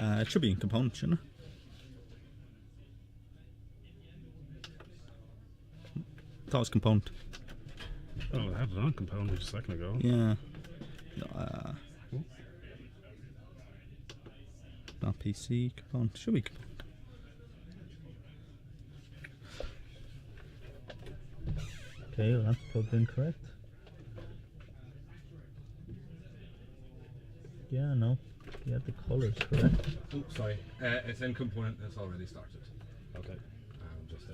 It should be in component, shouldn't it? Thought it was component. Oh, I had it on component just a second ago. Yeah. Not PC, component. Should be component. Okay, well, that's plugged in correct. Yeah, no. Yeah, the colour's correct. Oh, sorry. It's in component. It's already started. Okay. Just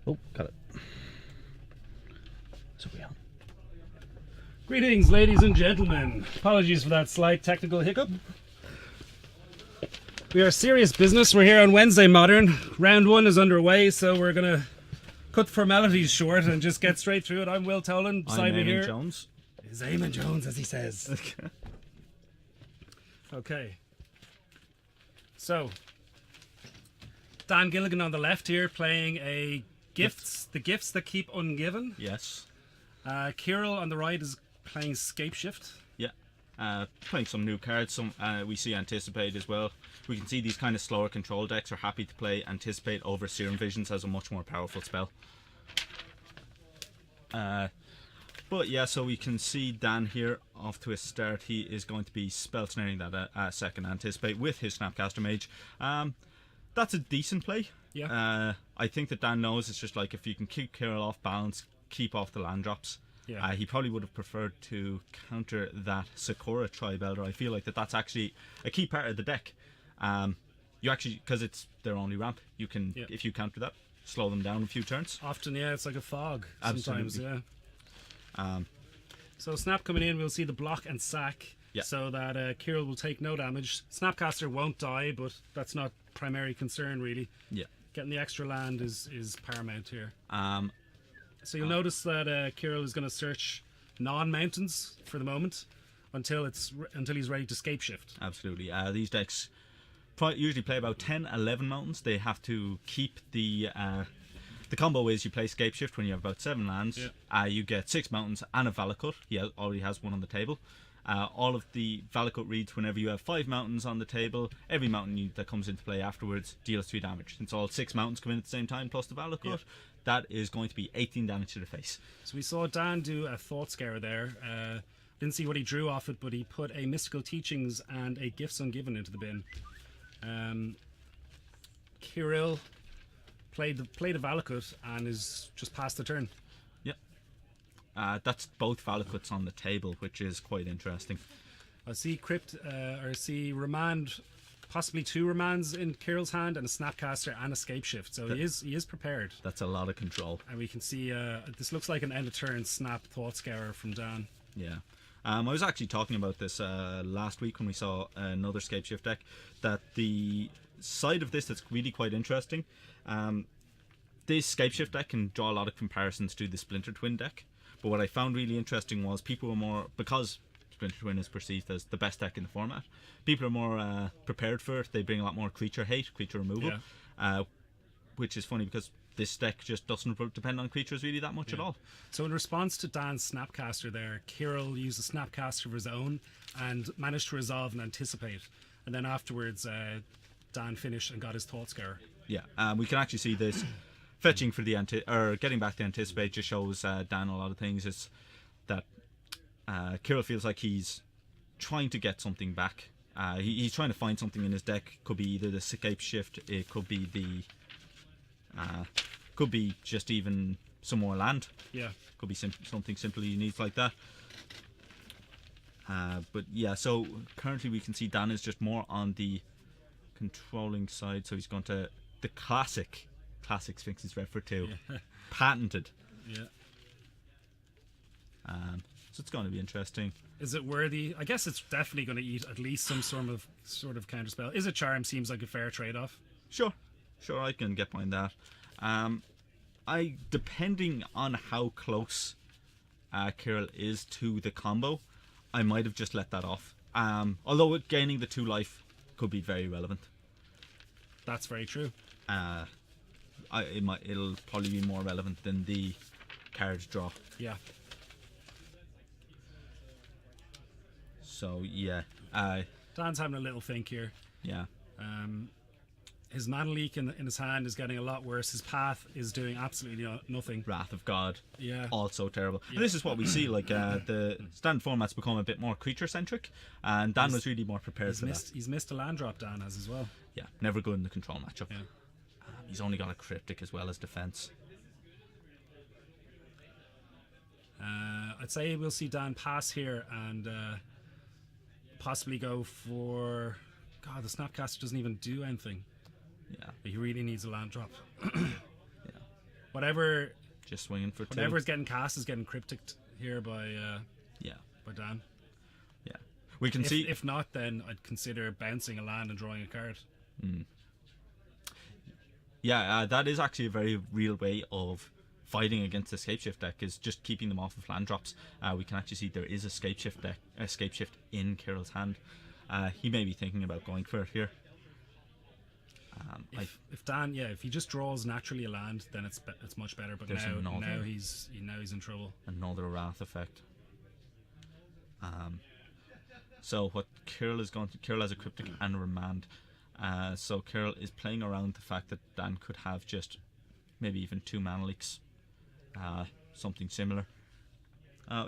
Oh, got it. So we on. Greetings, ladies and gentlemen. Apologies for that slight technical hiccup. We are serious business. We're here on Wednesday Modern. Round 1 is underway, so we're going to cut the formalities short and just get straight through it. I'm Will Tolan. Beside me here Jones. is Eamon Jones, as he says. Okay. So, Dan Gilligan on the left here playing the gifts that keep ungiven. Yes. Kirill on the right is playing Scape Shift. Yeah. Playing some new cards. Some we see Anticipate as well. We can see these kind of slower control decks are happy to play Anticipate over Serum Visions as a much more powerful spell. But yeah, so we can see Dan here off to a start. He is going to be spell snaring that second Anticipate with his Snapcaster Mage. That's a decent play. Yeah. I think that Dan knows it's just like if you can keep Kirill off balance, keep off the land drops. Yeah. He probably would have preferred to counter that Sakura Tribe Elder. I feel like that's actually a key part of the deck. You actually, because it's their only ramp, you can, if you counter that, slow them down a few turns. Often, yeah, it's like a fog. Absolutely. Sometimes, yeah. So Snap coming in, we'll see the block and sack, so that Kirill will take no damage. Snapcaster won't die, but that's not primary concern really. Yeah. Getting the extra land is paramount here. So you'll notice that Kirill is going to search non-mountains for the moment until he's ready to Scape Shift. Absolutely. These decks usually play about 10, 11 mountains. They have to keep the combo is you play Scape Shift when you have about 7 lands. Yeah. You get 6 mountains and a Valakut. He already has one on the table. All of the Valakut reads whenever you have 5 mountains on the table. Every mountain that comes into play afterwards deals 3 damage. Since all 6 mountains come in at the same time plus the Valakut, that is going to be 18 damage to the face. So we saw Dan do a Thought Scare there. Didn't see what he drew off it, but he put a Mystical Teachings and a Gifts Ungiven into the bin. Kirill played the Valakut and is just past the turn. Yep. That's both Valakuts on the table, which is quite interesting. I see Remand, possibly 2 Remands in Kirill's hand and a Snapcaster and a Scape Shift. So he is prepared. That's a lot of control. And we can see this looks like an end of turn Snap Thought Scarer from Dan. Yeah. I was actually talking about this last week when we saw another Scape Shift deck, that the side of this that's really quite interesting, this Scape Shift deck can draw a lot of comparisons to the Splinter Twin deck, but what I found really interesting was people were more, because Splinter Twin is perceived as the best deck in the format, people are more prepared for it. They bring a lot more creature hate, creature removal, which is funny because this deck just doesn't depend on creatures really that much at all. So in response to Dan's Snapcaster there, Kirill used a Snapcaster of his own and managed to resolve and Anticipate. And then afterwards, Dan finished and got his Thought Scarer. Yeah, we can actually see this fetching for the getting back to Anticipate just shows Dan a lot of things. It's that Kirill feels like he's trying to get something back. He's trying to find something in his deck. Could be either the Scape Shift, it could be the could be just even some more land. Yeah. Could be something simple he needs like that. But yeah, so currently we can see Dan is just more on the controlling side, so he's going to the classic Sphinx is referred to, patented. Yeah. So it's going to be interesting. Is it worthy? I guess it's definitely going to eat at least some sort of counterspell. Is it Charm? Seems like a fair trade-off. Sure, I can get behind that. Depending on how close Kirill is to the combo, I might have just let that off. Although gaining the 2 life could be very relevant. That's very true. It'll probably be more relevant than the card draw. Yeah. So yeah, Dan's having a little think here. yeah, His mana leak in his hand is getting a lot worse. His path is doing absolutely nothing. Wrath of God. Yeah. Also terrible. And this is what we see. Like the standard format's become a bit more creature centric, and Dan was really more prepared for that. He's missed a land drop. Dan has as well. Yeah, never good in the control matchup. Yeah. He's only got a cryptic as well as defense. I'd say we'll see Dan pass here and possibly go for. God, the Snapcaster doesn't even do anything. Yeah, He really needs a land drop. yeah. Whatever Just swinging for two. Whatever's getting cast is getting cryptic here by Dan. Yeah. We can see. If not, then I'd consider bouncing a land and drawing a card. Yeah, that is actually a very real way of fighting against the Scapeshift deck, is just keeping them off of land drops. We can actually see there is a Scapeshift in Kirill's hand. He may be thinking about going for it here. If he just draws naturally a land, then it's much better. But now he's in trouble. Another Wrath effect. So what Kirill has a cryptic and a remand. So Kirill is playing around the fact that Dan could have just maybe even 2 mana leaks, something similar.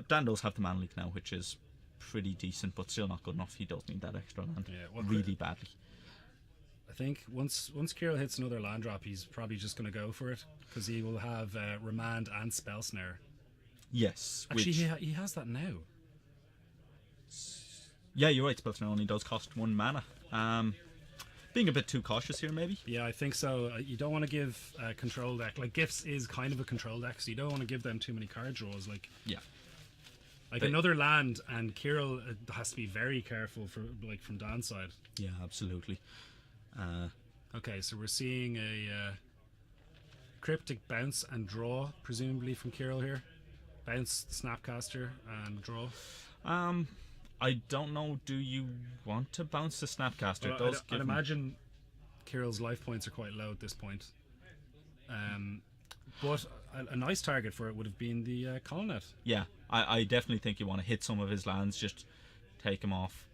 Dan does have the mana leak now, which is pretty decent, but still not good enough. He does need that extra land really badly. I think once Kirill hits another land drop, he's probably just going to go for it because he will have remand and spell snare. Yes, actually, he has that now. Yeah, you're right. Spell snare only does cost 1 mana. Being a bit too cautious here, maybe. Yeah, I think so. You don't want to give control deck, like Gifts is kind of a control deck, so you don't want to give them too many card draws. Another land, and Kirill has to be very careful from Dan's side. Yeah, absolutely. Okay, so we're seeing a cryptic bounce and draw, presumably from Kirill here. Bounce, Snapcaster, and draw. I don't know. Do you want to bounce the Snapcaster? Well, I'd imagine Kirill's life points are quite low at this point. But a nice target for it would have been the Colonnet. Yeah, I definitely think you want to hit some of his lands, just take him off.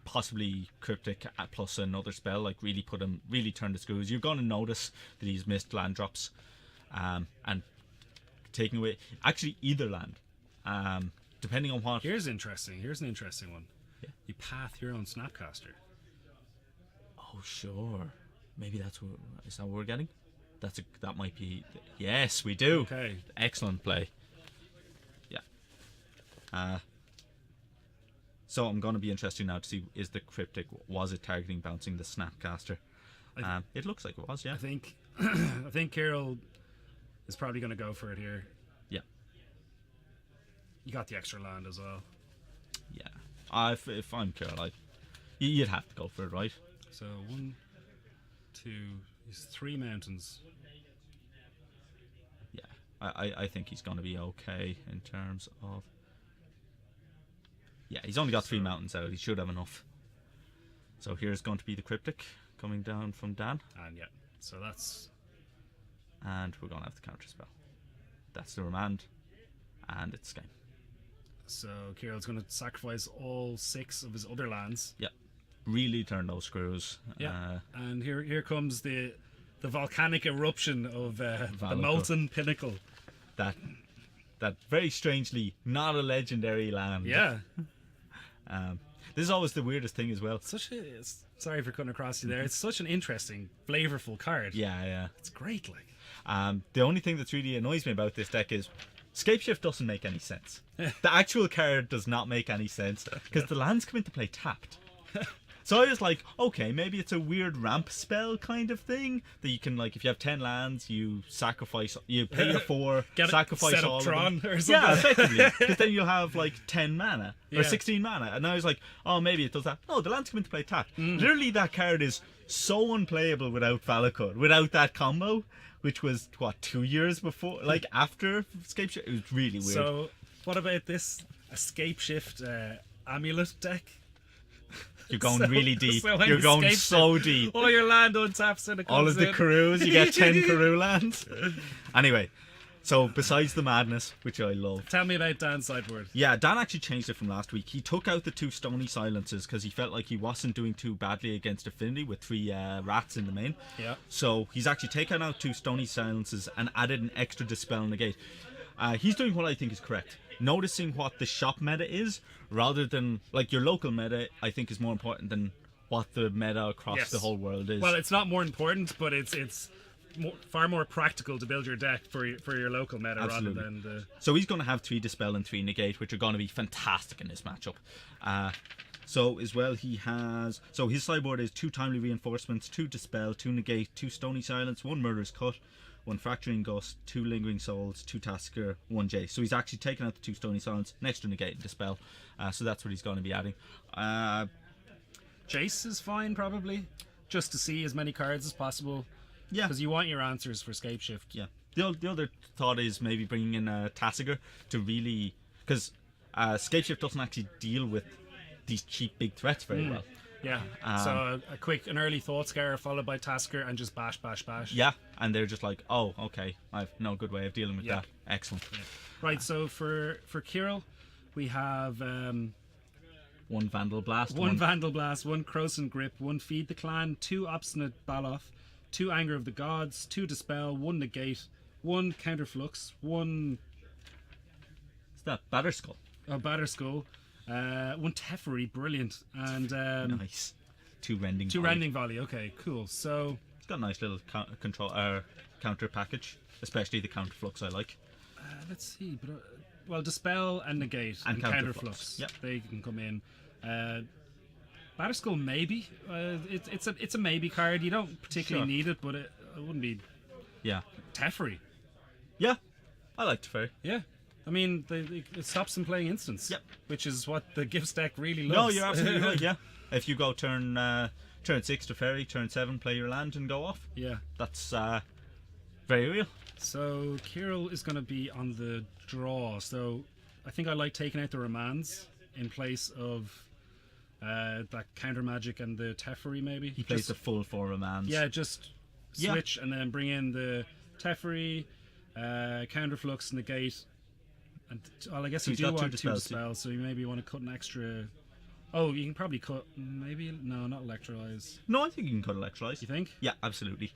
Possibly cryptic plus another spell, like really turn the screws. You're going to notice that he's missed land drops, and taking away actually either land, depending on what. Here's an interesting one. Yeah. You path your own Snapcaster. Oh sure, maybe is that what we're getting? That might be. Yes, we do. Okay, excellent play. Yeah. So I'm going to be interested now to see, is the cryptic, was it targeting bouncing the Snapcaster? It looks like it was, yeah. I think Kirill is probably going to go for it here. Yeah. You got the extra land as well. Yeah. If I'm Kirill, you'd have to go for it, right? So 1, 2, he's 3 mountains. Yeah. I think he's going to be okay in terms of. Yeah, he's only got 3 mountains out. He should have enough. So here's going to be the cryptic coming down from Dan. And so that's. And we're going to have the counter spell. That's the remand. And it's game. So Kirill's going to sacrifice all 6 of his other lands. Yep. Really turn those screws. Yeah. And here comes the volcanic eruption of the molten pinnacle. That very strangely not a legendary land. Yeah. This is always the weirdest thing as well. Sorry for cutting across you there. It's such an interesting, flavorful card. Yeah. It's great, like. The only thing that's really annoys me about this deck is Scapeshift doesn't make any sense. The actual card does not make any sense because the lands come into play tapped. So I was like, okay, maybe it's a weird ramp spell kind of thing that you can, like, if you have 10 lands, you pay your 4, sacrifice all of them. Or something. Yeah, effectively, because then you'll have like 10 mana or 16 mana, and I was like, oh, maybe it does that. No, the lands come into play tapped. Literally, that card is so unplayable without Valakut, without that combo, which was 2 years before, like after Scapeshift. It was really weird. So, what about this Scapeshift amulet deck? You're going really deep. You're going so deep. All your land untaps and it comes all of the Karus, you get 10 Karu lands. Anyway, So besides the madness, which I love. Tell me about Dan's sideboard. Yeah, Dan actually changed it from last week. He took out the 2 Stony Silences because he felt like he wasn't doing too badly against Affinity with 3 rats in the main. Yeah. So he's actually taken out 2 Stony Silences and added an extra Dispel and Negate. He's doing what I think is correct. Noticing what the shop meta is, rather than, like, your local meta, I think is more important than what the meta across the whole world is. Well, it's not more important, but it's far more practical to build your deck for your local meta. Absolutely. Rather than the... So he's going to have 3 Dispel and 3 Negate, which are going to be fantastic in this matchup. So as well, he has... So his sideboard is 2 Timely Reinforcements, 2 Dispel, 2 Negate, 2 Stony Silence, 1 Murderous Cut, 1 Fracturing Gust, 2 Lingering Souls, 2 Tasker, 1 Jace. So he's actually taken out the 2 Stony Silence, an extra Negate and Dispel. So that's what he's going to be adding. Jace is fine, probably, just to see as many cards as possible. Yeah. Because you want your answers for Scape Shift. Yeah. The other thought is maybe bringing in Tassiger to really... Because Scape Shift doesn't actually deal with these cheap big threats very well. Yeah. So an early Thought Scar followed by Tasker and just bash, bash, bash. Yeah. And they're just like, oh, okay, I've no good way of dealing with that. Excellent. Yeah. Right, so for Kirill, we have... 1 Vandal Blast. 1 Vandal Blast, 1 Croson Grip, 1 Feed the Clan, 2 Obstinate Baloth, 2 Anger of the Gods, 2 Dispel, 1 Negate, 1 Counterflux, 1... Is that Batterskull? Batterskull, 1 Teferi, brilliant, and... nice. 2 Rending 2 Volley. Rending Volley, okay, cool. So... It's got a nice little counter package, especially the Counterflux I like. Let's see, but... well, Dispel and Negate and Counterflux. Yep. They can come in. Batterskull, maybe. It's a maybe card. You don't particularly need it, but it wouldn't be... Yeah. Teferi. Yeah. I like Teferi. Yeah. I mean, it stops them playing instants. Yep. Which is what the gifts deck really loves. No, you're absolutely right, yeah. If you go turn 6 Teferi, turn 7, play your land and go off. Yeah. That's very real. So, Kirill is going to be on the draw. So, I think I like taking out the Romans in place of that counter magic and the Teferi, maybe. He plays the full 4 Romans. Yeah, just switch and then bring in the Teferi, Counterflux, Negate. And, well, I guess So you he's do got want 2 2 dispels, dispels, so you maybe want to cut an extra... Oh, you can probably cut... Maybe... No, not Electrolyze. No, I think you can cut Electrolyze. You think? Yeah, absolutely.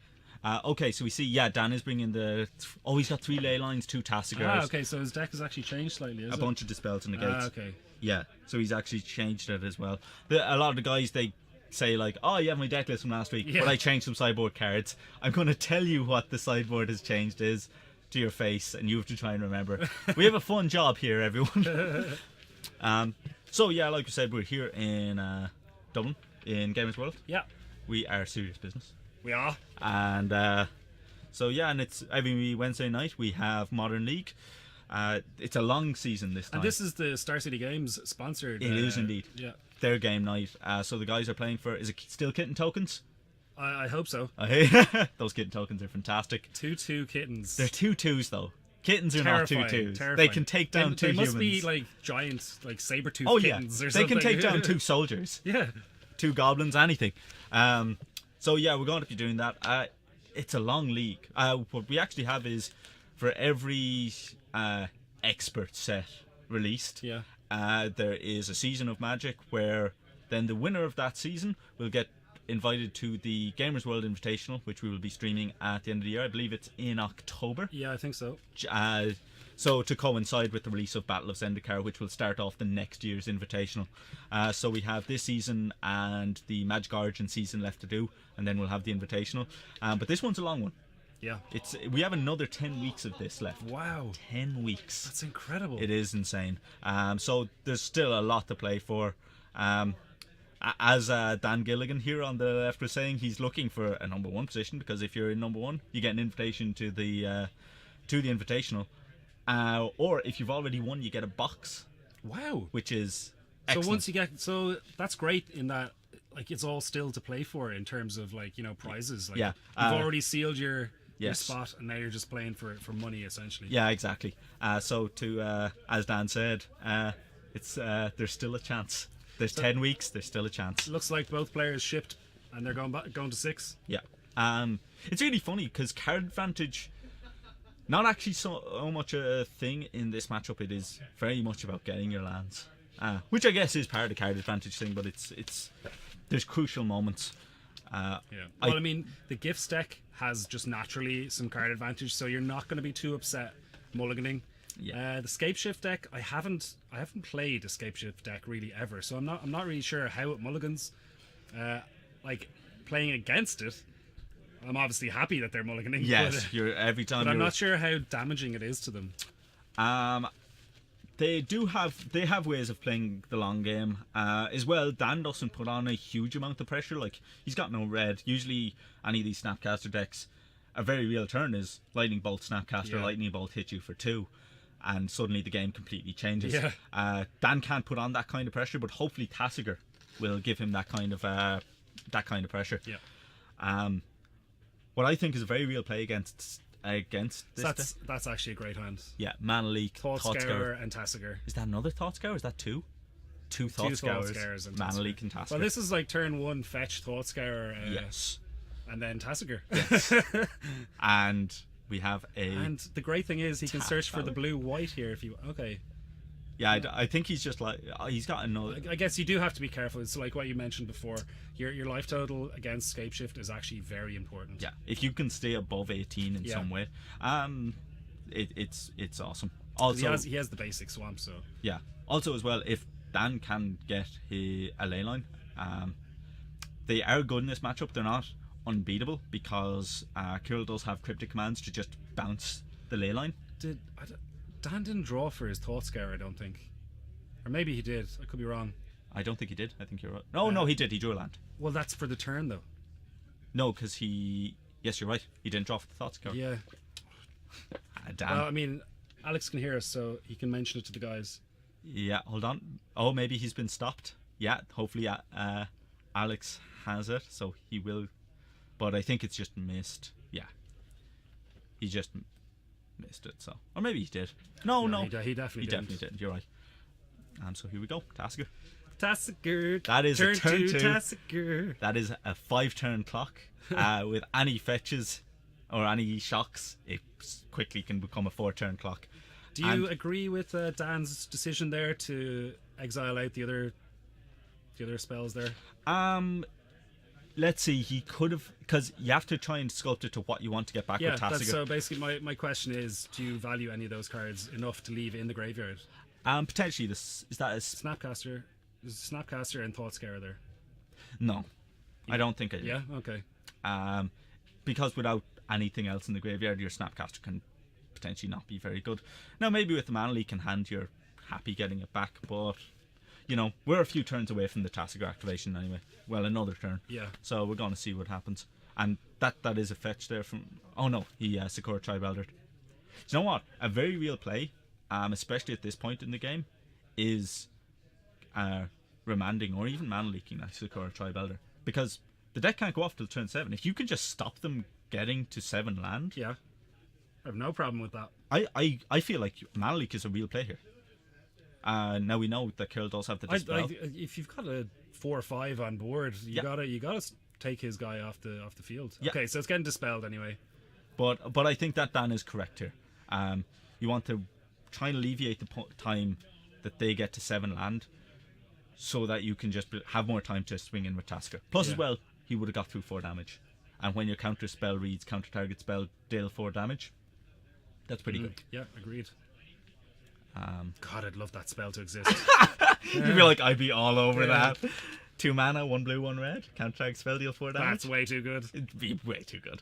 Okay, so we see, Dan is bringing the... Oh, he's got 3 Ley Lines, 2 Tassigars. Okay, so his deck has actually changed slightly, is a it? bunch of Dispels and Negates. Okay. Yeah, so he's actually changed it as well. A lot of the guys, they say like, oh, you have my deck list from last week, but I changed some sideboard cards. I'm going to tell you what the sideboard has changed is to your face, and you have to try and remember. We have a fun job here, everyone. So yeah, like we said, we're here in Dublin, in Gamersworld. Yeah. We are serious business. We are. And so yeah, and it's every Wednesday night we have Modern League. It's a long season this time. And this is the Star City Games sponsored. It is indeed. Yeah. Their game night. So the guys are playing for, is it still Kitten Tokens? I hope so. Those Kitten Tokens are fantastic. 2/2 kittens. They're 2/2s though. Kittens are Terrifying, not 2/2s. terrifying. They can take down 2 They humans. must be like giant, like saber-toothed Oh yeah, kittens or they something. can take down 2 soldiers. Yeah. 2 goblins, anything. So yeah, we're going to be doing that. It's a long league. What we actually have is for every expert set released, there is a season of Magic where then the winner of that season will get invited to the Gamersworld Invitational, which we will be streaming at the end of the year. I believe it's in October. Yeah, I think so. So to coincide with the release of Battle of Zendikar, which will start off the next year's Invitational. So we have this season and the Magic Origin season left to do, and then we'll have the Invitational. But this one's a long one. Yeah. We have another 10 weeks of this left. Wow. 10 weeks. That's incredible. It is insane. So there's still a lot to play for. As Dan Gilligan here on the left was saying, he's looking for a number 1 position, because if you're in number 1, you get an invitation to the Invitational. Or if you've already won, you get a box. Wow. Which is excellent. So once you get... So that's great in that, like, it's all still to play for in terms of, like, you know, prizes. Like, yeah. You've already sealed your Yes. spot, and now you're just playing for money, essentially. Yeah, exactly. So to as Dan said, it's there's still a chance. There's 10 weeks. There's still a chance. Looks like both players shipped, and they're going to 6. Yeah. It's really funny because Card Advantage not actually so much a thing in this matchup. It is very much about getting your lands, which I guess is part of the card advantage thing. But it's there's crucial moments. Yeah. Well, I mean, the Gifts deck has just naturally some card advantage, so you're not going to be too upset mulliganing. Yeah. The Scapeshift deck, I haven't played a Scapeshift deck really ever, so I'm not really sure how it mulligans. Like playing against it, I'm obviously happy that they're mulliganing. Yes, but, you're every time. but I'm not sure how damaging it is to them. They have ways of playing the long game as well. Dan doesn't put on a huge amount of pressure. Like, he's got no red. Usually any of these Snapcaster decks, a very real turn is Lightning Bolt Snapcaster. Yeah. Lightning Bolt hit you for 2 and suddenly the game completely changes. Yeah. Dan can't put on that kind of pressure, but hopefully Tassiger will give him that kind of pressure. Yeah. What I think is a very real play against this deck. That's actually a great hand. Yeah, Mana Leak, Thought Scour and Tassiger. Is that another Thought Scour? Is that 2? Two Thought Scours and Mana Tassiger. Leak and Tassiger. Well, this is like turn 1 fetch Thought Scour. Yes. And then Tassiger. Yes. And we have And the great thing is he can search for the value. blue-white here if you... Okay. Yeah, I think he's just like... he's got another... I guess you do have to be careful. It's like what you mentioned before. Your life total against Scapeshift is actually very important. Yeah, if you can stay above 18 in some way, it's awesome. Also, he has the basic swamp, so... Yeah. Also as well, if Dan can get a ley line, they are good in this matchup. They're not unbeatable because Kirill does have cryptic commands to just bounce the ley line. Dan didn't draw for his Thought Scour, I don't think. Or maybe he did. I could be wrong. I don't think he did. I think you're right. No, he did. He drew a land. Well, that's for the turn, though. No, because he... Yes, you're right. He didn't draw for the Thought Scour. Yeah. Damn. Well, I mean, Alex can hear us, so he can mention it to the guys. Yeah, hold on. Oh, maybe he's been stopped. Yeah, hopefully Alex has it, so he will. But I think it's just missed. Yeah. He just missed it, so. Or maybe he did. No. He definitely did. You're right. So here we go. Tassiger. Tassiger. That is turn a turn 2. Tassiger. That is a 5-turn clock. With any fetches or any shocks, it quickly can become a 4-turn clock. Do you agree with Dan's decision there to exile out the other spells there? Let's see. He could have, because you have to try and sculpt it to what you want to get back with Tassiger. So basically, my question is: do you value any of those cards enough to leave in the graveyard? Potentially. Is that a Snapcaster? Is Snapcaster and Thought Scour there? No, I don't think I do. Yeah. Okay. Because without anything else in the graveyard, your Snapcaster can potentially not be very good. Now, maybe with the Mana Leak in hand, you're happy getting it back, but you know, we're a few turns away from the Tassiger activation anyway. Well, another turn. Yeah. So we're going to see what happens. And that is a fetch there from... Oh no, he Sakura Tribe-Eldered. You know what? A very real play, especially at this point in the game, is remanding or even Mana Leaking that Sakura Tribe-Elder. Because the deck can't go off till turn 7. If you can just stop them getting to 7 land... Yeah. I have no problem with that. I feel like Mana Leak is a real play here. Now we know that Kirill does have the dispel. If you've got a 4 or 5 on board, you gotta take his guy off the field. Yeah. Okay, so it's getting dispelled anyway. But I think that Dan is correct here. You want to try and alleviate the time that they get to 7 land, so that you can just have more time to swing in with Tasker. Plus, as well, he would have got through 4 damage. And when your counter spell reads counter target spell, deal 4 damage. That's pretty good. Yeah, agreed. God, I'd love that spell to exist. You'd be like, I'd be all over that. 2 mana, 1 blue, 1 red. Counter target spell, deal 4 damage. That's way too good. It'd be way too good.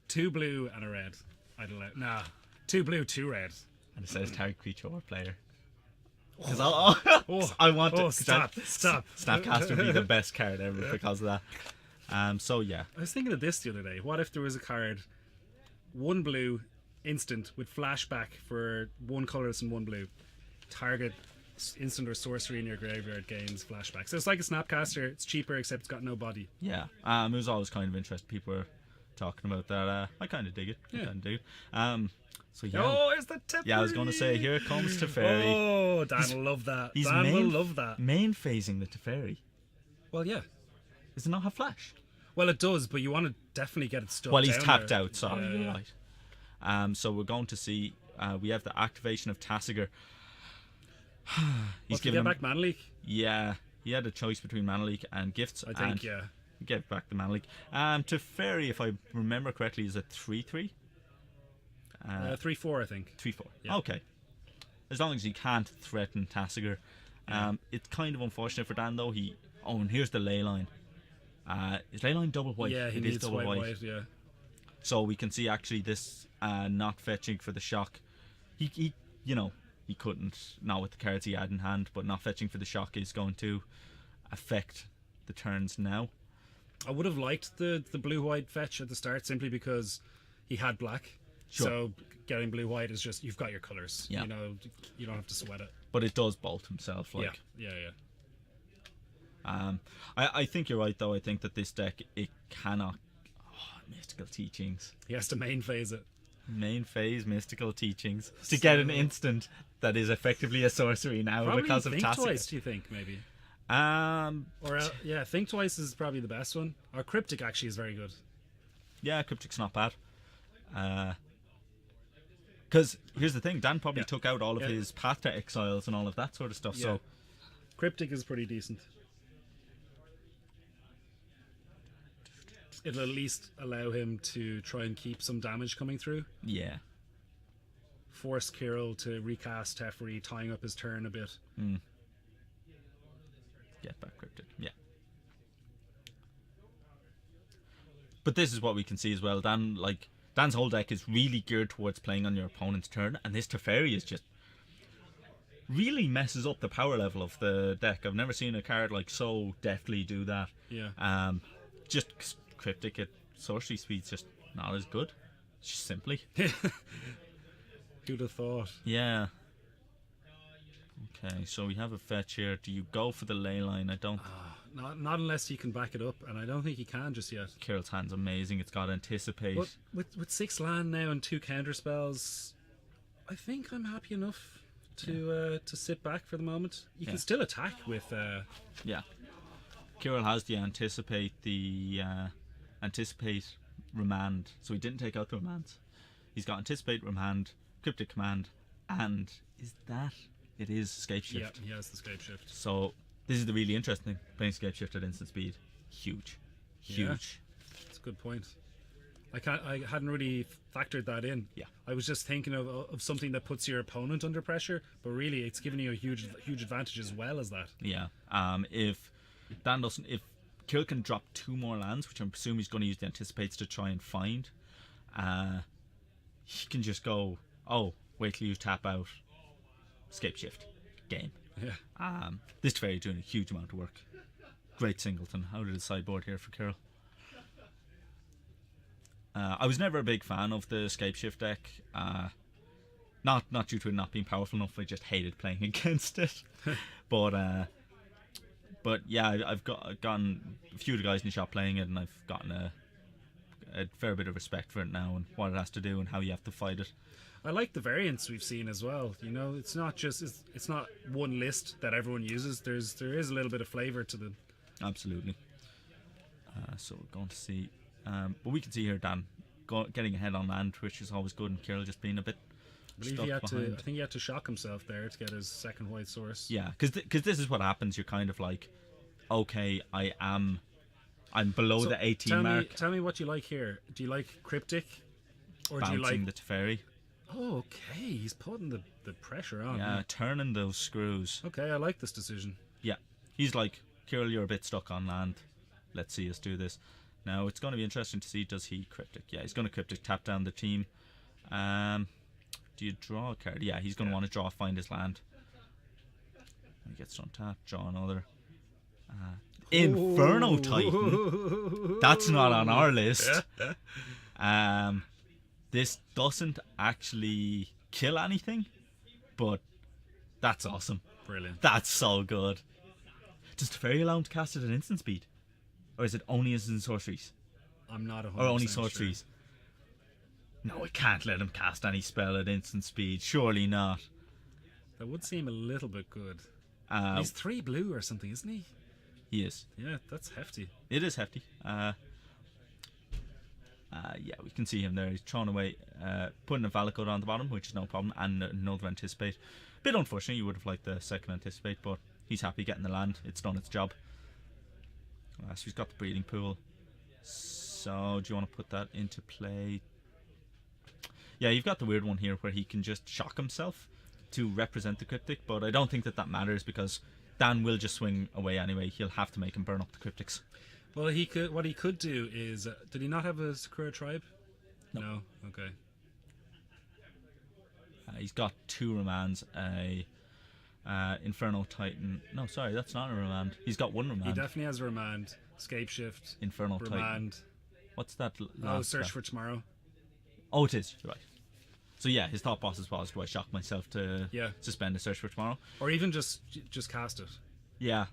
2 blue and a red. I'd allow. Nah, 2 blue, 2 red. And it says target creature or player. Because I want to. Stop. Snapcaster would be the best card ever because of that. So yeah. I was thinking of this the other day. What if there was a card, 1 blue, instant with flashback for 1 colorless and 1 blue. Target instant or sorcery in your graveyard gains flashback. So it's like a Snapcaster. It's cheaper except it's got no body. Yeah. It was always kind of interesting. People were talking about that. I kind of dig it. So yeah. Oh, it's the Teferi. Yeah, I was going to say, here comes Teferi. Oh, Dan will love that. Dan will love that. Main phasing the Teferi. Well, yeah. Does it not have flash? Well, it does, but you want to definitely get it stuck. Well, he's down tapped there. out, sorry, you're right. So we're going to see. We have the activation of Tasigur. He's given back Mana Leak. Yeah, he had a choice between Mana Leak and Gifts. I think, yeah. Get back the Mana Leak. Teferi, if I remember correctly, is a 3/3. 3/4, I think. 3/4. Yeah. Okay. As long as he can't threaten Tasigur. It's kind of unfortunate for Dan though. And here's the ley line. Is ley line double white? Yeah, he needs double white. Yeah. So we can see actually this not fetching for the shock. He couldn't, not with the cards he had in hand, but not fetching for the shock is going to affect the turns now. I would have liked the blue-white fetch at the start simply because he had black. Sure. So getting blue-white is just, you've got your colours. Yeah. You don't have to sweat it. But it does bolt himself. Like. Yeah. I think you're right though. I think that this deck, it cannot... mystical teachings. He has to main phase it. Main phase mystical teachings to get an instant that is effectively a sorcery now probably because of Think Tasigur. Twice, do you think, maybe? Think Twice is probably the best one. Or Cryptic actually is very good. Yeah, Cryptic's not bad. Because here's the thing, Dan probably took out all of his Path to Exiles and all of that sort of stuff. So Cryptic is pretty decent. It'll at least allow him to try and keep some damage coming through. Yeah. Force Kirill to recast Teferi, tying up his turn a bit. Get back Cryptic, yeah. But this is what we can see as well. Dan's whole deck is really geared towards playing on your opponent's turn, and this Teferi is just really messes up the power level of the deck. I've never seen a card like so deftly do that. Yeah. Just Cryptic at sorcery speed's just not as good. Just simply. Who'd have thought? Yeah. Okay, so we have a fetch here. Do you go for the ley line? I don't. Not unless you can back it up, and I don't think you can just yet. Kirill's hand's amazing. It's got Anticipate. But with 6 land now and 2 counter spells, I think I'm happy enough to sit back for the moment. You can still attack with. Yeah. Kirill has the Anticipate, Anticipate, Remand. So he didn't take out the Remands. He's got Anticipate, Remand, Cryptic Command, and it is Scape Shift. Yeah, he has the Scape Shift. So this is the really interesting thing. Playing Scape Shift at instant speed. Huge. Yeah, that's a good point. I hadn't really factored that in. Yeah. I was just thinking of something that puts your opponent under pressure, but really it's giving you a huge advantage as well as that. Yeah. If Kirill can drop 2 more lands, which I'm assuming he's going to use the Anticipates to try and find, he can just go, wait till you tap out, Scape Shift, game. Yeah. This Teferi doing a huge amount of work. Great singleton. Out of the sideboard here for Kirill. I was never a big fan of the Scape Shift deck. Not due to it not being powerful enough. I just hated playing against it. But yeah, I've gotten a few of the guys in the shop playing it, and I've gotten a fair bit of respect for it now and what it has to do and how you have to fight it. I like the variants we've seen as well. It's not just it's not one list that everyone uses. There is a little bit of flavour to them. Absolutely. So we're going to see, but we can see here Dan getting ahead on land, which is always good, and Kirill just being a bit. I think he had to shock himself there to get his second white source. Yeah, because this is what happens. You're kind of like, okay, I'm below the 18 mark. Tell me what you like here. Do you like Cryptic, or Bouncing do you like the Teferi? Oh, okay, he's putting the pressure on. Yeah, turning those screws. Okay, I like this decision. Yeah, he's like, Kirill, you're a bit stuck on land. Let's see us do this. Now it's going to be interesting to see, does he Cryptic? Yeah, he's going to Cryptic, tap down the team. Do you draw a card? Yeah, he's going to want to draw, find his land. He gets on tap, draw another. Inferno Titan. That's not on our list. This doesn't actually kill anything, but that's awesome. Brilliant. That's so good. Does Teferi allow him to cast it at instant speed? Or is it only instant sorceries? I'm not 100% Or only sorceries? Sure. No, it can't let him cast any spell at instant speed. Surely not. That would seem a little bit good. He's 3 blue or something, isn't he? He is. Yeah, that's hefty. It is hefty. Yeah, we can see him there. He's throwing away, putting a valid code on the bottom, which is no problem, and another anticipate. Bit unfortunate, you would have liked the second anticipate, but he's happy getting the land. It's done its job. So he's got the breeding pool. So do you want to put that into play? Yeah, you've got the weird one here where he can just shock himself to represent the cryptic, but I don't think that matters because Dan will just swing away anyway. He'll have to make him burn up the cryptics. Well, what he could do is, did he not have a Sakura tribe? No. Okay. He's got 2 remands, a Inferno Titan. No, sorry, that's not a remand. He's got 1 remand. He definitely has a remand. Scape shift. Inferno remand. Titan. What's that? Search for tomorrow. Oh, it is. You're right. So yeah, his thought process was, do I shock myself to Yeah. suspend a search for tomorrow? Or even just cast it. Yeah.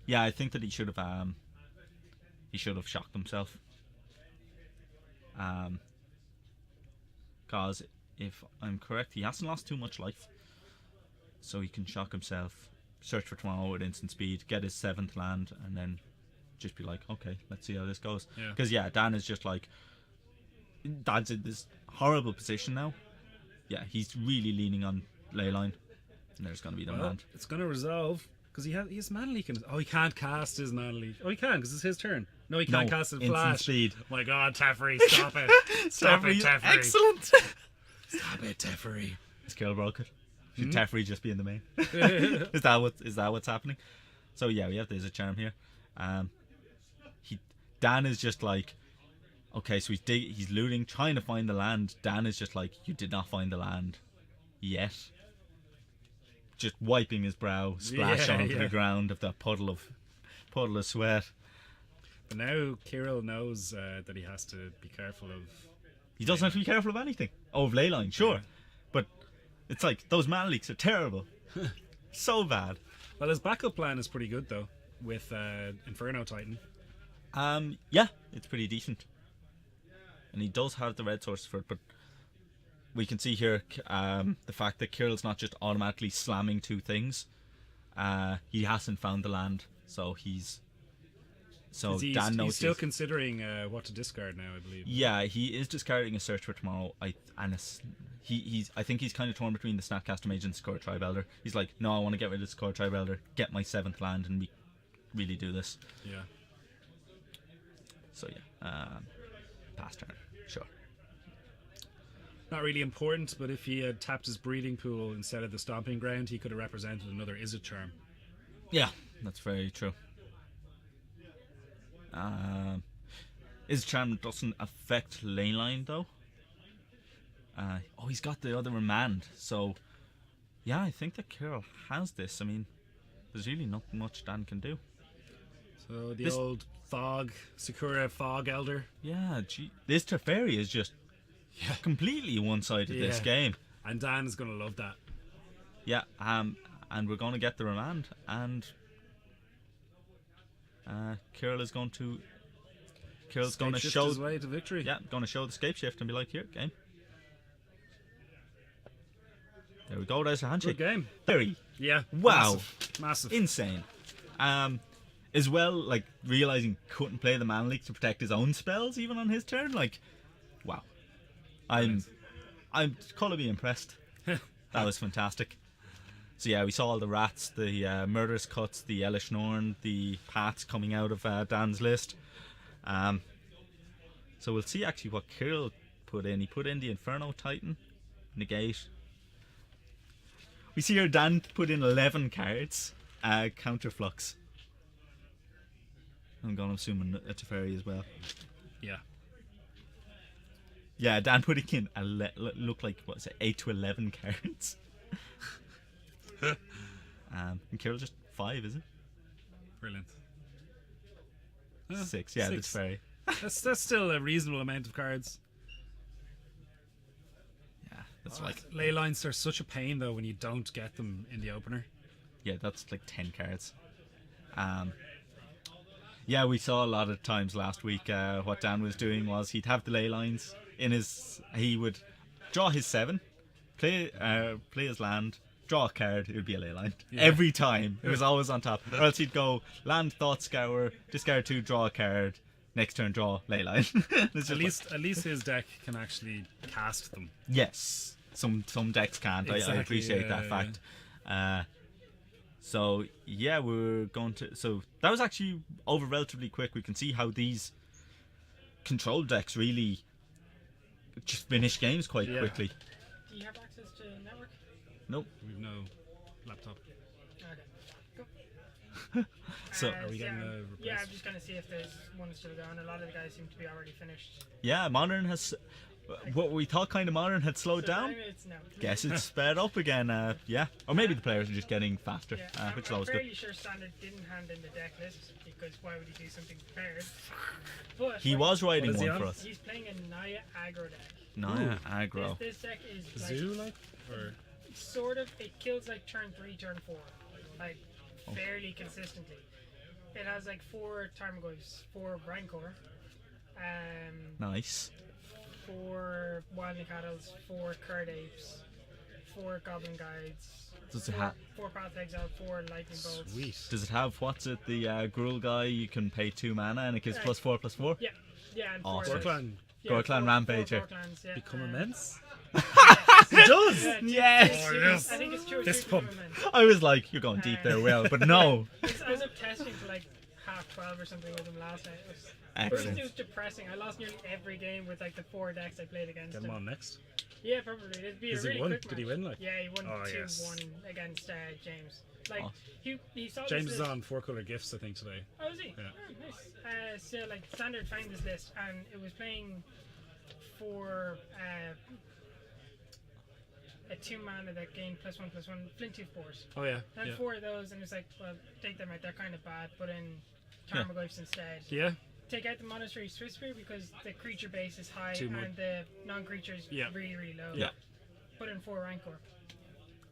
Yeah, I think that he should have shocked himself. Because if I'm correct, he hasn't lost too much life, so he can shock himself, search for tomorrow with instant speed, get his 7th land, and then just be like, okay, let's see how this goes. Because Dan is just like, Dan's in this horrible position now. Yeah, he's really leaning on Leyline, and there's going to be the land. It's going to resolve. Because he has mana leak in his... Oh, he can't cast his mana leak. Oh, he can, because it's his turn. No, he can't cast his flash. Instant speed. Oh my god, Teferi, stop it. Stop it, Teferi. Excellent. Stop it, Teferi. Is Kill broke it? Should Teferi just be in the main? Is that what's happening? So yeah, we have there's a charm here. Dan is just like, okay, so he's looting, trying to find the land. Dan is just like, you did not find the land yet. Just wiping his brow, splash onto the ground of that puddle of sweat. But now Kirill knows that he has to be careful of... He doesn't have to be careful of anything. Oh, of Leyline, sure. Yeah. But it's like, those mana leaks are terrible. So bad. Well, his backup plan is pretty good, though, with Inferno Titan. Yeah, it's pretty decent. And he does have the red source for it, but we can see here the fact that Kirill's not just automatically slamming 2 things. He hasn't found the land, so Dan knows he's still considering what to discard now, I believe. Yeah, he is discarding a search for tomorrow. I think he's kind of torn between the Snapcaster Mage and the Sakura Tribe Elder. He's like, no, I want to get rid of the Sakura Tribe Elder, get my 7th land, and really do this. Yeah. So yeah, pass turn, sure. Not really important, but if he had tapped his breeding pool instead of the stomping ground, he could have represented another Izzet charm. Yeah, that's very true. Izzet charm doesn't affect Leyline though. He's got the other remand, so yeah, I think that Kirill has this. I mean, there's really not much Dan can do. So the old Sakura Fog Elder. Yeah, this Teferi is just completely one-sided this game. And Dan is going to love that. Yeah, and we're going to get the remand, and Kirill's going to show his way to victory. Yeah, going to show the scape shift and be like, here, game. There we go. There's a handshake. Good game. Very. Yeah. Wow. Massive. Insane. As well, like realizing couldn't play the mana leak to protect his own spells even on his turn. Like, wow. I'm gonna be impressed. That was fantastic. So yeah, we saw all the rats, the murderous cuts, the Elish Norn, the Pats coming out of Dan's list. So we'll see actually what Kirill put in. He put in the Inferno Titan, negate. We see here Dan put in 11 cards, counterflux. I'm going to assume a Teferi as well. Yeah. Yeah, Dan putting in look like, what is it, 8 to 11 cards. And Kirill just 5, is it? Brilliant. 6, yeah, 6. Teferi. That's still a reasonable amount of cards. Yeah, that's like... Ley lines are such a pain, though, when you don't get them in the opener. Yeah, that's like 10 cards. Yeah, we saw a lot of times last week what Dan was doing was he'd have the ley lines in his... He would draw his 7, play his land, draw a card, it would be a ley line. Yeah. Every time. It was always on top. Or else he'd go land, thought scour, discard 2, draw a card, next turn draw leyline. It's just At least his deck can actually cast them. yes, some decks can't. I Exactly, appreciate that fact. So yeah, we're going to. So that was actually over relatively quick. We can see how these control decks really just finish games quite quickly. Do you have access to network? Nope. We've no laptop. Okay. Cool. So Are we getting a Yeah, replace? I'm just gonna see if there's one still going. A lot of the guys seem to be already finished. yeah, modern has what we thought kind of modern had slowed So down. maybe it's no. Guess it's sped up again. Yeah, or maybe the players are just getting faster, Yeah, which is I'm always fairly good. sure Standard didn't hand in the deck list because why would he do something prepared? But He was writing What is he one for on? us. He's playing a Naya aggro deck. Naya aggro. This deck is like, Zoo like or sort of, it kills like turn 3, turn 4, like fairly consistently. It has like 4 Tarmogoyfs, 4 Rancor, Nice. 4 Wild Cattles, 4 Curd Apes, 4 Goblin Guides, Does it have? 4 Path Exile, 4 Lightning Bolts. sweet. Does it have? What's it? The Gruul guy. You can pay 2 mana and it gives +4/+4. Yeah, yeah, and 4 Awesome. Gorklan Gorklan Rampager. Yeah. become immense. It does. Yeah, Yes. Oh, yes. I think it's 2 or 3 Fist pump. tournaments. I was like, you're going deep there, Will, but no. I was up testing for like half 12 or something with him last night. Excellent. It was depressing. I lost nearly every game with like the 4 decks I played against Get him. him on next. Yeah, probably. It'd be Is a he really won? quick Did he match. win, like? Yeah, he won Oh, 2-1 yes. against James. Like Oh. he saw James this is list. on 4 color gifts, I think, today. Oh, is he? Yeah. Oh, nice. So like Standard found this list and it was playing for a 2 mana that gained +1/+1 Flint-Tooth Boars. Oh yeah. I had Yeah. 4 of those and it's like, well, take them out. They're kind of bad. Put in Tarmogoyfs instead. Yeah. Take out the Monastery Swiss Spear because the creature base is high Too much. and the non-creatures Yeah. really, really low. Yeah. Put in 4 Rancor.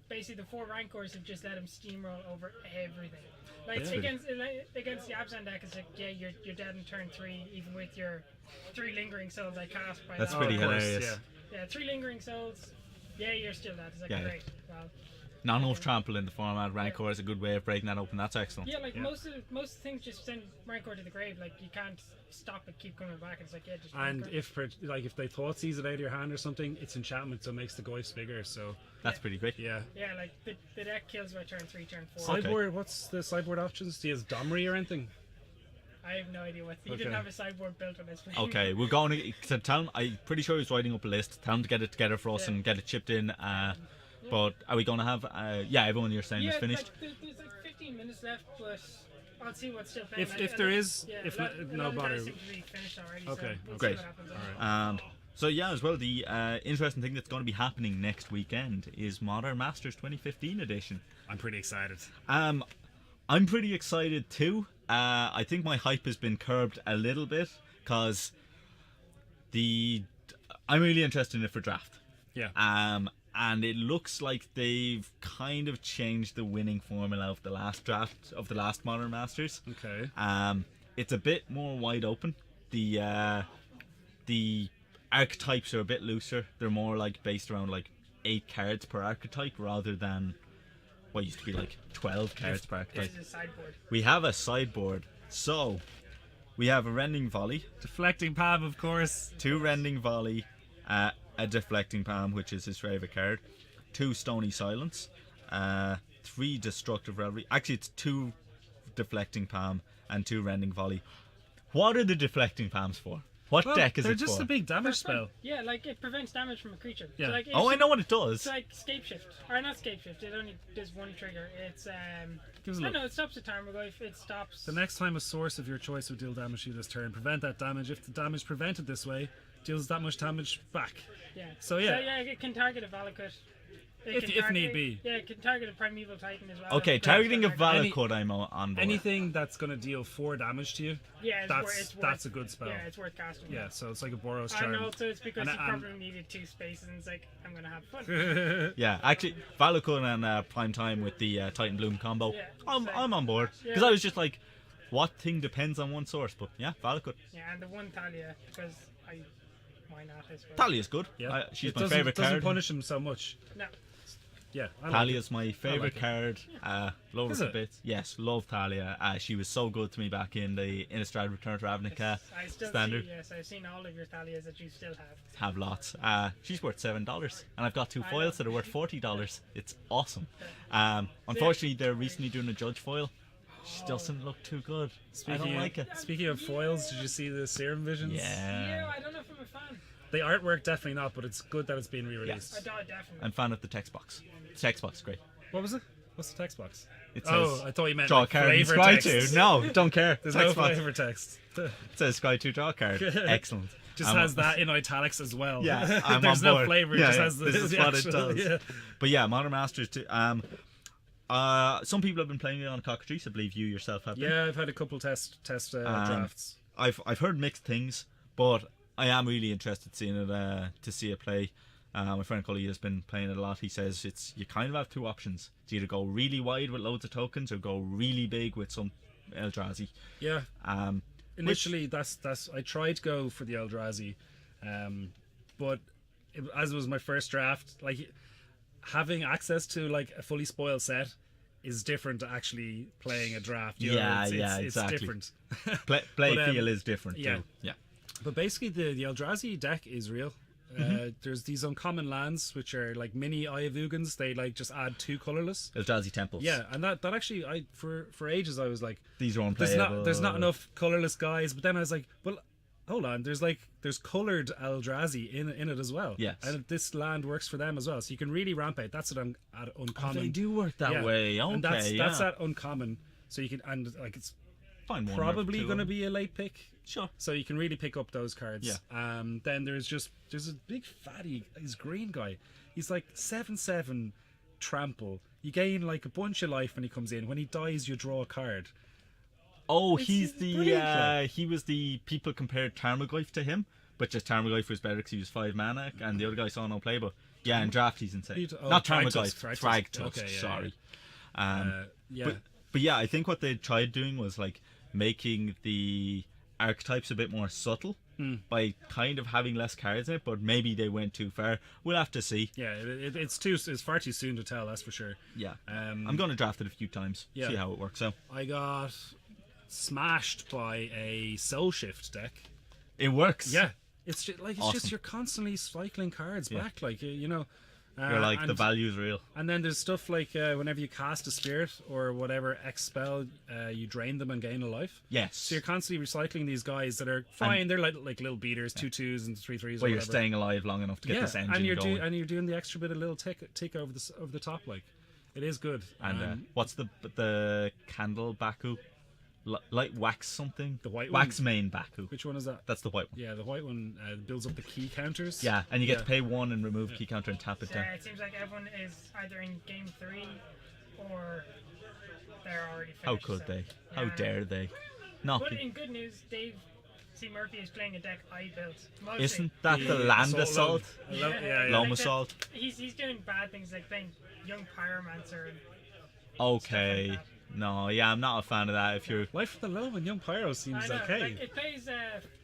Basically, the 4 Rancors have just let him steamroll over everything. Like Yeah. against the Abzan deck, it's like yeah, you're dead in turn 3, even with your 3 lingering souls I cast by That's that. pretty of course, hilarious. Yeah, 3 lingering souls. Yeah, you're still dead. It's like Yeah, yeah. great. Well, Not enough trample in the format. Rancor is a good way of breaking that open. That's excellent. yeah, like Yeah. most things just send Rancor to the grave. Like you can't stop it, keep coming back. It's like yeah, just And Rancor. if they thought sees it out of your hand or something, it's enchantment, so it makes the Goyfs bigger. So That's pretty great. yeah. Yeah, like the deck kills by turn 3, turn 4. Okay. Sideboard. What's the sideboard options? Do you have Domri or anything? I have no idea what. He Okay. didn't have a sideboard built on his plane. Okay, we're going to tell him. I'm pretty sure he's writing up a list. Tell him to get it together for us Yeah. and get it chipped in. But are we going to have? Yeah, everyone you're saying Yeah, is finished. Like, there's like 15 minutes left, but I'll see what's still playing. If there is, if a lot, no a lot of bother. guys seem to be finished already. Okay, so we'll great. See what happens. So yeah, as well, the interesting thing that's going to be happening next weekend is Modern Masters 2015 edition. I'm pretty excited. I'm pretty excited too. I think my hype has been curbed a little bit because I'm really interested in it for draft. Yeah. And it looks like they've kind of changed the winning formula of the last draft of the last Modern Masters. Okay. It's a bit more wide open. The archetypes are a bit looser. They're more like based around like 8 cards per archetype rather than what used to be like 12 cards per archetype. This is a sideboard. We have a sideboard. So we have a Rending Volley, Deflecting Palm, of course. 2 Rending Volley, a Deflecting Palm, which is his favorite card, 2 Stony Silence, 3 Destructive Revelry. Actually, it's 2 Deflecting Palm and 2 Rending Volley. What are the Deflecting Palms for? What Well, deck is they're it just for? a big damage That's spell. fine. Yeah, like it prevents damage from a creature. Yeah. So, like, Oh, I know what it does. It's like Scape Shift, or not Scape Shift. It only does 1 trigger. It's Give us a no, look. no, it stops the timer. If it stops. The next time a source of your choice would deal damage to you this turn, prevent that damage. If the damage prevented this way, deals that much damage back. Yeah. So, yeah. it can target a Valakut. If need be. Yeah, it can target a Primeval Titan as well. Okay, Yeah, targeting a so target- Valakut, I'm on board. Anything that's going to deal 4 damage to you, Yeah, that's a good spell. Yeah, it's worth casting. Yeah, so it's like a Boros And charm. also, it's because And- he and- probably needed 2 spaces, and it's like, I'm gonna have fun. Yeah, actually, Valakut and Prime Time with the Titan Bloom combo. Yeah, I'm on board because Yeah. I was just like, what thing depends on one source? But yeah, Valakut. Yeah, and the 1 Talia, because why not? I suppose. Talia's good. Yeah, She's it my doesn't- favorite doesn't card. punish him so much. No. Yeah, I like Thalia's my favourite it. card. Love Is her to it? bits. Yes, love Thalia. She was so good to me back in the Innistrad Return to Ravnica I still standard. see, yes, I've seen all of your Thalias that you still have. Have lots. She's worth $7, and I've got 2 I foils know. that are worth $40. It's awesome. Unfortunately, they're recently doing a judge foil. She doesn't look too good. I don't like it. Speaking of foils, did you see the Serum Visions? Yeah, I don't know if I'm a fan. The artwork definitely not, but it's good that it's being re-released. I don't definitely. I'm fan of the text box. The text box is great. What was it? What's the text box? It says, Oh, I thought you meant draw a like card and flavor Scry text. 2. No, don't care. There's Text no box. flavor text. It says Scry 2 draw a card. Excellent. Just has that in italics as well. Yeah, I'm There's on no board. flavor. Yeah, Just yeah, has the, this is the what actual, it does. Yeah. But yeah, Modern Masters too. Some people have been playing it on Cockatrice. I believe you yourself have been. Yeah, I've had a couple test drafts. I've heard mixed things, but I am really interested in seeing it to see it play. My friend Cully has been playing it a lot. He says you kind of have 2 options. It's either go really wide with loads of tokens or go really big with some Eldrazi. Yeah. Um, Initially, that's I tried to go for the Eldrazi, but as it was my first draft, like having access to like a fully spoiled set is different to actually playing a draft. You know, exactly. It's different. play But, feel is different yeah. too. Yeah. But basically, the Eldrazi deck is real. There's these uncommon lands which are like mini Eye of Ugins. They like just add 2 colorless. Eldrazi temples. Yeah, and that actually, I for ages I was like, These are there's unplayable. not enough colorless guys. But then I was like, well, hold on, there's colored Eldrazi in it as well. Yes. And this land works for them as well, so you can really ramp out. That's what I'm at uncommon. They do work that Yeah. way. Okay, And that's yeah. at uncommon, so you can, and like it's Find one probably or two going to of them. be a late pick. Sure. So you can really pick up those cards. Yeah. Then there's a big fatty, he's green guy. He's like 7/7 trample. You gain like a bunch of life when he comes in. When he dies, you draw a card. Oh, It's he's the brilliant. he was the people compared Tarmogoyf to him, but just Tarmogoyf was better because he was 5 mana, and the other guy saw no play. But yeah, in draft he's insane. Not Tarmogoyf, Thragtusk. Okay, yeah, sorry. Yeah. But yeah, I think what they tried doing was like making the archetypes a bit more subtle by kind of having less cards in it, but maybe they went too far. We'll have to see. Yeah, it's far too soon to tell. That's for sure. Yeah, Um, I'm going to draft it a few times, yeah. see how it works out. I got smashed by a Soul Shift deck. It works. Yeah, it's just Awesome. you're constantly cycling cards back, like you know. You're like the and- value's real. And then there's stuff like whenever you cast a spirit or whatever X spell, you drain them and gain a life. Yes. So you're constantly recycling these guys that are fine. They're like little beaters, 2/2s and 3/3s. Well, or you're whatever. staying alive long enough to get this engine and you're going. and you're doing the extra bit of little tick over the top. Like it is good. And what's the candle Baku? Light wax something? The white wax one? main Baku. Which one is that? That's the white one. Yeah, the white one builds up the key counters. Yeah, and you get to pay 1 and remove key counter and tap it So down. it seems like everyone is either in game 3 or they're already finished. How could so, they? How yeah. dare they? Not But be- in good news, Dave C. Murphy is playing a deck I built. Mostly. Isn't that the land assault? Loam like assault? He's doing bad things like playing Young Pyromancer. And Okay. stuff like No, yeah, I'm not a fan of that. If you're Life of the Loam and Young Pyro seems I know, okay. like, it plays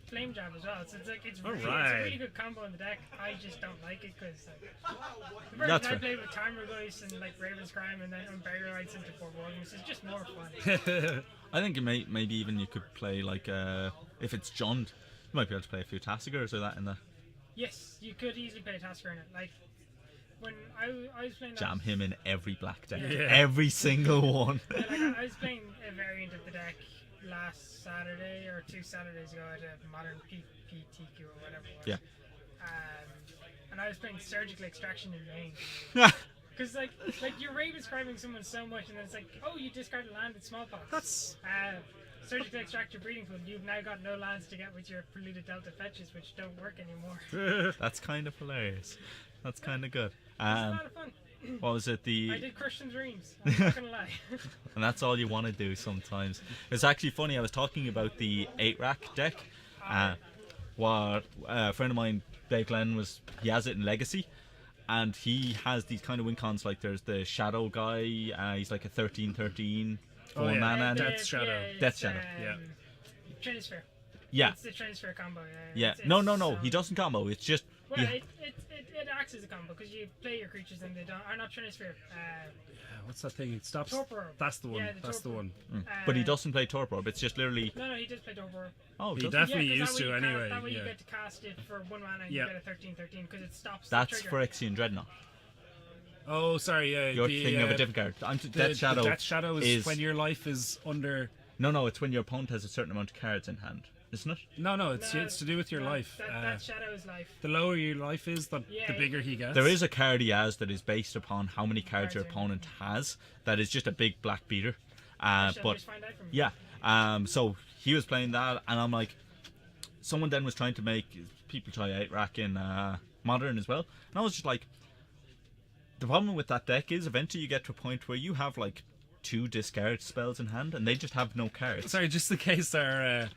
Flame Jab as well, so it's like it's really, Alright. it's a really good combo in the deck. I just don't like it because the version That's I fair. played with Tarmogoyf and like Raven's Crime and then Unburial Rights into Four Wargames is just more fun. I think it maybe even you could play like if it's Jund, you might be able to play a few Tassigars or that in the Yes, you could easily play a Tasker in it. Like when I was playing that, jam him in every black deck. Yeah. Every single one. Yeah, like I was playing a variant of the deck last Saturday or 2 Saturdays ago at a modern PTQ or whatever it was. Yeah. And I was playing Surgical Extraction in main. Because like you're describing someone so much, and then it's like, oh, you discard a land with smallpox. That's Surgical Extract your breeding pool. You've now got no lands to get with your polluted delta fetches, which don't work anymore. That's kind of hilarious. That's kind of good. It's a lot of fun. What was it? I did crush some dreams. I'm not gonna lie. And that's all you want to do sometimes. It's actually funny. I was talking about the 8-rack deck. What a friend of mine, Dave Glenn, he has it in Legacy, and he has these kind of win cons. Like there's the Shadow guy. He's like a 13/13 Oh, yeah. mana. And Death Shadow. it's, Death Shadow, yeah. Trinisphere. Yeah. It's the Trinisphere combo. Yeah. It's No. so- He doesn't combo. It's just Well, Yeah. it acts as a combo because you play your creatures and they are not Trinisphere. What's that thing? It stops. Torpor. That's the one. Yeah, That's the Torpor. one. But he doesn't play Torpor. It's just literally. No, he does play Torpor. Oh, He does definitely Yeah, 'cause used to anyway. That way you Yeah. get to cast it for 1 mana and Yeah. you get a 13/13 because it stops That's the for trigger. Ixion Dreadnought. Oh, sorry. You're thinking of a different card. Death Shadow. Death Shadow is when your life is under. No, it's when your opponent has a certain amount of cards in hand, isn't it? No, it's to do with your life. That Shadow's life. The lower your life is, the Yeah, bigger he gets. There is a card he has that is based upon how many cards your Cards, opponent has. That is just a big black beater. I should But always find out from you. yeah, so he was playing that, and I'm like, someone then was trying to make people try 8-rack in Modern as well, and I was just like, the problem with that deck is eventually you get to a point where you have like 2 discard spells in hand, and they just have no cards. Sorry, just in case our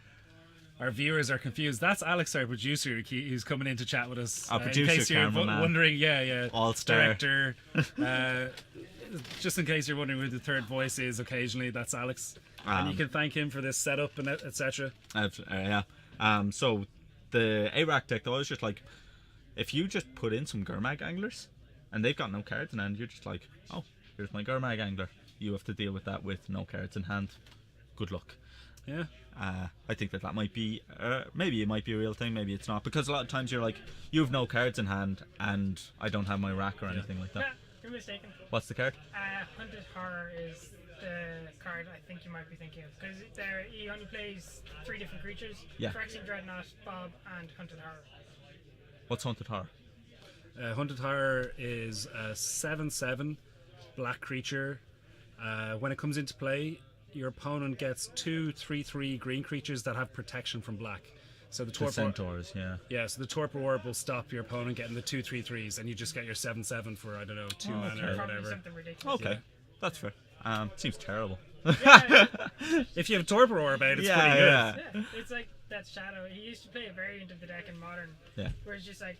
viewers are confused, that's Alex, our producer, who's coming in to chat with us. Our in producer, case you're cameraman. wondering, yeah, All-star. director. Just in case you're wondering who the third voice is, occasionally that's Alex, and you can thank him for this setup and etc. Yeah. So the A-Rack deck though, I was just like, if you just put in some Gurmag Anglers, and they've got no cards in hand, you're just like, oh, here's my Gurmag Angler. You have to deal with that with no cards in hand. Good luck. Yeah. I think that might be, maybe it might be a real thing, maybe it's not. Because a lot of times you're like, you have no cards in hand, and I don't have my rack or anything like that. Yeah, you're mistaken. What's the card? Hunted Horror is the card I think you might be thinking of because he only plays 3 different creatures: Yeah. Phyrexian Dreadnought, Bob, and Hunted Horror. What's Haunted Horror? Hunted Horror is a 7/7 black creature. When it comes into play, your opponent gets 2 3/3 green creatures that have protection from black. So the The Torpor, Centaurs, yeah. yeah, so the Torpor Orb will stop your opponent getting the 2 3/3s, and you just get your 7/7 for, I don't know, 2 mana or Probably whatever. something ridiculous. Okay, that's fair. Seems terrible. Yeah, If you have Torpor Orb out, it's Yeah, pretty good. yeah. yeah, it's like that Shadow. He used to play a variant of the deck in Modern, Yeah. where it's just like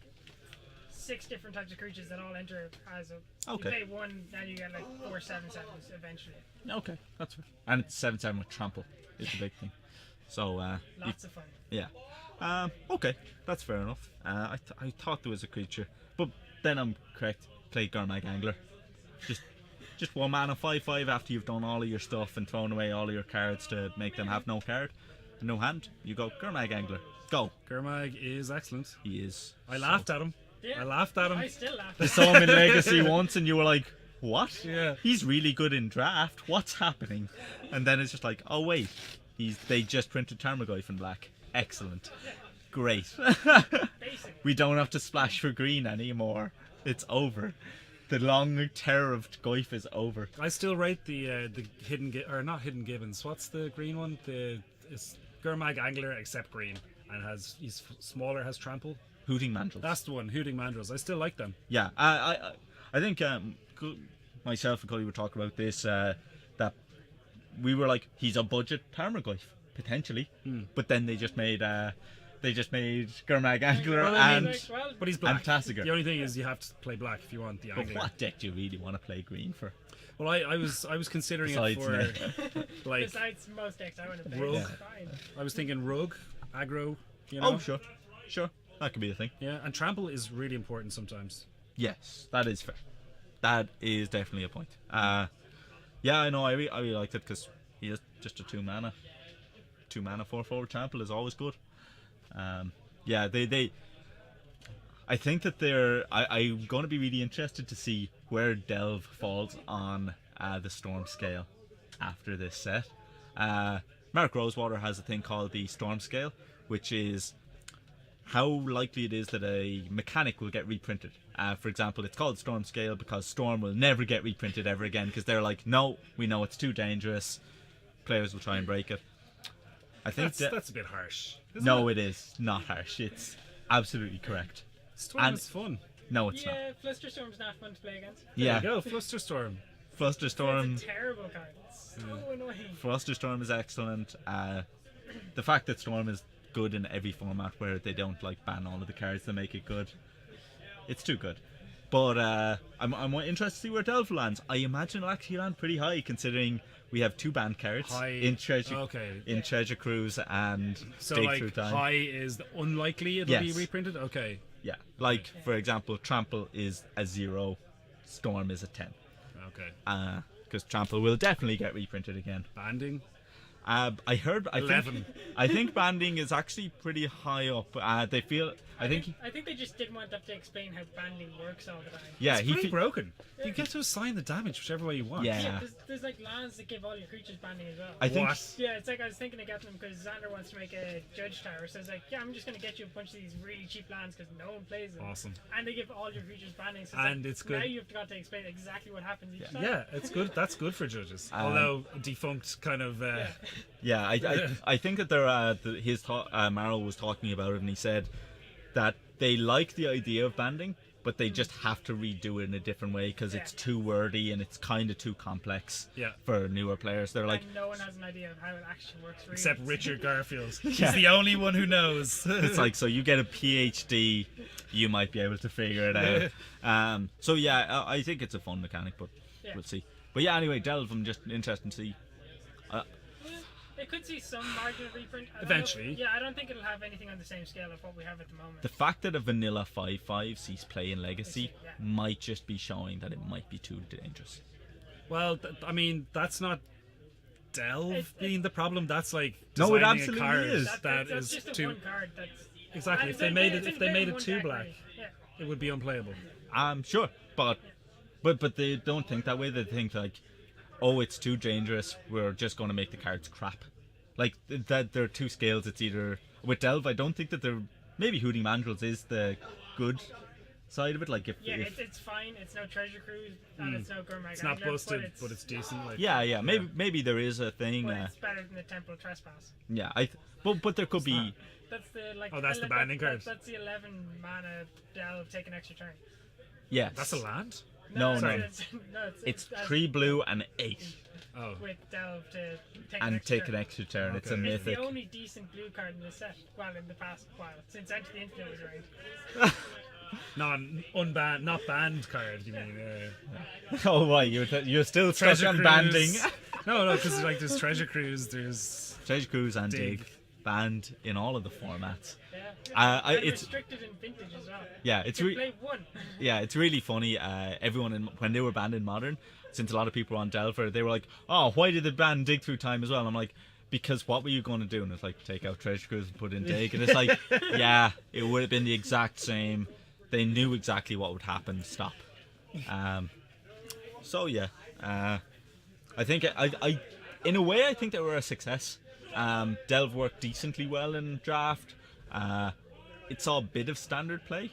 6 different types of creatures that all enter as a. Okay. You play one, and you get like 4 7/7s eventually. Okay, that's fair. And it's 7/7 with trample is the big thing. So Lots of fun. yeah. Okay, that's fair enough. I thought there was a creature, but then I'm correct. Play Gurmag Angler. Just 1 mana 5/5 after you've done all of your stuff and thrown away all of your cards to make them have no card, no hand. You go Gurmag Angler. Go. Gurmag is excellent. He is. I laughed at him. Yeah. I laughed at him. I still laugh. I saw him in Legacy once, and you were like, "What? Yeah. He's really good in draft. What's happening?" And then it's just like, "Oh wait, they just printed Tarmogoyf in black. Excellent, great. Basically. We don't have to splash for green anymore. It's over. The long terror of Goyf is over." I still rate the hidden or not hidden gibbons. What's the green one? It's Gurmag Angler except green, and he's smaller, has trample. Hooting Mandrels. That's the one. Hooting Mandrels. I still like them. Yeah, I think myself and Cody were talking about this. That we were like, he's a budget Tarmogoyf potentially, but then they just made Gurmag Angler Well, I and. mean, Well, But he's black. Tassiger. The only thing is you have to play black if you want the But angler. what deck do you really want to play green for? Well, I was considering it Besides for like besides most decks I want to play, Rogue. it's fine. I was thinking rogue, aggro. You know? Oh, sure, that could be a thing. Yeah, and trample is really important sometimes. Yes, that is fair. That is definitely a point. Yeah, I know. I really liked it because he is just a 2 mana 4/4 trample is always good. Yeah, they. I think that I'm going to be really interested to see where Delve falls on the Storm scale after this set. Mark Rosewater has a thing called the Storm scale, which is how likely it is that a mechanic will get reprinted. For example, it's called Storm Scale because Storm will never get reprinted ever again because they're like, no, we know it's too dangerous. Players will try and break it. I think That's a bit harsh. no, it is not harsh. It's absolutely correct. Storm and- is fun. No, it's not. Yeah, Flusterstorm's not fun to play against. Yeah, There you go, Flusterstorm. Flusterstorm. It's a terrible card. It's so annoying. Flusterstorm is excellent. The fact that Storm is good in every format where they don't like ban all of the cards to make it good, it's too good. But I'm interested to see where Delve lands. I imagine it'll actually land pretty high considering we have 2 banned cards High. in Treasure Okay. Treasure Cruise and So Dig like Through Time. high is unlikely it'll Yes. be reprinted. Okay. Yeah, like for example, trample is a 0, storm is a 10. Okay. Because trample will definitely get reprinted again. Banding. I heard. 11. I think banding is actually pretty high up. They feel. I think. I think they just didn't want to explain how banding works all the time. Yeah, It's pretty broken. You get to assign the damage whichever way you want. Yeah. There's like lands that give all your creatures banding as well. I think. What? Yeah, it's like I was thinking of getting them because Xander wants to make a judge tower. So it's like, yeah, I'm just going to get you a bunch of these really cheap lands because no one plays them. Awesome. And they give all your creatures banding. So And like, it's good. Now you've got to explain exactly what happens each time. Yeah, it's good. That's good for judges. Although defunct kind of. Yeah, I think that Maro was talking about it, and he said that they like the idea of banding, but they just have to redo it in a different way because it's too wordy and it's kind of too complex for newer players. They're like, and no one has an idea of how it actually works. Really. Except Richard Garfield. He's the only one who knows. it's like, so you get a PhD, you might be able to figure it out. So yeah, I think it's a fun mechanic, but we'll see. But yeah, anyway, Delve, I'm just interested to see. It could see some margin of reprint. Eventually. I don't think it'll have anything on the same scale of what we have at the moment. The fact that a vanilla 5/5 sees play in Legacy might just be showing that it might be too dangerous. Well, I mean, that's not Delve being the problem. That's like No, it designing absolutely a card is. That's is just a too one card. That's exactly. and If they made it, it's if they made in it one too deck, black, really. Yeah. it would be unplayable. Sure, but they don't think that way. They think like, oh, it's too dangerous. We're just going to make the cards crap. Like that, there are two scales. It's either with Delve. I don't think that they're maybe Hooting Mandrills is the good side of it. Like if it's fine. It's no Treasure Cruise and it's no Gourmet. It's not Angler, busted, but it's decent. Like, maybe there is a thing. But it's better than the Temple Trespass. Yeah, but there could be. That's the like. Oh, that's the banding card. That's the 11 mana Delve take an extra turn. Yes. That's a land. No. It's 3 blue and 8. Oh. With Delve to take an extra turn. Okay. It's a It's mythic. the only decent blue card in the set. Well, in the past while since Enter the Infinite was around. Not banned card. You mean? Oh, why you're still stuck Treasure on Cruise. banding? No, because like there's Treasure Cruise, there's Treasure Cruise and Dig. Dig banned in all of the formats. And It's restricted in Vintage as well. yeah, it's You play one. yeah, it's really funny. Everyone when they were banned in Modern, since a lot of people were on Delver, they were like, "Oh, why did they ban Dig through time as well?" And I'm like, because what were you going to do? And it's like, take out Treasure Cruise and put in Dig, and it's like, yeah, it would have been the exact same. They knew exactly what would happen. Stop. So yeah, I think I in a way I think they were a success. Delve worked decently well in draft. It saw a bit of standard play.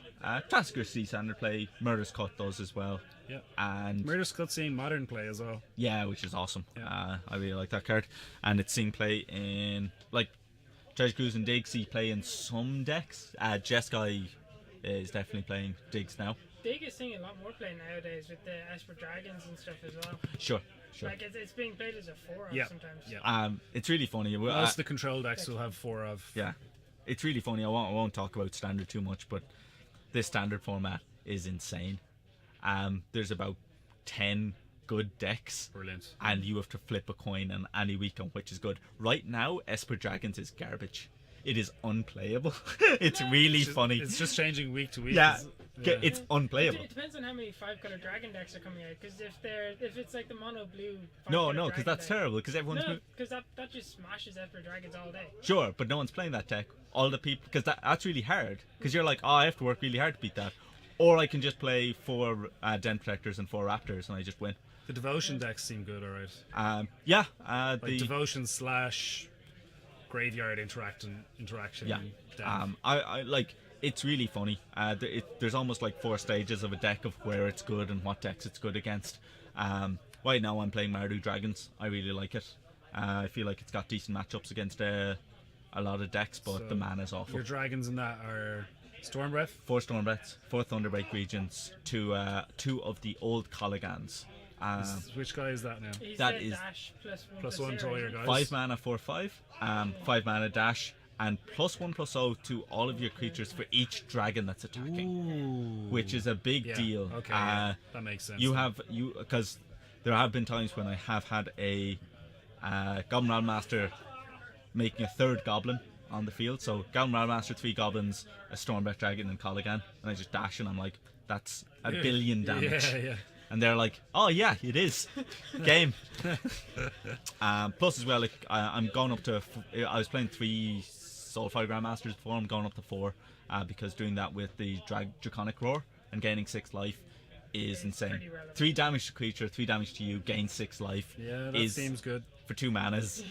Tasker see standard play. Murder's Cut does as well. yeah. And Murder's Cut seeing modern play as well. yeah, which is awesome. Yeah. I really like that card. And it's seen play in like Treasure Cruise and Dig see play in some decks. Jeskai is definitely playing Digs now. Dig is seeing a lot more play nowadays with the Esper Dragons and stuff as well. Sure. Like it's being played as a 4 Yeah. sometimes. Yeah. It's really funny. Most of the control decks will have 4 of. Yeah, it's really funny. I won't talk about standard too much, but this standard format is insane. There's about 10 good decks. Brilliant. And you have to flip a coin on any week on which is good. Right now, Esper Dragons is garbage. It is unplayable. It's really funny. It's just changing week to week. Yeah, it's unplayable. It depends on how many 5-color dragon decks are coming out. Because if it's like the mono blue. No, because that's terrible. Because everyone's because that just smashes Esper Dragons all day. sure, but no one's playing that deck. All the people, because that's really hard. Because you're like, oh, I have to work really hard to beat that, or I can just play 4 Den Protectors and 4 Raptors and I just win. The devotion decks seem good, alright. Yeah, Like the devotion / graveyard interaction. yeah. deck. I like. It's really funny. There's almost like 4 stages of a deck of where it's good and what decks it's good against. Right now I'm playing Mardu Dragons. I really like it. I feel like it's got decent matchups against a lot of decks, but So the mana's awful. Your dragons in that are Storm Breath. 4 Stormbreaths, 4 Thunderbreak Regions, 2 of the old Colligans. Which guy is that now? He's That a is dash +1 +1 to all your guys. 5 mana 4/5, 5 mana dash, and +1/+0 to all of your creatures for each dragon that's attacking, which is a big Yeah, deal. okay, yeah, that makes sense. Because there have been times when I have had a Goblin Master making a 3rd Goblin on the field. So Gamersworld Master, 3 goblins, a Stormbreath Dragon, and Colligan, and I just dash, and I'm like, that's a billion damage. Yeah. And they're like, oh yeah, it is. Game. Plus as well, like, I'm going up to. I was playing 3 Soulfire Grandmasters before. I'm going up to 4 because doing that with the Draconic Roar and gaining 6 life is insane. 3 damage to creature, 3 damage to you, gain 6 life. Yeah, that seems good. For 2 manas,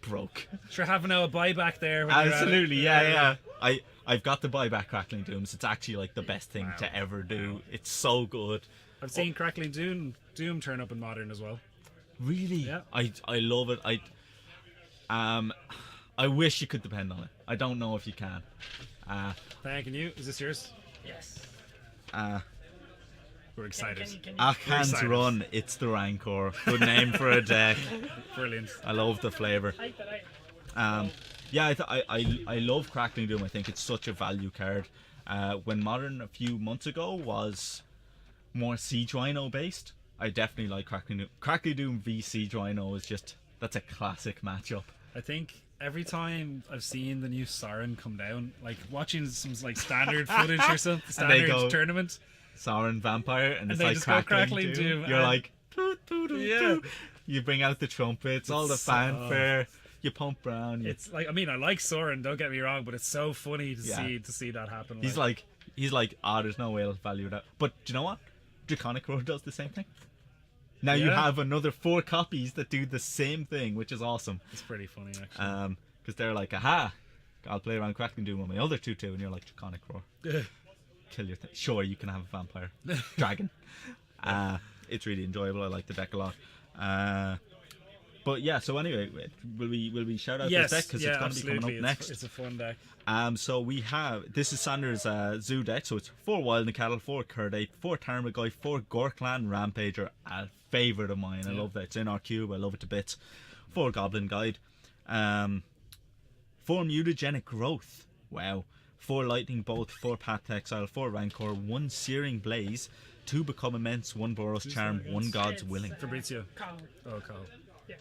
broke. Sure, having a buyback there. When Absolutely, yeah. I've got the buyback Crackling Dooms. It's actually like the best thing to ever do. It's so good. I've seen Crackling Doom turn up in Modern as well. Really? Yeah. I love it. I wish you could depend on it. I don't know if you can. Thanking you. Is this yours? Yes. We're excited. Can you Akhan's excited. Run. It's the Rancor. Good name for a deck. Brilliant. I love the flavour. type that out? Yeah, I love Crackling Doom. I think it's such a value card. When Modern a few months ago was more Siege Rhino based, I definitely like Crackling Doom. Crackling Doom v Siege Rhino is that's a classic matchup. I think every time I've seen the new Siren come down, like watching some like standard footage or something, And they standard go, tournament, Sauron Vampire, and it's they like just go Crackling Doom. You're and- like, toot, toot, toot, Yeah. toot. You bring out the trumpets, all the It's fanfare. You pump Brown. it's like, I mean, I like Soren, don't get me wrong, but it's so funny to Yeah. see that happen. He's like, there's no way I'll value that. But do you know what? Draconic Roar does the same thing. Now you Yeah. have another 4 copies that do the same thing, which is awesome. it's pretty funny actually. Because they're like, aha, I'll play around Crackling Doom with my other 2/2, and you're like, Draconic Roar. Kill your thing. Sure, you can have a vampire dragon. It's really enjoyable. I like the deck a lot. But yeah, so anyway, will we shout out Yes, this deck because yeah, it's going to be coming up next? It's a fun deck. So we have, this is Sanders' Zoo deck, so it's 4 Wild Cattle, 4 Curdape, 4 Tarmogoyf, 4 Gorklan Rampager, a favourite of mine. I love that. It's in our cube. I love it to bits. 4 Goblin Guide, 4 Mutagenic Growth. Wow. 4 Lightning Bolt, 4 Path to Exile, 4 Rancor, 1 Searing Blaze, 2 Become Immense, 1 Boros Charm, 1 God's Willing. Fabrizio. Carl. Oh, Carl. Yes.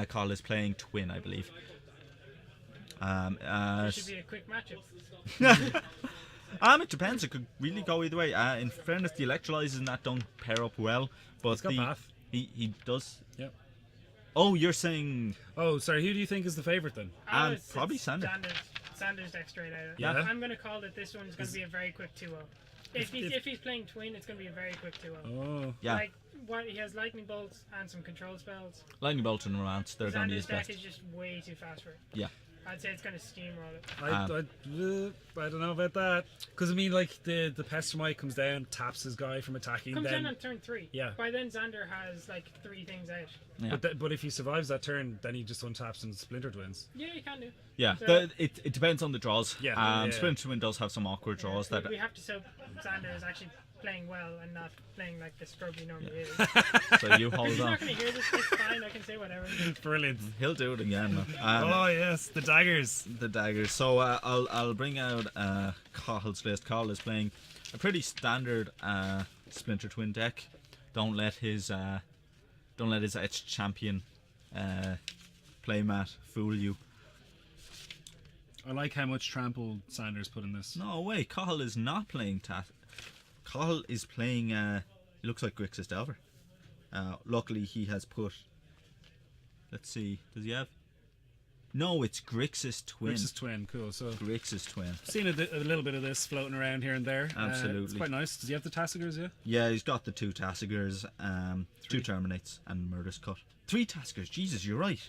Carl is playing Twin, I believe. This should be a quick matchup. It depends. It could really go either way. In fairness, the electrolyzers and that don't pair up well, but He's got Path. he does. Yep. Oh, you're saying Oh, sorry. Who do you think is the favorite then? probably Sander. Sanders deck straight out. Yeah. I'm going to call that this one's going to be a very quick 2-0. If he's playing Twin, it's going to be a very quick 2-0. Oh. Yeah, Like, he has Lightning Bolts and some control spells. Lightning Bolt and Romance. They're going to be Sanders his deck best. is just way too fast for it. Yeah. I'd say it's going to steamroll it. I don't know about that. Because, I mean, like, the Pestermite comes down, taps his guy from attacking. Comes then, in on turn 3. Yeah. By then, Xander has, like, 3 things out. Yeah. but if he survives that turn, then he just untaps and Splinter Twins. Yeah, you can do. Yeah, So- it depends on the draws. Yeah, yeah. Splinter Twin does have some awkward draws that. We have to so Xander is actually playing well and not playing like the scrub he normally is. So you hold He's on. not going to hear this. It's fine. I can say whatever. Brilliant. He'll do it again, man. Oh, yes. The daggers. The daggers. So I'll bring out Cahill's list. Cahill is playing a pretty standard Splinter Twin deck. Don't let his Etched Champion playmat fool you. I like how much trample Sanders put in this. No way, Cahill is not playing Cahill is playing it looks like Grixis Delver. Luckily he has put, let's see, does he have? No, it's Grixis Twin. Grixis Twin, cool. So Grixis Twin. seen a little bit of this floating around here and there. Absolutely. It's quite nice. Does he have the Tassigers, yeah? Yeah, he's got the 2 Tassigers, 2 Terminates, and Murder's Cut. 3 Tassigers, Jesus, you're right.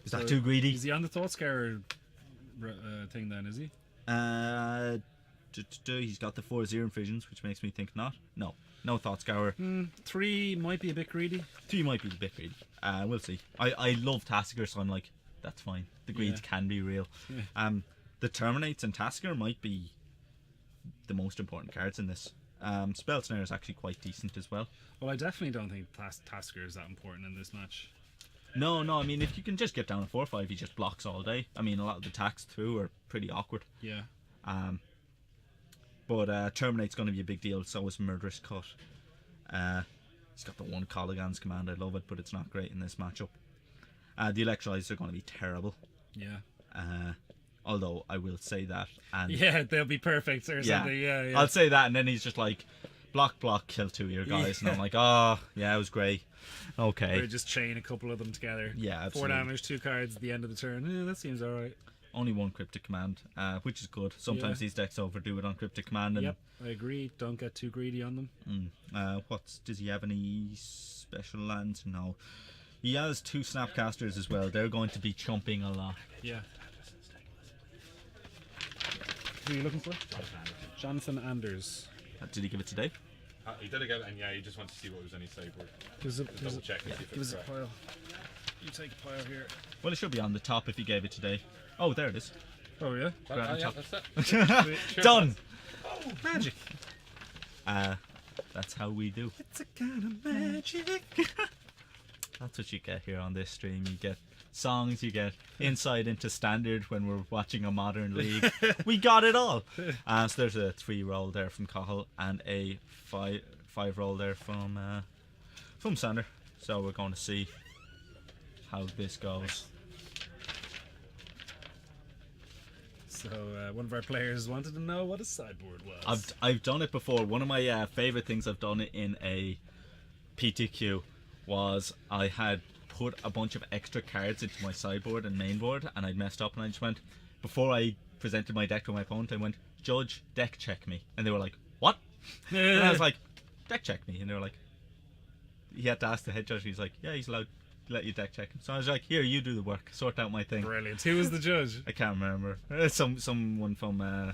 Is that too greedy? Is he on the Thought Scour thing then, is he? He's got the 4 Zero Visions, which makes me think not. No Thought Scour. 3 might be a bit greedy. 3 might be a bit greedy. We'll see. I love Tassiger, so I'm like, that's fine. The greeds can be real. Yeah. The Terminates and Tassiger might be the most important cards in this. Spell Snare is actually quite decent as well. Well, I definitely don't think Tasker is that important in this match. No, I mean, if you can just get down a 4/5, he just blocks all day. I mean, a lot of the attacks through are pretty awkward. Yeah. But Terminate's going to be a big deal, so is Murderous Cut. He's got the 1 Colligan's command, I love it, but it's not great in this matchup. The Electrolyzers are going to be terrible. Yeah. Although I will say that, and Yeah, they'll be perfect or something. Yeah. I'll say that, and then he's just like, block, kill 2 of your guys, and I'm like, oh yeah, it was great. Okay. Or just chain a couple of them together. Yeah, 4 absolutely. damage, 2 cards at the end of the turn. Yeah, that seems alright. Only 1 cryptic command, which is good. Sometimes these decks overdo it on cryptic command. And, Yep, I agree. Don't get too greedy on them. does he have any special lands? No. He has 2 Snapcasters as well. They're going to be chumping a lot. Yeah. Who are you looking for? Jonathan Anders. Did he give it today? He did again, and yeah, he just wanted to see what was on his sideboard. Double check and see if Give us it's a correct. pile. You take a pile here. Well, it should be on the top if he gave it today. Oh, there it is. Oh yeah. Grab and Yeah, top. that's it. Sure, Done! Magic. That's how we do. It's a kind of magic. That's what you get here on this stream. You get songs, you get insight into standard when we're watching a modern league. We got it all. So there's a 3 roll there from Cahill and a 5 roll there from Sander. So we're going to see how this goes. So one of our players wanted to know what a sideboard was. I've done it before. One of my favorite things I've done in a PTQ was I had put a bunch of extra cards into my sideboard and main board, and I'd messed up, and I just went, before I presented my deck to my opponent, I went, "Judge, deck check me," and they were like, "What?" And I was like, "Deck check me," and they were like, he had to ask the head judge. He's like, "Yeah, he's allowed to let you deck check him." So I was like, "Here, you do the work, sort out my thing." Brilliant. Who was the judge? I can't remember. Someone from I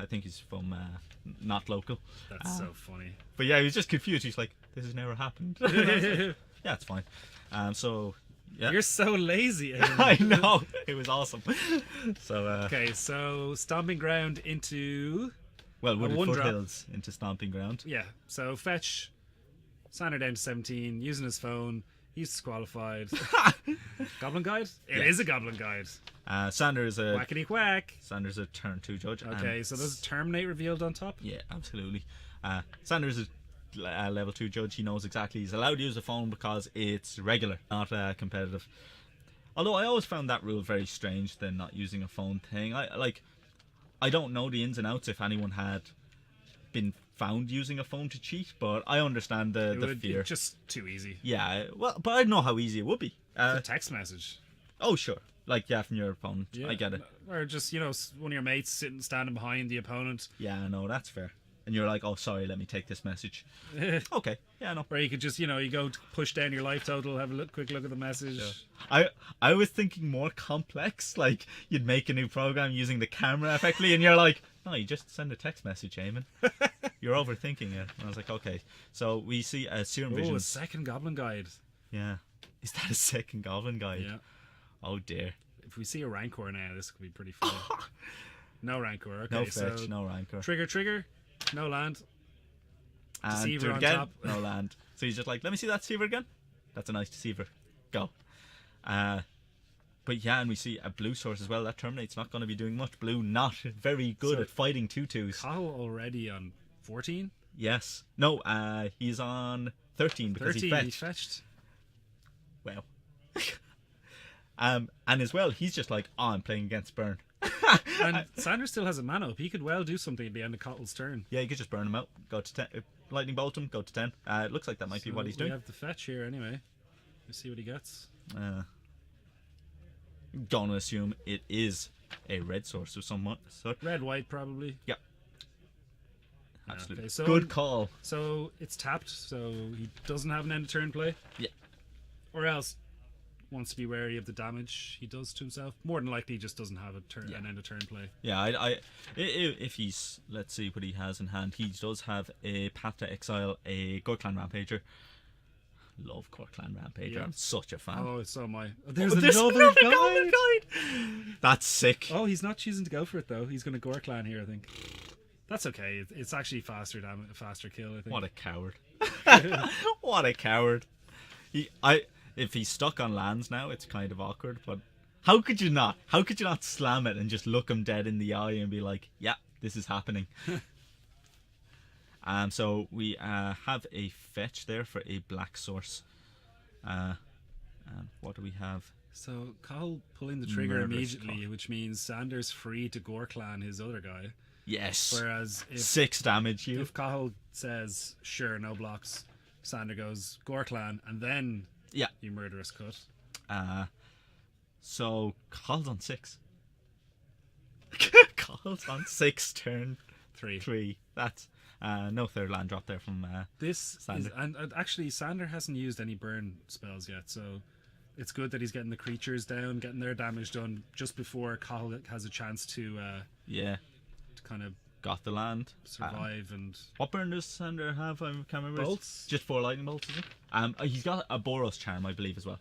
think he's from not local. That's so funny. But yeah, he was just confused. He's like, "This has never happened." Yeah, it's fine. So yeah, You're so lazy. Aidan. I know, it was awesome. So Okay, so stomping ground into well, Wooded 1 drop. Foothills into Stomping Ground. Yeah, so fetch Sander down to 17, using his phone. He's disqualified. Goblin Guide? It is a Goblin Guide. Sanders a Whackety whack. Sanders a turn 2 judge. Okay, so there's Terminate revealed on top. Yeah, absolutely. Sanders is a level 2 judge. He knows exactly he's allowed to use a phone because it's regular, not competitive. Although I always found that rule very strange, the not using a phone thing. I don't know the ins and outs if anyone had been found using a phone to cheat, but I understand the fear. It's just too easy. Yeah, well, but I know how easy it would be. It's a text message. Oh, sure. Like, yeah, from your opponent. Yeah. I get it. Or just, one of your mates standing behind the opponent. Yeah, no, that's fair. And you're like, "Oh, sorry, let me take this message." Okay, yeah, no. Or you could just, you go push down your life total, have a quick look at the message. I was thinking more complex, like you'd make a new program using the camera effectively, and you're like, "No, you just send a text message, Eamon." You're overthinking it. And I was like, okay. So we see a Serum Oh, Vision. a second Goblin Guide. Yeah. Is that a second Goblin Guide? Yeah. Oh dear. If we see a Rancor now, this could be pretty fun. No Rancor. Okay, No fetch, so no Rancor. Trigger. No land. And Deceiver do it on again. top. No land. So he's just like, "Let me see that Deceiver again." That's a nice Deceiver. Go. But yeah, and we see a blue source as well. That Terminate's not going to be doing much. Blue not very good So- at fighting 2/2s. Kyle already on 14? Yes. No, he's on 13 because 13, he he fetched. fetched. Wow. And as well, he's just like, "Oh, I'm playing against Burn." And Sanders still has a mana up. He could well do something at the end of Cottle's turn. Yeah, you could just burn him out. Go to 10. Lightning bolt him. Go to 10. It looks like that might be what he's We doing. have the fetch here anyway. Let's see what he gets. Gonna assume it is a red source of some sort. Red, white, probably. Yep. Absolutely. Okay, so Good call. So it's tapped, so he doesn't have an end of turn play. Yeah. Or else wants to be wary of the damage he does to himself. More than likely, he just doesn't have an end of turn play. Yeah, if he's, let's see what he has in hand. He does have a Path to Exile, a Gorklan Rampager. Love Gorklan Rampager. Yeah. I'm such a fan. Oh, so am I. There's Another another Goblin guy. Guide. That's sick. Oh, he's not choosing to go for it though. He's going to Gorklan here, I think. That's okay. It's actually faster kill, I think. What a coward. What a coward. If he's stuck on lands now, it's kind of awkward, but how could you not? How could you not slam it and just look him dead in the eye and be like, "Yeah, this is happening." So we have a fetch there for a black source. And what do we have? So Cahill pulling the trigger Murderous immediately, Cahill. which means Sander's free to Gorklan his other guy. Yes. Whereas if 6 damage you. if Cahill says sure, no blocks, Sander goes Gorklan, and then Yeah. you murderous cut. So Cahill's on 6. Cahill's on 6 turn 3. That's no third land drop there from This Sander. is, and actually Sander hasn't used any burn spells yet, so it's good that he's getting the creatures down, getting their damage done just before Cahill has a chance to kind of got the land. survive. And What burn does Sander have? I can't remember. Bolts? Just 4 lightning bolts, is it? He's got a Boros charm, I believe, as well.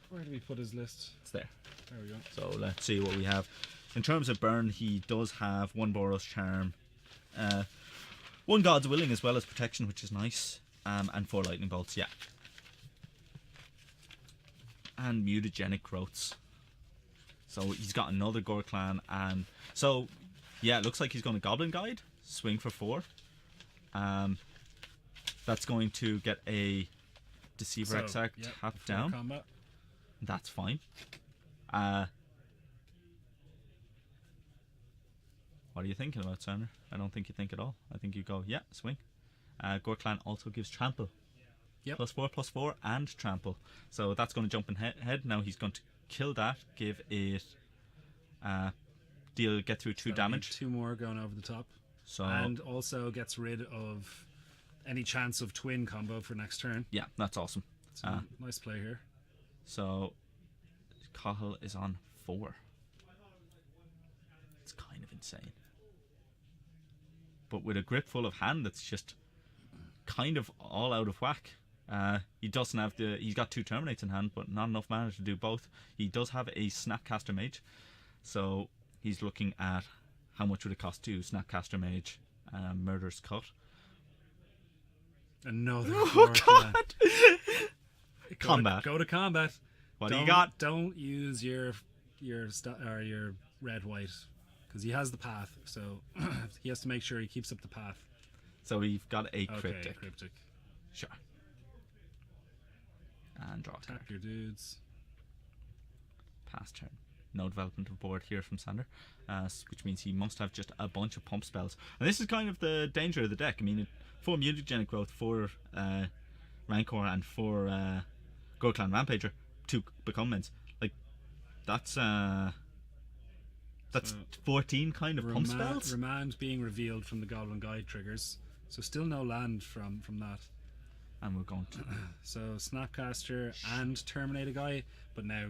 where do we put his list? It's there. There we go. So let's see what we have. In terms of burn, he does have 1 Boros charm, 1 God's Willing as well as protection, which is nice, and 4 lightning bolts. Yeah. And mutagenic growths. So he's got another Gorklan, and so yeah, it looks like he's going to Goblin Guide, swing for 4. That's going to get a Deceiver Exarch tapped before down. combat. That's fine. What are you thinking about, Sander? I don't think you think at all. I think you go, yeah, swing. Gorklan also gives trample. Yep. +4/+4 and trample. So that's going to jump in head. Now he's going to kill that, give it get through 2 That'll be damage. 2 more going over the top. So And also gets rid of any chance of twin combo for next turn. yeah, that's awesome. So nice play here. So Cahill is on 4. It's kind of insane. But with a grip full of hand that's just kind of all out of whack. He doesn't have he's got 2 terminates in hand, but not enough mana to do both. He does have a Snapcaster Mage, so he's looking at how much would it cost to Snapcaster Mage, Murderous Cut. Another Oh Gorklan. God! Combat. Go to combat. What do you got? Don't use your red white because he has the path, so he has to make sure he keeps up the path. So we've got a Okay, cryptic. cryptic. Sure. And draw a card. Tap your dudes. Pass turn. No development of board here from Sander, which means he must have just a bunch of pump spells. And this is kind of the danger of the deck. I mean, 4 mutagenic growth, 4 Rancor, and 4 Gorklan Rampager, 2 Becomements. Like, that's 14 kind of pump spells. Remand being revealed from the Goblin Guide triggers, so still no land from that. And we're going to So Snapcaster and Terminate a guy, but now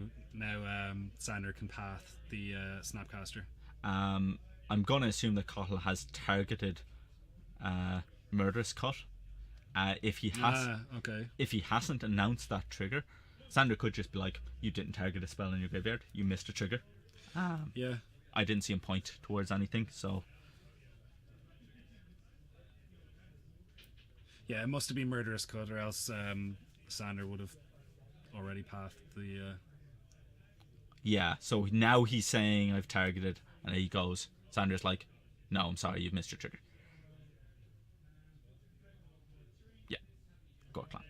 Sander can path the Snapcaster. I'm gonna assume that Cahill has targeted Murderous Cut. If he hasn't announced that trigger, Sander could just be like, you didn't target a spell in your graveyard, you missed a trigger. Yeah. I didn't see him point towards anything, so Yeah, it must have been Murderous Cut, or else Sander would have already pathed the. yeah. So now he's saying I've targeted, and he goes. Sander's like, no, I'm sorry, you've missed your trigger. Yeah, Gorklan.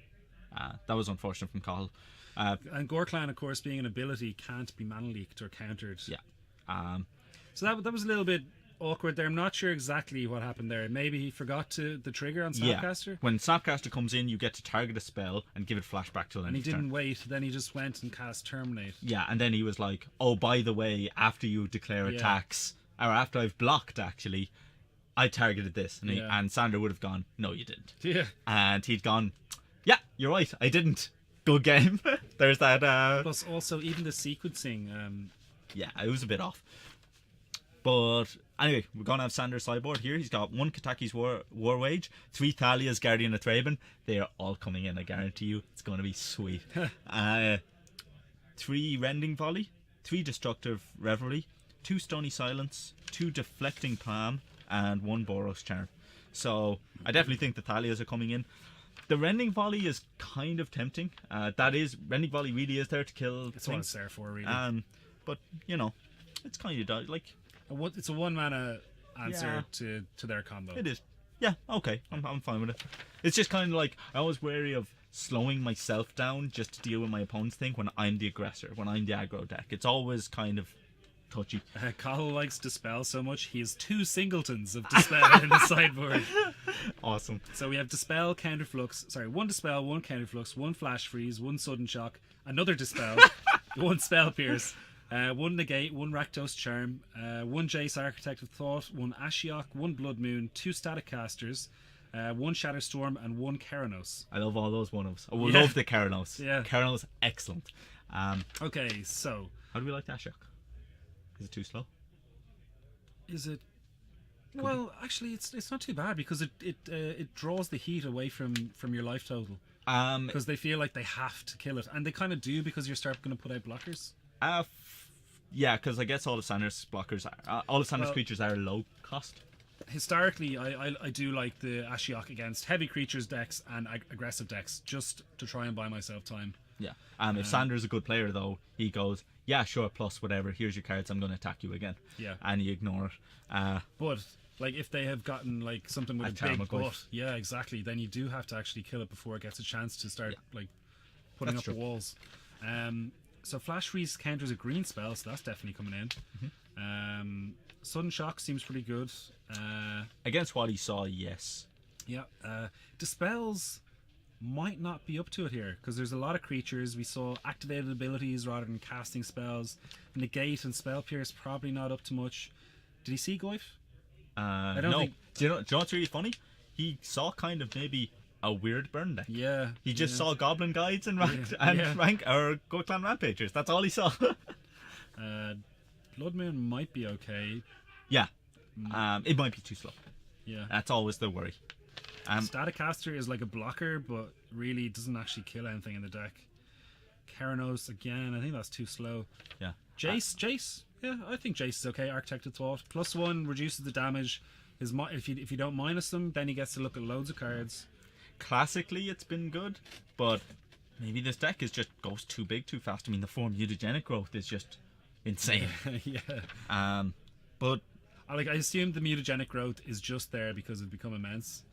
That was unfortunate from Cahill. And Gorklan, of course, being an ability, can't be mana leaked or countered. Yeah. So that was a little bit awkward there. I'm not sure exactly what happened there. Maybe he forgot the trigger on Snapcaster. Yeah. When Snapcaster comes in, you get to target a spell and give it flashback till And end he of turn. didn't wait. Then he just went and cast Terminate. Yeah, and then he was like, oh, by the way, after you declare Yeah. attacks, or after I've blocked, actually, I targeted this. And, Yeah. and Sander would have gone, no, you didn't. Yeah. And he'd gone, yeah, you're right, I didn't. Good game. There's that. Plus, also, even the sequencing. Yeah, it was a bit off. But anyway, we're going to have Sander's sideboard here. He's got 1 Kataki's War Wage, 3 Thalia's Guardian of Thraben. They are all coming in, I guarantee you. It's going to be sweet. 3 Rending Volley, 3 Destructive Revelry, 2 Stony Silence, 2 Deflecting Palm, and 1 Boros Charm. So I definitely think the Thalias are coming in. The Rending Volley is kind of tempting. Rending Volley really is there to kill That's what things. it's there for, really. But, you know, it's kind of like... It's a 1 mana answer Yeah. to their combo. It is. Yeah, okay. I'm fine with it. It's just kind of like, I was wary of slowing myself down just to deal with my opponent's thing when I'm the aggressor, when I'm the aggro deck. It's always kind of touchy. Kyle likes Dispel so much, he has 2 singletons of Dispel in the sideboard. Awesome. So we have Dispel, Counterflux, sorry, 1 Dispel, 1 Counterflux, 1 Flash Freeze, 1 Sudden Shock, another Dispel, 1 Spell Pierce, 1 Negate, 1 Rakdos Charm, 1 Jace Architect of Thought, 1 Ashiok, 1 Blood Moon, 2 Static Casters, 1 Shatterstorm, and 1 Keranos. I love all those one-ofs. I love the Keranos. Yeah. Keranos, excellent. Okay, so How do we like Ashiok? Is it too slow? is it? Well, actually, it's not too bad because it draws the heat away from your life total because they feel like they have to kill it, and they kind of do because you're start going to put out blockers. Yeah, because I guess all the Sanders blockers, all the Sanders creatures are low cost. Historically, I do like the Ashiok against heavy creatures decks and aggressive decks just to try and buy myself time. Yeah. If Sanders a good player though, he goes, yeah, sure, plus whatever. Here's your cards. I'm going to attack you again. Yeah. And you ignore it. But like if they have gotten like something with a big Tarmogoyf. butt, yeah, exactly. Then you do have to actually kill it before it gets a chance to start like putting That's up true. the walls. So Flash Freeze counters a green spell, so that's definitely coming in. Sudden Shock seems pretty good. Against what he saw, yes. Yeah, Dispels might not be up to it here because there's a lot of creatures. We saw activated abilities rather than casting spells. Negate and Spell Pierce probably not up to much. Did he see Goyf? I don't no. think- Do you know what's really funny? He saw kind of maybe a weird burn deck. Yeah. He just yeah. saw Goblin Guides and ranked Yeah. Yeah. rank or Go Clan Rampagers. That's all he saw. Blood Moon might be okay. Yeah. It might be too slow. Yeah. That's always the worry. Staticaster is like a blocker, but really doesn't actually kill anything in the deck. Keranos again, I think that's too slow. Yeah. Jace, yeah, I think Jace is okay. Architect of Thought, +1 reduces the damage. If you don't minus them, then he gets to look at loads of cards. Classically, it's been good, but maybe this deck is just goes too big too fast. I mean, the 4 mutagenic growth is just insane. Yeah. But I assume the mutagenic growth is just there because it's become immense.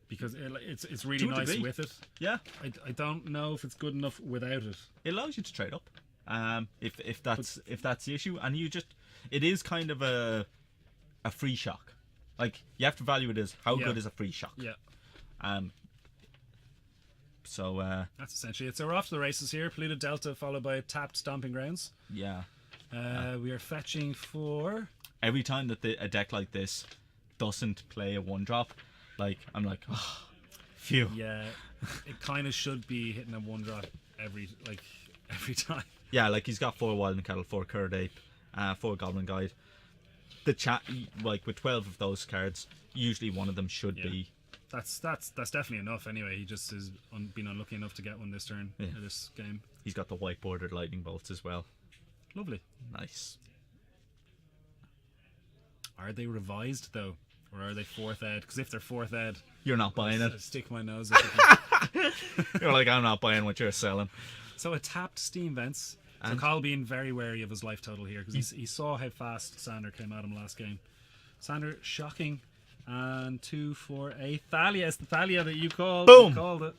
Because it's really To a nice degree. with it. yeah, I don't know if it's good enough without it. it allows you to trade up. If that's the issue, and it is kind of a free shock. Like you have to value it as how Yeah. good is a free shock. Yeah. So That's essentially it. So we're off to the races here. Polluted Delta followed by tapped Stomping Grounds. yeah, We are fetching for... every time that a deck like this doesn't play a 1-drop, like I'm like, oh, phew. Yeah, it kind of should be hitting a 1-drop every time. Yeah, like he's got 4 Wild and Cattle, 4 Curd Ape, 4 Goblin Guide. The chat, like with 12 of those cards, usually one of them should be. That's definitely enough anyway. He just has been unlucky enough to get one this turn, or this game. He's got the white bordered lightning bolts as well. Lovely. Nice. Are they revised though? Or are they 4th ed? Because if they're 4th ed, You're not buying I it. stick my nose up at them. You're like, I'm not buying what you're selling. So a tapped Steam Vents. So Kyle being very wary of his life total here because he saw how fast Sander came at him last game. Sander shocking, and 2 for a Thalia. It's the Thalia that you called. Boom! You called it.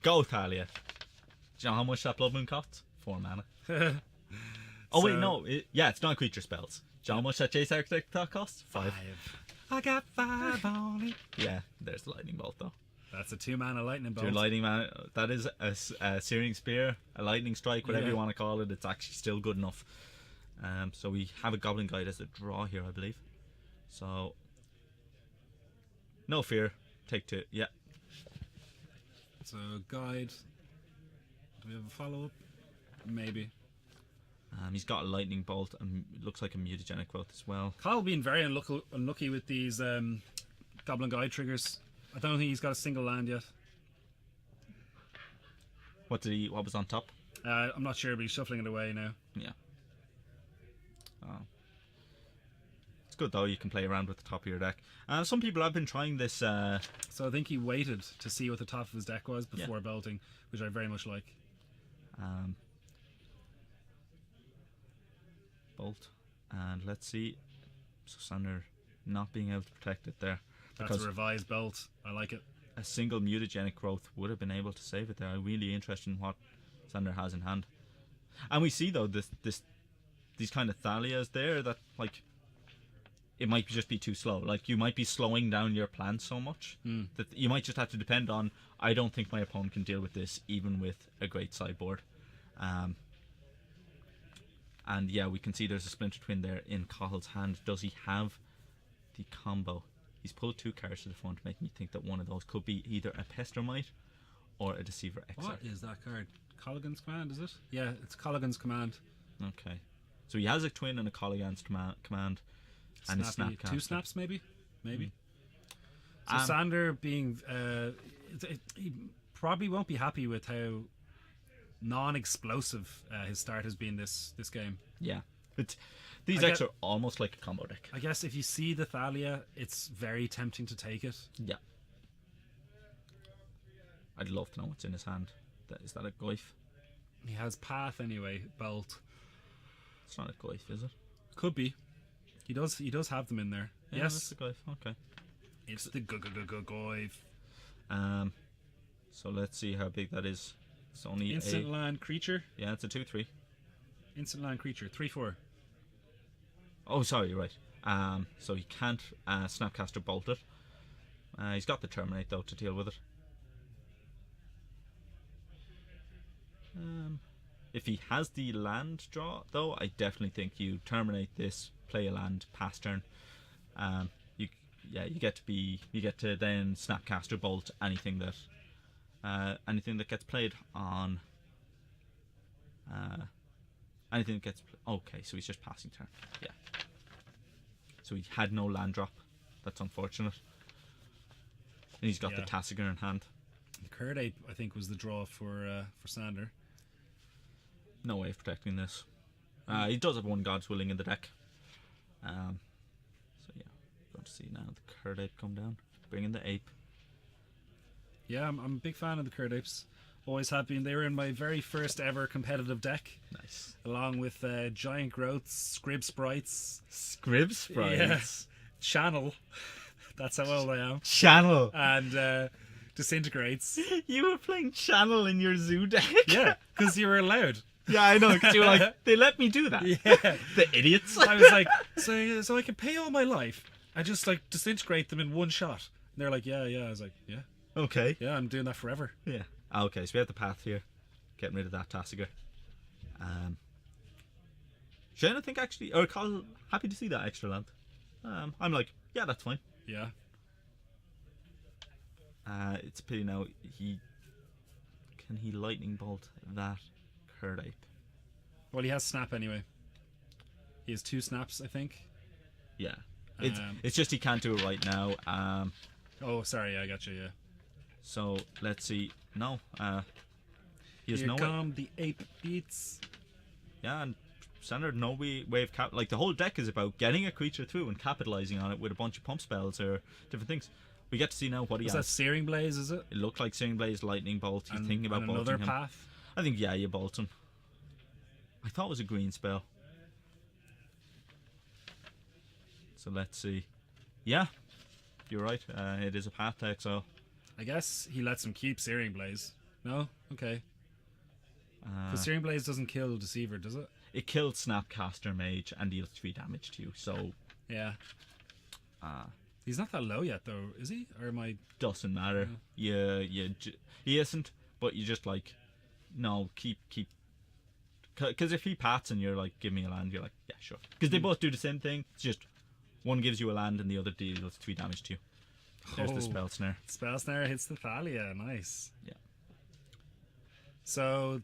Go, Thalia. Do you know how much that Blood Moon costs? 4 mana. Oh, wait, So- no. It's not creature spells. Do you know how much that Jace Architect thought costs? 5. I got 5 on it. Yeah, there's the lightning bolt though. That's a 2-mana lightning bolt. Your lightning man, that is a searing spear, a lightning strike, whatever Yeah. you want to call it. It's actually still good enough. So we have a Goblin Guide as a draw here, I believe. So no fear, take 2. Yeah, So guide. Do we have a follow up? Maybe. he's got a lightning bolt and looks like a mutagenic growth as well. Kyle being very unlucky with these Goblin Guide triggers. I don't think he's got a single land yet. What was on top? I'm not sure, but he's shuffling it away now. Yeah. It's good though. You can play around with the top of your deck. Some people have been trying this. So I think he waited to see what the top of his deck was before belting, which I very much like. Bolt, and let's see. So Sander not being able to protect it there That's a revised belt. I like it. a single mutagenic growth would have been able to save it there. I'm really interested in what Sander has in hand. And we see though these kind of Thalias there that like it might just be too slow. Like you might be slowing down your plan so much that you might just have to depend on. I don't think my opponent can deal with this, even with a great sideboard. And yeah, we can see there's a Splinter Twin there in Cahill's hand. Does he have the combo? He's pulled 2 cards to the front, making me think that one of those could be either a Pestermite or a Deceiver Exarch. What is that card? Colligan's Command, is it? Yeah, it's Colligan's Command. Okay. So he has a twin and a Colligan's command. And a Snappy. Snapcaster. 2 snaps, maybe? So Sander being... he probably won't be happy with how non-explosive his start has been this game. Yeah. These decks are almost like a combo deck. I guess if you see the Thalia, it's very tempting to take it. Yeah. I'd love to know what's in his hand. Is that a Goyf? He has Path anyway, Bolt. It's not a Goyf, is it? Could be. He does have them in there. Yeah, yes. It's a Goyf, okay. It's the Goyf. So let's see how big that is. It's only Instant land creature. Yeah, it's a 2/3. Instant land creature, 3/4. Oh, sorry, you're right. So he can't Snapcaster Bolt it. He's got the Terminate though to deal with it. If he has the land draw though, I definitely think you terminate this, play a land, pass turn. You get to then Snapcaster Bolt anything that gets played on. Anything that gets okay, so he's just passing turn. Yeah. So he had no land drop. That's unfortunate. And he's got the Tassiger in hand. The Curd Ape, I think, was the draw for Sander. No way of protecting this. He does have one God's Willing in the deck. So yeah, going to see now the Curd Ape come down, bring in the Ape. Yeah, I'm a big fan of the Curd Apes. Always have been. They were in my very first ever competitive deck. Nice. Along with Giant Growths, Scrib Sprites. Scrib Sprites? Yeah. Channel. That's how old I am. Channel. And Disintegrates. You were playing Channel in your zoo deck? Yeah, because you were allowed. Yeah, I know, because you were like, they let me do that. Yeah. The idiots. I was like, so I can pay all my life and just like disintegrate them in one shot. And they're like, yeah. I was like, yeah. Okay. Yeah, I'm doing that forever. Yeah. Okay, so we have the path here. Getting rid of that Tassiger. Shane, I think actually, or Carl, happy to see that extra land. I'm like, yeah, that's fine. Yeah. It's a pity now. Can he lightning bolt that Curd Ape? Well, he has snap anyway. He has 2 snaps, I think. Yeah. It's just he can't do it right now. Oh, sorry, I got you. Yeah. So let's see. No. He has Here no come the ape beats. Yeah, and standard no way of like the whole deck is about getting a creature through and capitalizing on it with a bunch of pump spells or different things. We get to see now what he has. Is that Searing Blaze, is it? It looked like Searing Blaze, Lightning Bolt. He's thinking about bolting another him. path? I think, yeah, you bolt him. I thought it was a green spell. So let's see. Yeah, you're right. It is a path deck, so... I guess he lets him keep Searing Blaze. No? Okay. Because Searing Blaze doesn't kill Deceiver, does it? It killed Snapcaster Mage and deals 3 damage to you, so... Yeah. He's not that low yet, though, is he? Or am I... Doesn't matter. Yeah. He isn't, but you just like... No, keep... Because if he pats and you're like, give me a land, you're like, yeah, sure. Because they both do the same thing. It's just one gives you a land and the other deals 3 damage to you. There's the Spell Snare. Spell Snare hits the Thalia. Nice. Yeah. So,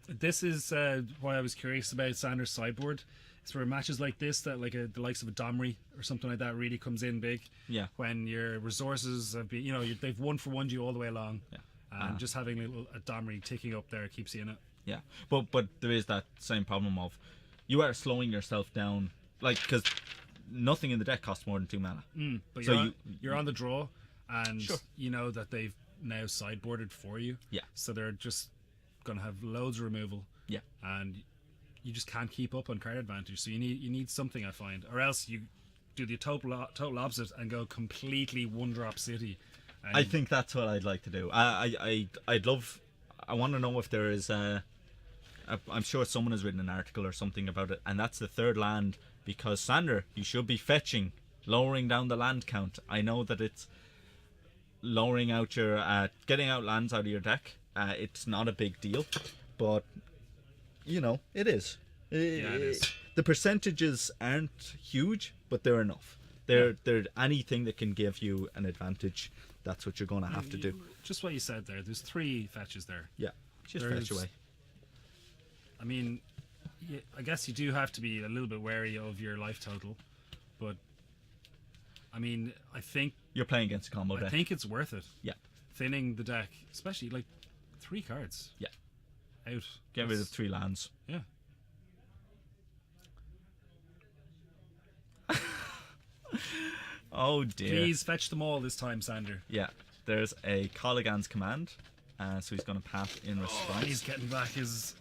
this is why I was curious about Sander's sideboard. It's for matches like this that like the likes of a Domri or something like that really comes in big. Yeah. When your resources have been, they've 1-for-1'd you all the way along. Yeah. And just having a Domri ticking up there keeps you in it. Yeah. But there is that same problem of you are slowing yourself down, like, because nothing in the deck costs more than 2 mana. But so you're on the draw, and sure. you know that they've now sideboarded for you. Yeah. So they're just gonna have loads of removal. Yeah. And you just can't keep up on card advantage. So you need something, I find, or else you do the total opposite and go completely 1-drop city, I think that's what I'd like to do. I'd love. I want to know if there is I'm sure someone has written an article or something about it, and that's the third land, because Sander, you should be fetching, lowering down the land count. I know that it's lowering out your getting out lands out of your deck. It's not a big deal, but you know it is. It is. The percentages aren't huge, but they're enough. They're anything that can give you an advantage. That's what you're going to have to do. Just what you said there. There's 3 fetches there. Yeah, just There's- fetch away. I mean, I guess you do have to be a little bit wary of your life total, but I mean, I think You're playing against a combo deck. it's worth it. Yeah, Thinning the deck, especially like 3 cards. yeah. Out. Get rid of That's- 3 lands. Yeah. Oh dear. Please fetch them all this time, Sander. Yeah, there's a Colligan's command, so he's going to path in response. He's getting back his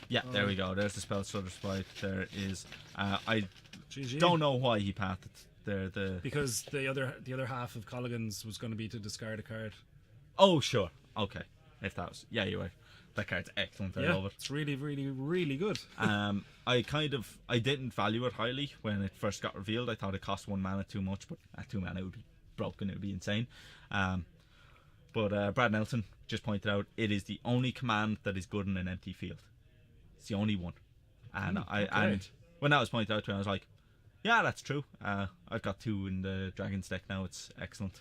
Yeah, there we go. There's the spell stutter sprite. There is. I GG. don't know why he pathed there. Because the other half of Colligan's was going to be to discard a card. Oh sure. Okay. If that was you're right. That card's excellent. I Yeah, love it. it's really, really, really good. I didn't value it highly when it first got revealed. I thought it cost 1 mana too much, but at 2 mana it would be broken. It would be insane. But Brad Nelson just pointed out it is the only command that is good in an empty field. It's the only one. And and when that was pointed out to me, I was like, yeah, that's true. I've got 2 in the Dragons deck now. It's excellent.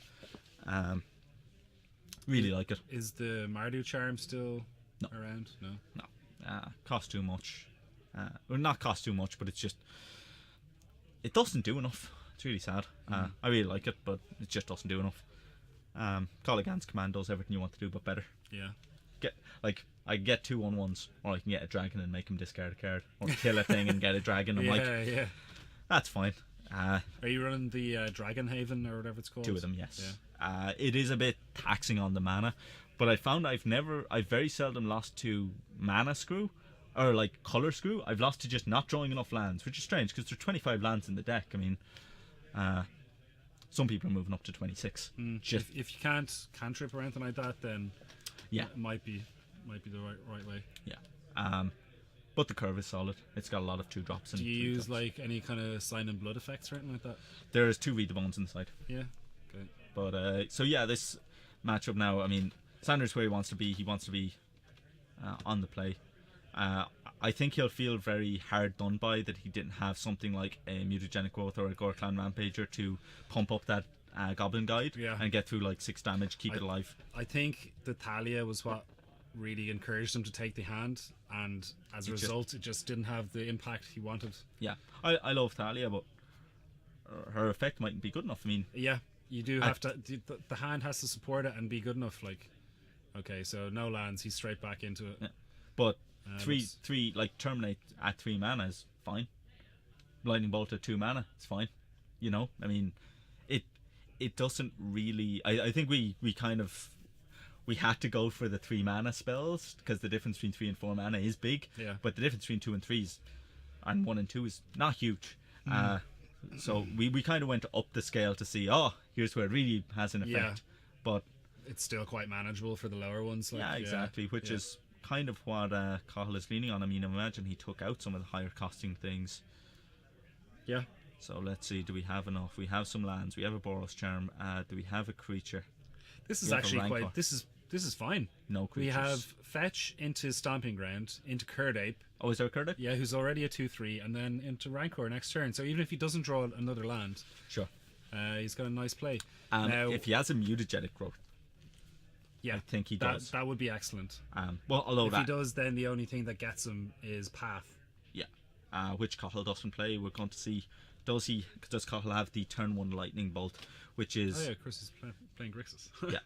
Really like it. Is the Mardu charm still around? No. No, cost too much. Well, not cost too much, but it's just it doesn't do enough. It's really sad. I really like it, but it just doesn't do enough. Colligan's command does everything you want to do, but better. Yeah. I can get 2 1/1s, or I can get a dragon and make him discard a card, or kill a thing and get a dragon. I'm like, Yeah. that's fine. Are you running the Dragon Haven or whatever it's called? 2 of them, yes. Yeah. It is a bit taxing on the mana, but I found I've very seldom lost to mana screw or like color screw. I've lost to just not drawing enough lands, which is strange because there's 25 lands in the deck. I mean, some people are moving up to 26. Just If you can't cantrip or anything like that, then yeah, it might be the right way. yeah. But the curve is solid. It's got a lot of 2-drops. Do you use like any kind of sign and blood effects or anything like that? There's 2 Read the Bones inside. Yeah. Okay. But so yeah, this matchup now. I mean, Sanders where he wants to be. He wants to be on the play. I think he'll feel very hard done by that he didn't have something like a Mutagenic Growth or a Gorklan Rampager to pump up that Goblin Guide and get through like 6 damage, keep it alive. I think the Thalia was what really encouraged him to take the hand, and as a result, it just didn't have the impact he wanted. Yeah, I love Thalia, but her effect mightn't be good enough. I mean, yeah, you do have to. The hand has to support it and be good enough. Like, okay, so no lands, he's straight back into it. Yeah. But three like terminate at 3 mana is fine. Lightning Bolt at 2 mana, it's fine. You know, I mean, it doesn't really. I think we kind of. We had to go for the 3 mana spells because the difference between 3 and 4 mana is big. Yeah. But the difference between 2 and 3 and 1 and 2 is not huge. So we kind of went up the scale to see, here's where it really has an effect. Yeah. But it's still quite manageable for the lower ones. Like, yeah, exactly. Which is kind of what Cahill is leaning on. I mean, I imagine he took out some of the higher costing things. Yeah. So let's see, do we have enough? We have some lands. We have a Boros Charm. Do we have a creature? This is actually quite. This is fine. No creatures. We have fetch into Stomping Ground, into Curdape. Oh, is there a Curdape? Yeah, who's already a 2/3, and then into Rancor next turn. So even if he doesn't draw another land, Sure. He's got a nice play. Now, if he has a Mutagenic Growth, yeah, I think he does. That would be excellent. Well, although if he does, then the only thing that gets him is Path. Yeah. Which Cahill doesn't play. We're going to see. Does Cahill have the turn 1 Lightning Bolt, which is? Oh yeah, Chris is playing Grixis. Yeah.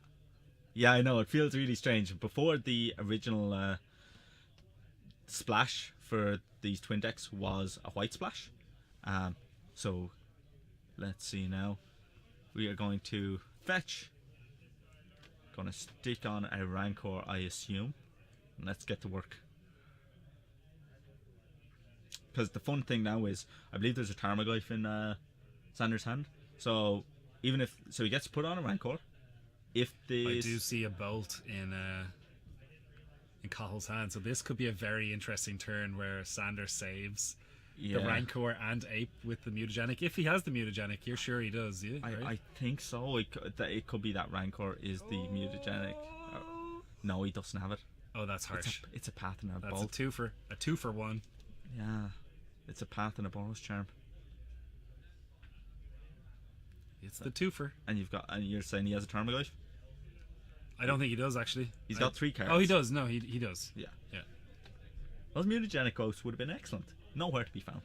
Yeah, I know, it feels really strange. Before the original splash for these twin decks was a white splash. So let's see now. We are going to fetch. Going to stick on a Rancor, I assume. And let's get to work. Because the fun thing now is, I believe there's a Tarmogoyf in Sanders' hand. So even if he gets to put on a Rancor. if this... I do see a bolt in Cahill's hand, so this could be a very interesting turn where Sander saves the Rancor and Ape with the mutagenic. If he has the mutagenic, you're sure he does, yeah? I think so. It could be that Rancor is the mutagenic. No, he doesn't have it. Oh, that's harsh. It's a path and a That's bolt. a two for one. Yeah, it's a path and a bonus charm. It's the twofer. And you're saying he has a Tarmogoyf? I don't think he does, actually. He's got 3 cards. Oh, he does. No, he does. Yeah. Yeah. Those mutagenic ghosts would have been excellent. Nowhere to be found.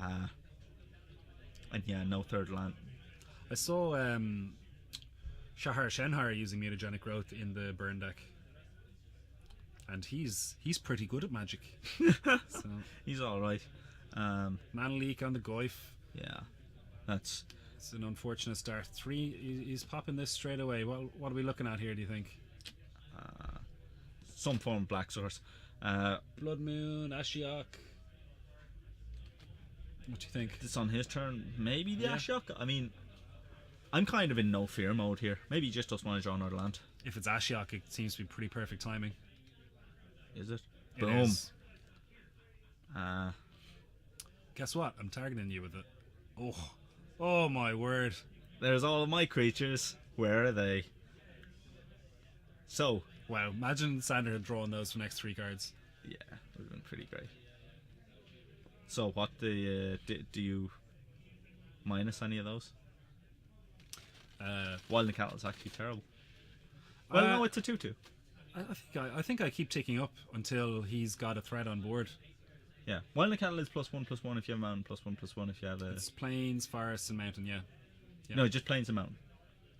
And yeah, no third land. I saw Shahar Shenhar using mutagenic growth in the burn deck. And he's pretty good at Magic. So He's alright. Mana Leak on the Goyf. Yeah. That's... It's an unfortunate start. 3, he's popping this straight away. What are we looking at here, do you think? some form of black source. Blood Moon, Ashiok. What do you think? It's on his turn. Maybe the Yeah. Ashiok. I mean, I'm kind of in no fear mode here. Maybe he just doesn't want to draw another land. If it's Ashiok, it seems to be pretty perfect timing. Is it? It Boom. is. Guess what? I'm targeting you with it. Oh my word. There's all of my creatures. Where are they? So. Wow, imagine Sander had drawn those for next 3 cards. Yeah, would have been pretty great. So what do you minus any of those? Wild and Cattle is actually terrible. Well, no, it's a 2/2. I think I keep ticking up until he's got a threat on board. Yeah, Wild and Cattle is +1/+1 if you have a mountain, +1/+1 if you have a... It's plains, forests, and mountain, yeah. No, just plains and mountain.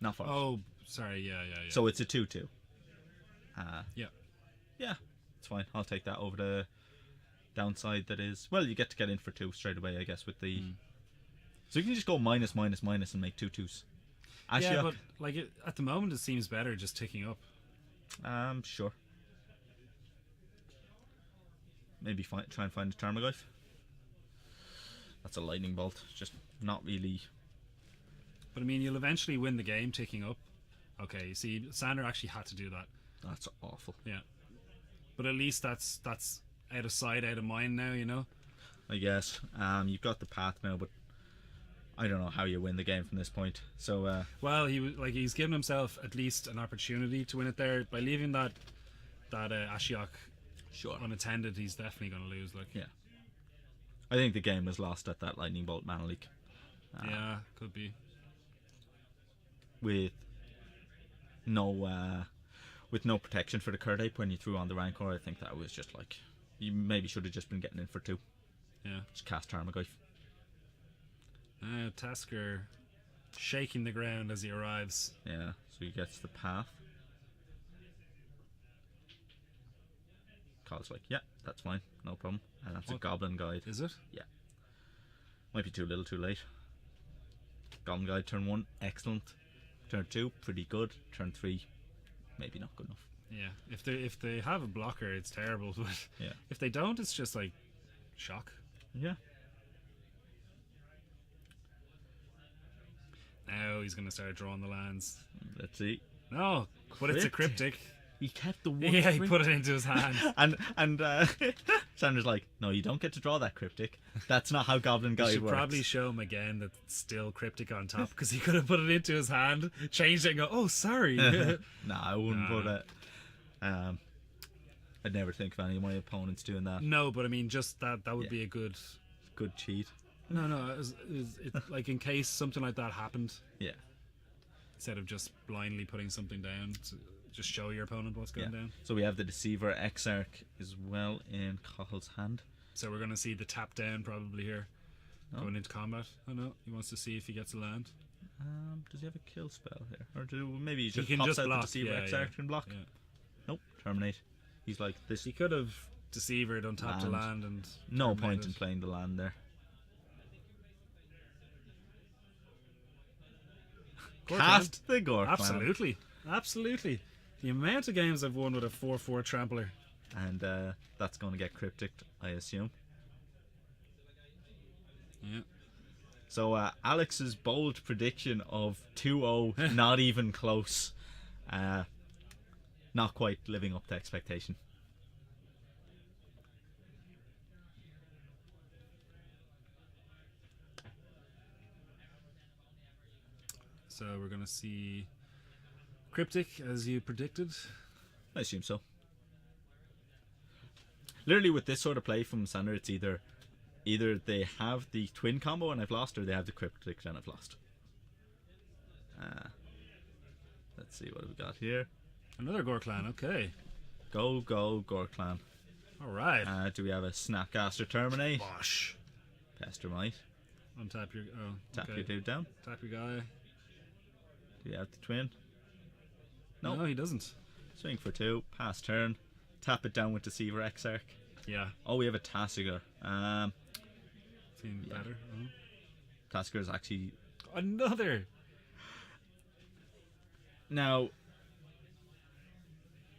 Not forest. Oh, sorry, yeah. So it's a 2/2. Yeah. Yeah, it's fine. I'll take that over the downside that is... Well, you get to get in for 2 straight away, I guess, with the... So you can just go minus and make 2/2s. Yeah, but like at the moment it seems better just ticking up. Sure. Maybe try and find a Tarmogoyf. That's a lightning bolt. Just not really... But I mean, you'll eventually win the game ticking up. Okay, see, Sander actually had to do that. That's awful. Yeah. But at least that's out of sight, out of mind now, you know? I guess. You've got the path now, but I don't know how you win the game from this point. So well, he's given himself at least an opportunity to win it there by leaving that Ashiok unattended. He's definitely going to lose. Yeah, I think the game was lost at that lightning bolt mana leak. Yeah, could be. With no protection for the Kurdape when you threw on the Rancor, I think that was just like you maybe should have just been getting in for 2. Yeah, just cast Tarmogoyf. Tasker shaking the ground as he arrives. Yeah, so he gets the path. Carl's like, yeah, that's fine, no problem. And that's a Goblin Guide. Is it? Yeah. Might be too little, too late. Goblin Guide turn 1, excellent. Turn 2, pretty good. Turn 3, maybe not good enough. Yeah, if they have a blocker, it's terrible. But yeah, if they don't, it's just like shock. Yeah. Now he's going to start drawing the lands. Let's see. No, but it's a cryptic. He kept the one. Yeah, he put it into his hand. and Sander's like, no, you don't get to draw that cryptic. That's not how Goblin Guide works. You should probably show him again that it's still cryptic on top because he could have put it into his hand, changed it, and go, oh, sorry. Nah, I wouldn't put it. I'd never think of any of my opponents doing that. No, but I mean, just that would be a good cheat. No, it's like in case something like that happened. Yeah. Instead of just blindly putting something down, just show your opponent what's going down. So we have the Deceiver Exarch as well in Cahill's hand. So we're going to see the tap down probably here. Going into combat. Oh no, he wants to see if he gets a land. Does he have a kill spell here? Or maybe he can pops just out block. the Deceiver Exarch and block? Yeah. Nope, terminate. He's like this. He could have Deceivered, untapped a land and... No point in playing the land there. Cast the Gork. Absolutely. Absolutely. The amount of games I've won with a 4/4 trampler. And that's going to get cryptic, I assume. Yeah. So Alex's bold prediction of 2-0, not even close. Not quite living up to expectation. So we're going to see Cryptic, as you predicted. I assume so. Literally with this sort of play from Sander, it's either they have the twin combo and I've lost, or they have the Cryptic and I've lost. Let's see what we got here. Another Gorklan, okay. Go Gorklan. Alright. Do we have a Snapcaster Terminate? Bosh. Pestermite. Untap your... Oh, Tap okay. your dude down. Tap your guy. Do we have the twin? No, he doesn't. Swing for 2. Pass turn. Tap it down with Deceiver Exarch. Yeah. Oh, we have a Tassiger. Seems better. Oh. Tassiger is actually... Another! Now...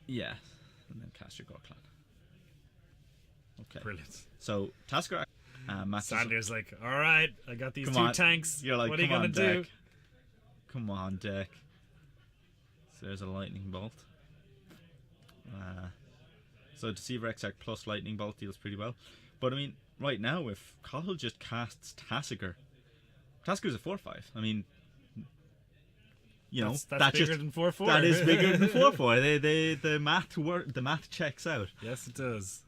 Yeah. And then cast your Gorklan. Okay. Brilliant. So, Tassiger... matches... Sander's like, alright, I got these Come 2 on. tanks. You're like, what are you come going on, to do? deck. Come on, deck. So there's a Lightning Bolt. So Deceiver Exarch plus Lightning Bolt deals pretty well. But I mean, right now, if Cahill just casts Tassiger, Tassiger's a 4/5. I mean, you know, that's bigger than 4/4. That is bigger than 4/4. The math checks out. Yes, it does.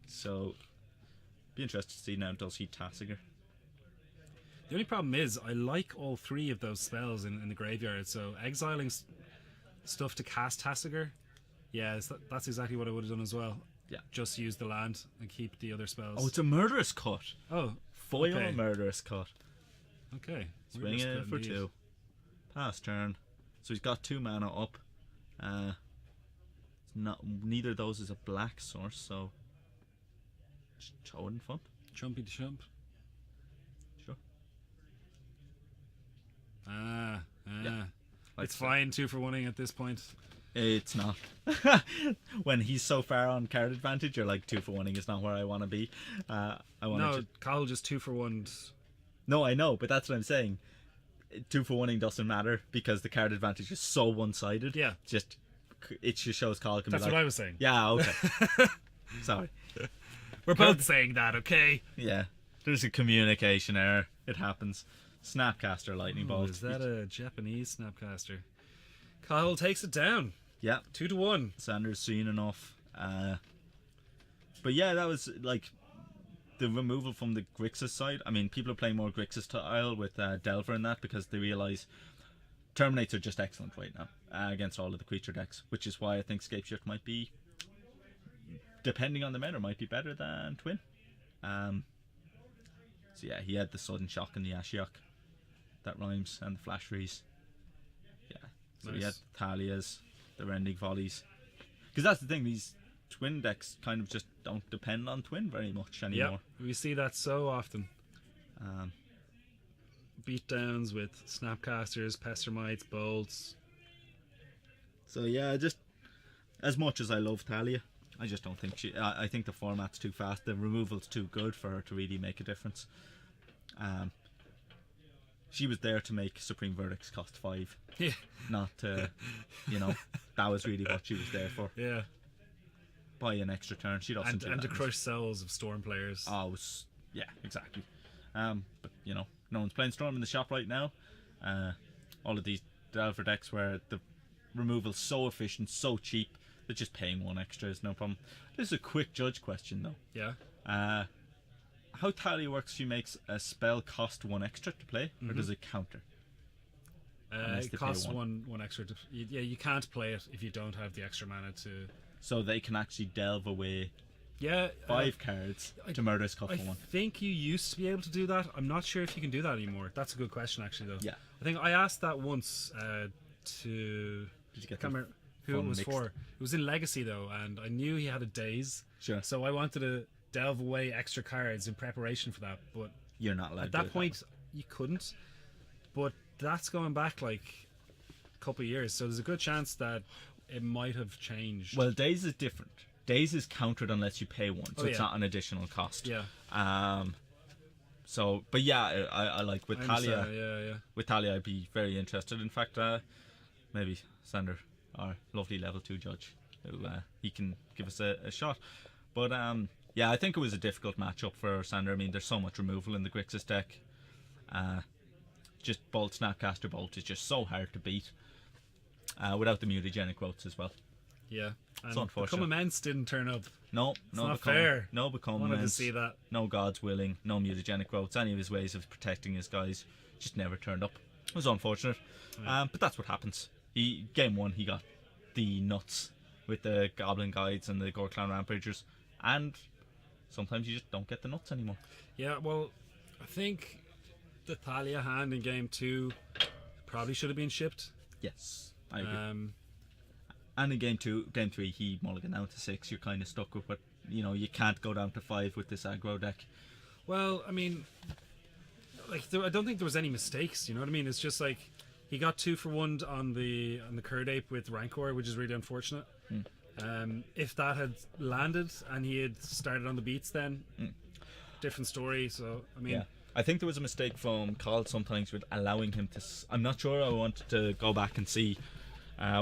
So be interested to see now, does he Tassiger? The only problem is, I like all 3 of those spells in the graveyard, so exiling stuff to cast Tassiger, yeah, that's exactly what I would have done as well. Yeah. Just use the land and keep the other spells. Oh, it's a Murderous Cut. Oh. Foil okay. Murderous Cut. Okay. Swing it for 2. Pass turn. So he's got 2 mana up. Neither of those is a black source, so Choden fun. Chumpy to chump. Sure. Yeah. It's fine 2 for 1ing at this point. It's not. When he's so far on card advantage, you're like 2 for 1ing is not where I want to be. Kyle just 2 for 1. No, I know, but that's what I'm saying. 2 for 1ing doesn't matter because the card advantage is so one-sided. Yeah. It just shows Kyle can That's be like, what I was saying. yeah, okay. Sorry. We're both saying that, okay? Yeah. There's a communication error. It happens. Snapcaster Lightning Bolt. Is that a Japanese Snapcaster? Kyle takes it down. Yeah. 2 to 1. Sanders seen enough. But yeah, that was like the removal from the Grixis side. I mean, people are playing more Grixis style with Delver and that because they realise Terminates are just excellent right now against all of the creature decks, which is why I think Scapeshift might be, depending on the meta, might be better than Twin. So yeah, he had the Sudden Shock and the Ashiok. That rhymes, and the Flash Freeze. Yeah. So he had Thalia's, the Rending Volleys. Because that's the thing, these Twin decks kind of just don't depend on Twin very much anymore. Yeah, we see that so often. Beatdowns with Snapcasters, Pestermites, Bolts. So yeah, just as much as I love Thalia, I just don't think I think the format's too fast. The removal's too good for her to really make a difference. She was there to make Supreme Verdicts cost 5. Yeah. Not to, that was really what she was there for. Yeah. Buy an extra turn. She doesn't do and that to crush souls of Storm players. Oh, yeah, exactly. But no one's playing Storm in the shop right now. All of these Delver decks where the removal's so efficient, so cheap, that just paying 1 extra is no problem. This is a quick judge question though. Yeah. How Thalia works, she makes a spell cost 1 extra to play, or does it counter? It costs one extra. You can't play it if you don't have the extra mana to. So they can actually delve away. Yeah, 5 cards to Murderous Cut for 1. I think you used to be able to do that. I'm not sure if you can do that anymore. That's a good question, actually, though. Yeah. I think I asked that once to. Did you get who it was mixed? for? It was in Legacy though, and I knew he had a Daze. Sure. So I wanted to delve away extra cards in preparation for that, but you're not allowed at to do that point you couldn't. But that's going back like a couple of years, so there's a good chance that it might have changed. Well, Daze is different. Daze is countered unless you pay 1, so it's yeah. not an additional cost. Yeah. So, but yeah, I like with Talia. Yeah. With Talia, I'd be very interested. In fact, maybe Sander, our lovely level 2 judge, who he can give us a shot. But yeah, I think it was a difficult matchup for Sander. I mean, there's so much removal in the Grixis deck. Just Bolt, Snapcaster Bolt is just so hard to beat. Without the mutagenic growths as well. Yeah. And unfortunate. Become Immense didn't turn up. No, not fair. No Become Wanted to Immense, see that. no God's Willing, no mutagenic growths. Any of his ways of protecting his guys just never turned up. It was unfortunate. But that's what happens. Game 1, he got the nuts with the Goblin Guides and the Gore Clan Rampagers. And sometimes you just don't get the nuts anymore. Yeah, well, I think the Thalia hand in game 2 probably should have been shipped. Yes, I agree. And in game 3, he mulliganed down to 6. You're kind of stuck with what, you can't go down to 5 with this aggro deck. Well, I mean, I don't think there was any mistakes. You know what I mean? It's just like he got 2 for 1 on the Curd Ape with Rancor, which is really unfortunate. If that had landed and he had started on the beats, then different story. So I mean, yeah. I think there was a mistake from Carl sometimes with allowing him to. I'm not sure. I wanted to go back and see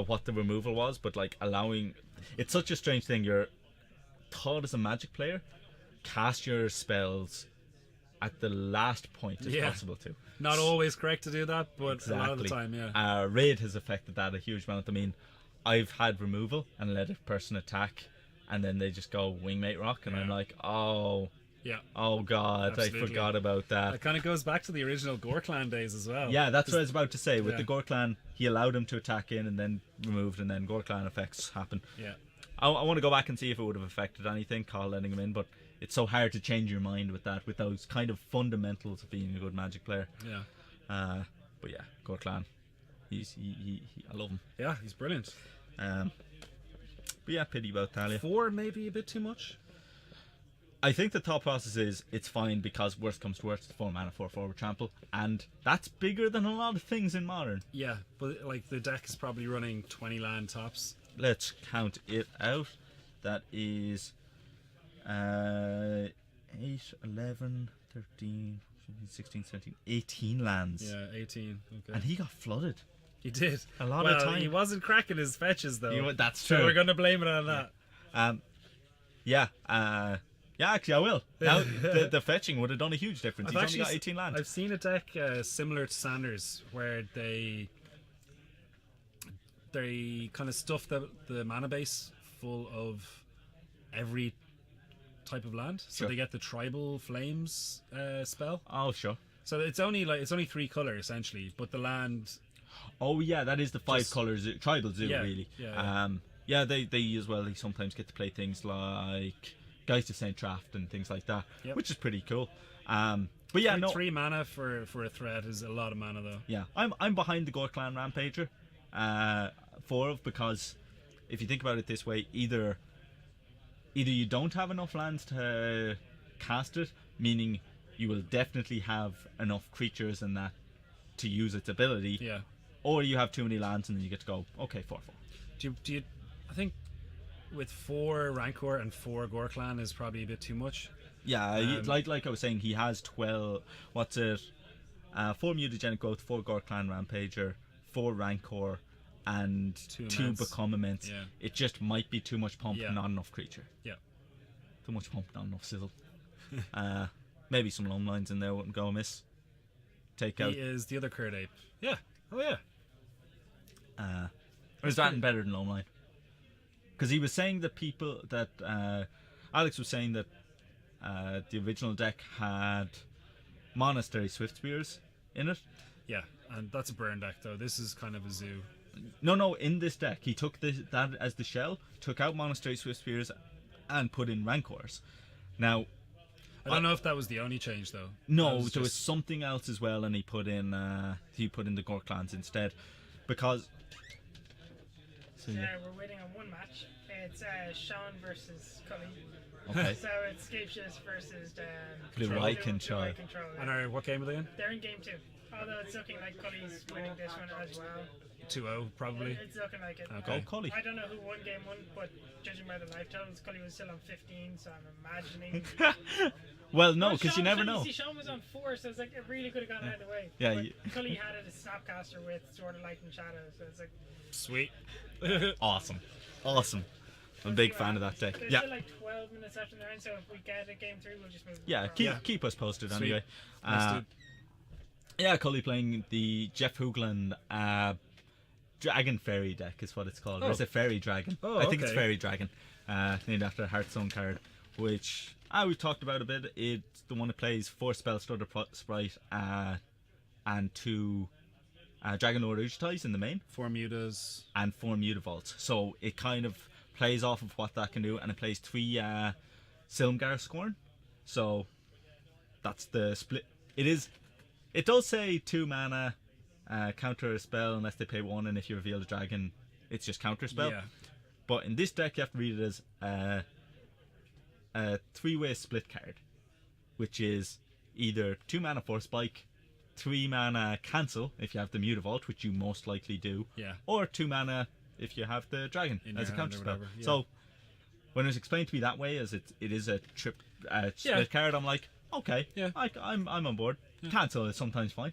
what the removal was, but like allowing. It's such a strange thing. You're taught as a Magic player, cast your spells at the last point as possible to. Not always correct to do that, but Exactly. a lot of the time, yeah. Raid has affected that a huge amount. I mean, I've had removal and let a person attack, and then they just go Wingmate Rock, and I'm like, oh. Yeah. Oh God, Absolutely. I forgot about that. It kind of goes back to the original Gore Clan days as well. Yeah, that's what I was about to say. With Yeah. the Gore Clan, he allowed him to attack in and then removed, and then Gore Clan effects happen. Yeah. I want to go back and see if it would have affected anything, Carl letting him in, but it's so hard to change your mind with that, with those kind of fundamentals of being a good Magic player. Yeah. But yeah, Gore Clan, he I love him. Yeah, he's brilliant. But yeah, pity about Talia. 4 maybe a bit too much. I think the thought process is it's fine because worst comes to worst, it's 4 mana, 4 forward trample, and that's bigger than a lot of things in Modern. Yeah, but like the deck is probably running 20 land tops. Let's count it out. That is 8, 11, 13, 15, 16, 17, 18 lands. Yeah, 18. Okay. And he got flooded. He did. A lot of time. He wasn't cracking his fetches though. That's So true. we're gonna blame it on that. Yeah, actually I will. Now, the fetching would have done a huge difference. He's only got 18 lands. I've seen a deck similar to Sanders where they kind of stuff the mana base full of every type of land. So Sure. they get the Tribal Flames spell. Oh, sure. So it's only 3 color essentially, but the land. Oh, yeah, that is the 5 Just- colors. Tribal Zoo, Yeah, really. yeah. Yeah, they as well. They sometimes get to play things like Geist of Saint Traft and things like that, Yep. which is pretty cool. But yeah, no. 3 mana for a threat is a lot of mana though. Yeah, I'm behind the Gore Clan Rampager, 4 of, because if you think about it this way, either you don't have enough lands to cast it, meaning you will definitely have enough creatures and that to use its ability, Yeah. or you have too many lands and then you get to go, okay, 4/4. Do you? I think with 4 Rancor and 4 Gore Clan is probably a bit too much. Yeah, like I was saying, he has 12. What's it? 4 mutagenic growth, 4 Gore Clan Rampager, 4 Rancor, and 2 Immense. Become Immense. Yeah. It just might be too much pump, Yeah. not enough creature. Yeah. Too much pump, not enough sizzle. Maybe some loam lines in there wouldn't go amiss. Take out. He is the other Curd Ape. Yeah. Oh yeah. Or is that better than loam line? Because he was saying that Alex was saying that the original deck had Monastery Swift Spears in it. Yeah, and that's a burn deck though. This is kind of a zoo. No, in this deck, he took that as the shell, took out Monastery Swift Spears, and put in Rancors. Now, I don't know if that was the only change though. no, That there was something else as well, and he put in the Gore Clans instead, because. So, Yeah, we're waiting on one match. It's Sean versus Cully. okay. So it's Scape Shifts versus Blue White Control. yeah. And what game are they in? They're in game 2. Although it's looking like Cully's winning this one as well. 2-0 probably. It's looking like it. Okay. Go Cully. I don't know who won game one, but judging by the live totals, Cully was still on 15, so I'm imagining. Well, no, Well, because you Sean- never Sean- know. See, Sean was on 4, so it's like it really could have gone either way. Yeah, But you- Cully had it as Snapcaster with Sword of Light and Shadow, so it's like. Sweet. Awesome. I'm a big fan of that deck. There's Yeah. still like 12 minutes left in the round, so if we get a game 3, we'll just move. Yeah, across. keep us posted Sweet. anyway. Nice, dude. Yeah, Cully playing the Jeff Hoogland Dragon Fairy deck is what it's called. Or is it Fairy Dragon? Oh, I think it's okay. Fairy Dragon, named after a Hearthstone card, which we've talked about a bit. It's the one that plays 4 Spell Stutter Sprite and 2 Dragon Lord Uchitais in the main, 4 mutas. and 4 Mutavaults. So it kind of plays off of what that can do, and it plays 3 Silmgar Scorn. So that's the split. It does say 2 mana, counter a spell unless they pay 1, and if you reveal the dragon, it's just counter spell. Yeah. But in this deck, you have to read it as a 3-way split card, which is either 2 mana Force Spike, 3 mana cancel if you have the Mutavault, which you most likely do, Yeah. or 2 mana if you have the dragon In as a your hand counter or spell. whatever, yeah. So when it was explained to me that way, as it is a split card, I'm like, okay, Yeah. I'm on board. Cancel is sometimes fine.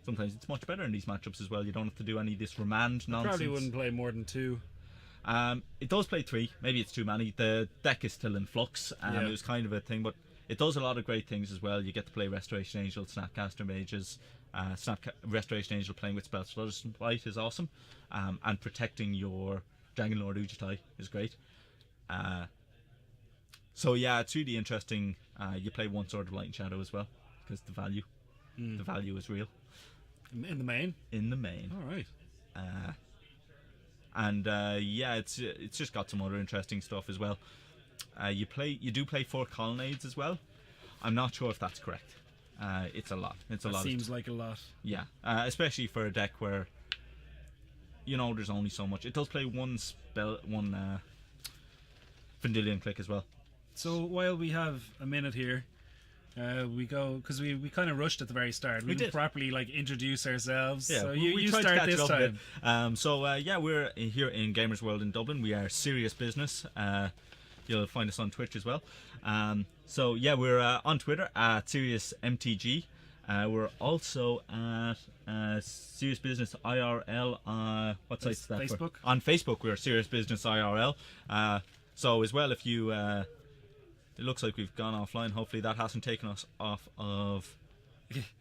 Sometimes it's much better in these matchups as well. You don't have to do any of this remand nonsense. Probably wouldn't play more than 2. It does play 3. Maybe it's too many. The deck is still in flux. Yeah. It was kind of a thing, but it does a lot of great things as well. You get to play Restoration Angel, Snapcaster Mages. Restoration Angel playing with Spell Stutter Sprite is awesome. And protecting your Dragon Lord Uchitai is great. So yeah, it's really interesting. You play 1 Sword of Light and Shadow as well, because the value is real In the main? in the main. All right. And yeah, it's just got some other interesting stuff as well. You do play 4 colonnades as well. I'm not sure if that's correct. It's a lot. It's a That lot. seems like a lot. Yeah, especially for a deck where there's only so much. It does play 1 Vendilion Click as well. So while we have a minute here, we go because we kind of rushed at the very start. We didn't did. properly introduce ourselves. Yeah, so we you tried to start catch this it up a time. bit. Yeah, we're here in Gamersworld in Dublin. We are serious business. You'll find us on Twitch as well. So yeah, we're on Twitter at SeriousMTG. We're also at Serious Business IRL. What site is that for? Facebook. On Facebook, we're Serious Business IRL. So as well, if you, it looks like we've gone offline. Hopefully that hasn't taken us off of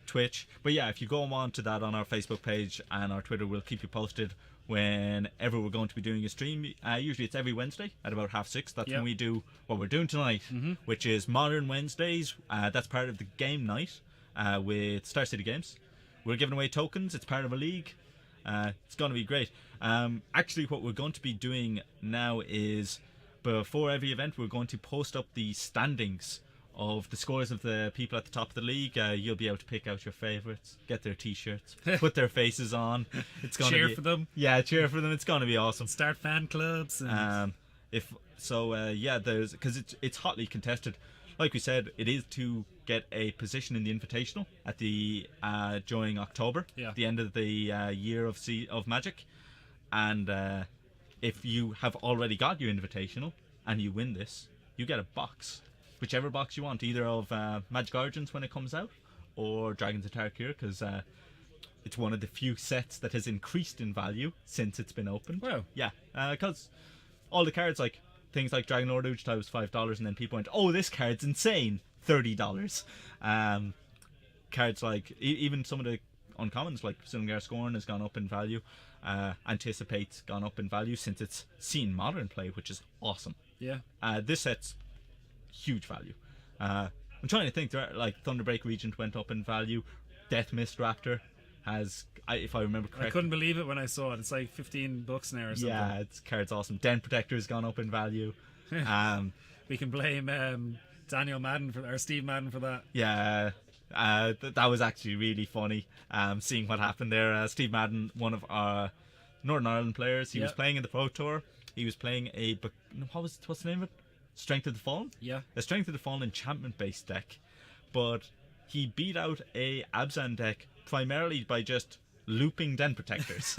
Twitch. But yeah, if you go on to that on our Facebook page and our Twitter, we'll keep you posted whenever we're going to be doing a stream. Usually it's every Wednesday at about 6:30. That's when we do what we're doing tonight, which is Modern Wednesdays. That's part of the game night with Star City Games. We're giving away tokens. It's part of a league. It's going to be great. Actually, what we're going to be doing now is, before every event, we're going to post up the standings of the scores of the people at the top of the league. You'll be able to pick out your favourites, get their t-shirts, put their faces on. It's gonna Cheer be, for them. Yeah, cheer for them. It's going to be awesome. Start fan clubs. And There's because it's hotly contested. Like we said, it is to get a position in the Invitational at the during October, the end of the year of Magic, and if you have already got your Invitational and you win this, you get a box, whichever box you want, either of Magic Origins when it comes out, or Dragons of Tarkir, because it's one of the few sets that has increased in value since it's been opened. Wow. Yeah, because all the cards, like things like Dragon Lord Uchitai was $5, and then people went, "Oh, this card's insane, $30." Cards like even some of the uncommons like Silmgar Scorn has gone up in value. Anticipate's gone up in value since it's seen modern play, which is awesome. yeah. This set's huge value. I'm trying to think. Like Thunderbreak Regent went up in value. Death Mist Raptor has, if I remember correctly. I couldn't believe it when I saw it. It's like $15 now or something. Yeah, its card's awesome. Den Protector's gone up in value. We can blame Daniel Madden or Steve Madden for that. Yeah, that was actually really funny. Seeing what happened there. Steve Madden, one of our Northern Ireland players, he was playing in the Pro Tour. He was playing what's the name of it? Strength of the Fallen. Yeah. A Strength of the Fallen enchantment based deck, but he beat out a Abzan deck primarily by just looping Den Protectors.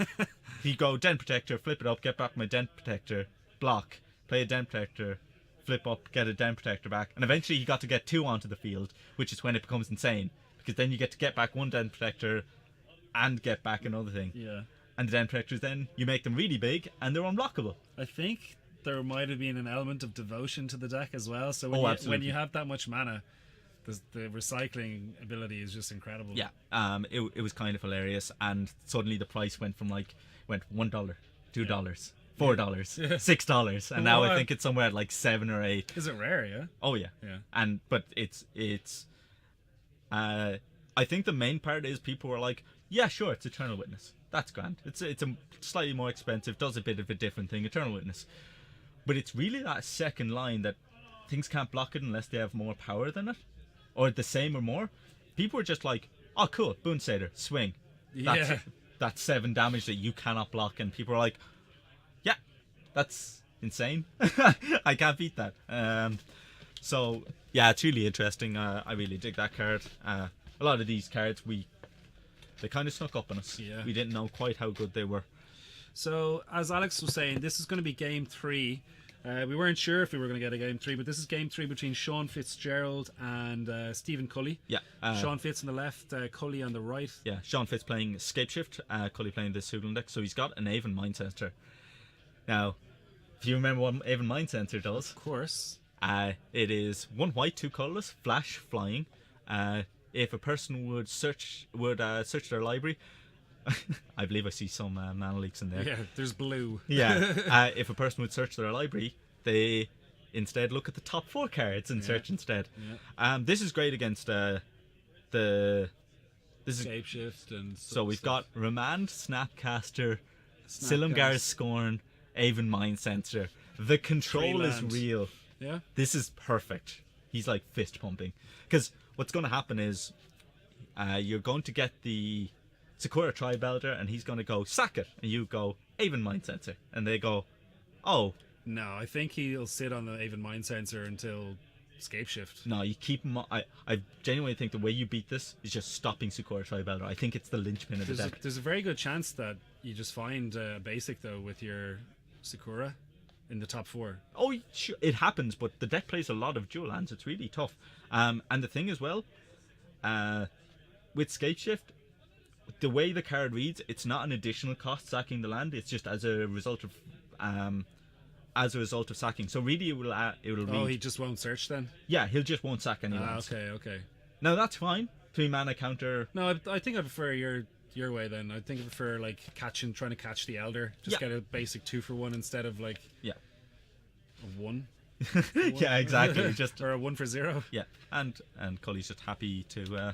You go Den Protector, flip it up, get back my Den Protector, block, play a Den Protector, flip up, get a Den Protector back, and eventually he got to get 2 onto the field, which is when it becomes insane, because then you get to get back 1 Den Protector and get back another thing. Yeah. And the Den Protectors, then you make them really big and they're unblockable. I think there might have been an element of devotion to the deck as well. So when you have that much mana, the recycling ability is just incredible. Yeah, it was kind of hilarious, and suddenly the price went from $1, $2, $4, $6, and now I think it's somewhere at like 7 or 8. Is it rare? Yeah. Oh yeah. Yeah. But it's I think the main part is people were like, yeah, sure, it's Eternal Witness. That's grand. It's a slightly more expensive, does a bit of a different thing, Eternal Witness. But it's really that second line that things can't block it unless they have more power than it, or the same or more. People are just like, oh cool, Boon Satyr, swing. That's 7 damage that you cannot block, and people are like, yeah, that's insane. I can't beat that. So yeah, it's really interesting. I really dig that card. A lot of these cards they kind of snuck up on us. Yeah. We didn't know quite how good they were. So, as Alex was saying, this is going to be game 3. We weren't sure if we were going to get a game 3, but this is game 3 between Sean Fitzgerald and Stephen Cully. Yeah. Sean Fitz on the left, Cully on the right. Yeah, Sean Fitz playing Scapeshift, Cully playing the Sudlin deck. So he's got an Aven Mind Sensor. Now, if you remember what Aven Mind Sensor does. Of course. It is 1 white, 2 colorless, flash, flying. If a person would search their library, I believe I see some mana leaks in there. Yeah, there's blue. Yeah, if a person would search their library, they instead look at the top 4 cards and search instead. Yeah. This is great against Scapeshift and so we've got Remand, Snapcaster, Silumgar's Scorn, Aven Mind Sensor. The control is real. Yeah. This is perfect. He's like fist pumping. Because what's going to happen is you're going to get the Sakura Tribe Elder, and he's going to go, sack it. And you go, Aven Mind Sensor. And they go, oh. No, I think he'll sit on the Aven Mind Sensor until Scapeshift. No, you keep him. I genuinely think the way you beat this is just stopping Sakura Tribe Elder. I think it's the linchpin of the deck. There's a very good chance that you just find basic, though, with your Sakura in the top 4. Oh, sure, it happens, but the deck plays a lot of dual lands. It's really tough. And the thing as well, with Scapeshift, the way the card reads, it's not an additional cost sacking the land. It's just as a result of sacking. So really, it will read. Oh, he just won't search then. Yeah, he'll just won't sack any lands. Okay. No, that's fine. 3 mana counter. No, I think I prefer your way then. I think I prefer like trying to catch the Elder. Just get a basic 2 for 1 instead of like a 1. Yeah, exactly. Just or a 1 for 0. Yeah, and Cully's just happy to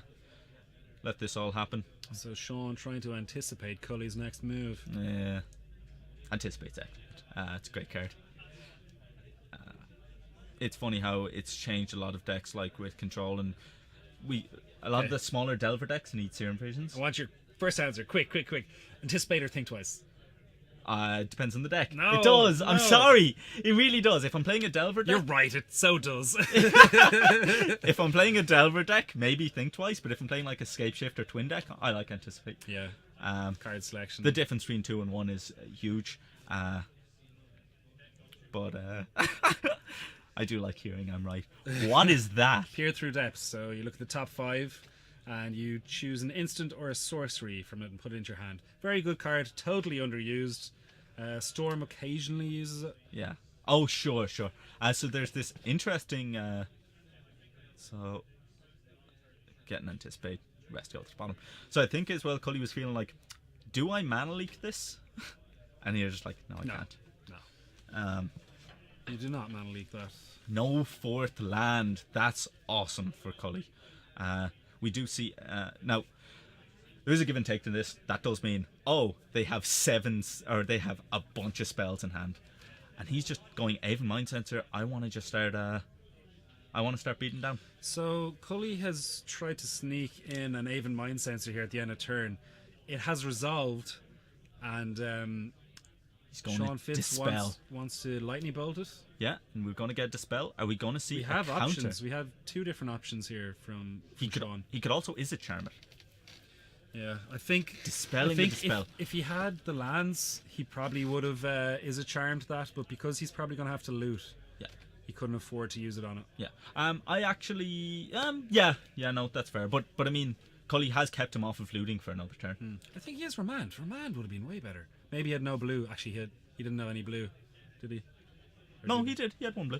let this all happen. So Sean trying to anticipate Cully's next move. Yeah, anticipates it. It's a great card. It's funny how it's changed a lot of decks, like with control, and a lot of the smaller Delver decks need Serum Visions. I want your first answer. Quick. Anticipate or think twice. It depends on the deck. No, it does. I'm sorry. It really does. If I'm playing a Delver deck... You're right. It so does. If I'm playing a Delver deck, maybe think twice. But if I'm playing like a Scapeshift or Twin deck, I like Anticipate. Yeah. Card selection. The difference between 2 and 1 is huge. But I do like hearing I'm right. What is that? Peer through depths. So you look at the top 5 and you choose an instant or a sorcery from it and put it into your hand. Very good card. Totally underused. Storm occasionally uses it. Yeah. Oh, sure. So there's this interesting... so, getting Anticipate. Rest go to the bottom. So I think as well, Cully was feeling like, do I mana leak this? And you're just like, no, I can't. No. You do not mana leak that. No 4th land. That's awesome for Cully. We do see... now, there is a give and take to this. That does mean, they have 7... or they have a bunch of spells in hand. And he's just going, Aven Mind Sensor, I want to just start... I want to start beating down. So, Cully has tried to sneak in an Aven Mind Sensor here at the end of turn. It has resolved, and he's going Sean to Fitz Dispel. wants to Lightning Bolt it. Yeah, and we're going to get Dispel. Are we going to see We have a counter? options. We have 2 different options here from Sean. He could also Izzet Charm it. Yeah, I think Dispelling the dispel. If he had the lands, he probably would have is a charm to that. But because he's probably going to have to loot, Yeah. he couldn't afford to use it on it. Yeah. I actually. No, that's fair. But I mean, Cully has kept him off of looting for another turn. I think he has Remand. Remand would have been way better. Maybe he had no blue. Actually, he didn't know any blue, did he? Or No, he did. He had one blue.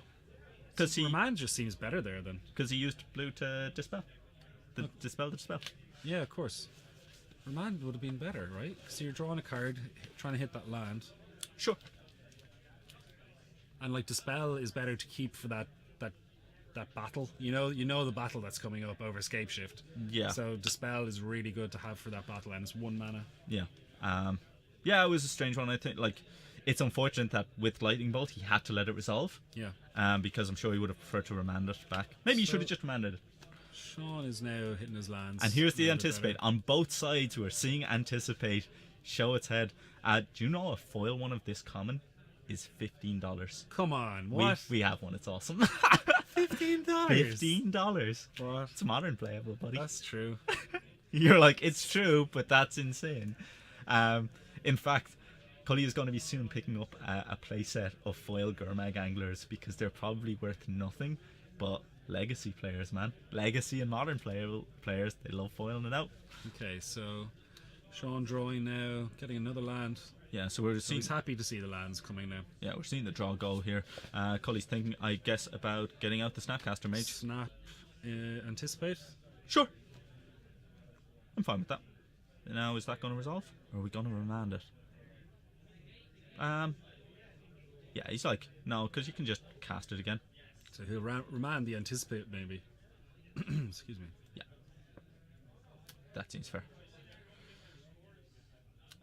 Because Remand just seems better there then. he used blue to dispel. Dispel the dispel. Yeah, of course. Remand would have been better, right? So you're drawing a card, trying to hit that land, Sure. and like Dispel is better to keep for that battle. You know the battle that's coming up over Scape Shift. Yeah. So Dispel is really good to have for that battle, and it's 1 mana. Yeah. Yeah, it was a strange one. I think it's unfortunate that with Lightning Bolt he had to let it resolve. Yeah. Because I'm sure he would have preferred to remand it back. Maybe he should have just remanded it. Sean is now hitting his lands. And here's the a little bit anticipate. better. On both sides, we're seeing anticipate show its head. Do you know a foil one of this common is $15? Come on, what? We have one. It's awesome. $15. $15. What? It's modern playable, buddy. That's true. You're like, it's true, but that's insane. In fact, Cully is going to be soon picking up a playset of foil Gurmag anglers because they're probably worth nothing, but legacy players, man. Legacy and modern players, they love foiling it out. Okay, so Sean drawing now, getting another land. Yeah, so we're So seeing. he's happy to see the lands coming now. Yeah, we're seeing the draw go here. Cully's thinking, I guess, about getting out the Snapcaster Mage. Snap, anticipate. Sure. I'm fine with that. Now, is that going to resolve? Or are we going to remand it? Yeah, he's like, no, because you can just cast it again. So he'll remand the anticipate maybe. Excuse me. Yeah. That seems fair.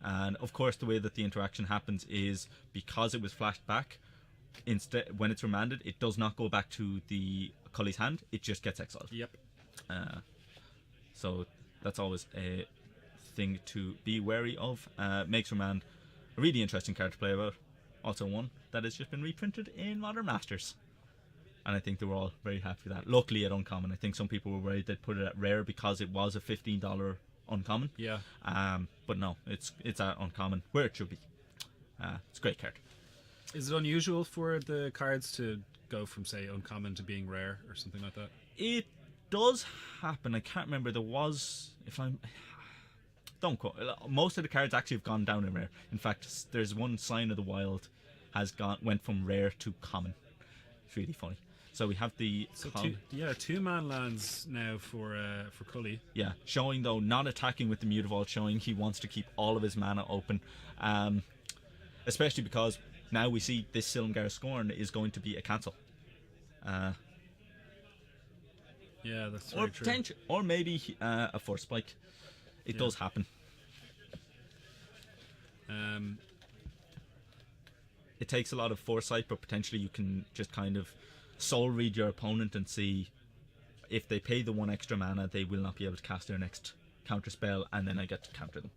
And of course, the way that the interaction happens is because it was flashed back. Instead, when it's remanded, it does not go back to the Cully's hand. It just gets exiled. Yep. So that's always a thing to be wary of. Makes remand a really interesting card to play about. Also one that has just been reprinted in Modern Masters. And I think they were all very happy with that. Luckily at Uncommon. I think some people were worried they'd put it at Rare because it was a $15 Uncommon. Yeah. But no, it's at Uncommon where it should be. It's a great card. Is it unusual for the cards to go from, say, uncommon to being rare or something like that? It does happen. I can't remember. There was, if I'm, don't quote. Most of the cards actually have gone down in rare. In fact, there's one Sign of the Wild went from rare to common. It's really funny. So we have the two-man lands now for Cully. Yeah, showing though not attacking with the Mutavault, showing he wants to keep all of his mana open, especially because now we see this Silumgar Scorn is going to be a cancel. Yeah, that's very true. Or maybe a Force Spike. It does happen. It takes a lot of foresight, but potentially you can just kind of soul read your opponent and see if they pay the 1 extra mana, they will not be able to cast their next counter spell, and then I get to counter them.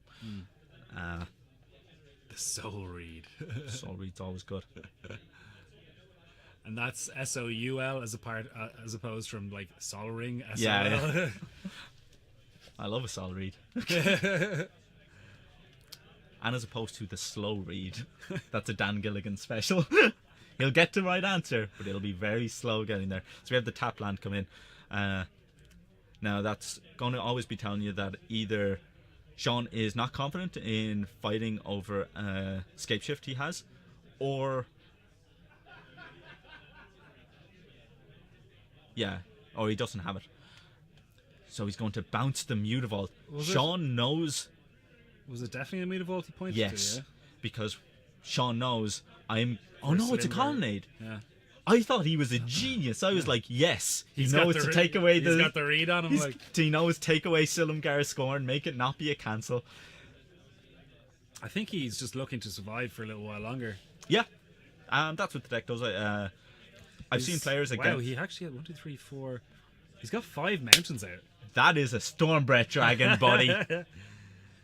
The soul read. Soul read's always good. And that's SOUL as opposed from like Sol Ring. SOL. Yeah. I love a soul read. And as opposed to the slow read, that's a Dan Gilligan special. He'll get the right answer, but it'll be very slow getting there. So we have the tap land come in. Now that's going to always be telling you that either Sean is not confident in fighting over Scape Shift he has, or he doesn't have it. So he's going to bounce the Mutavault. Sean knows. Was it definitely a Mutavault he pointed Yes, to? Yeah. because Sean knows Oh no, it's a colonnade. Yeah. I thought he was a genius. I was like, yes, he He's knows got to take away He's got the read on him. He knows take away Silumgar Scorn, make it not be a cancel. I think he's just looking to survive for a little while longer. Yeah, that's what the deck does. I've seen players again. Wow, he actually had 1, 2, 3, 4. He's got 5 mountains out. That is a Stormbreath Dragon, buddy.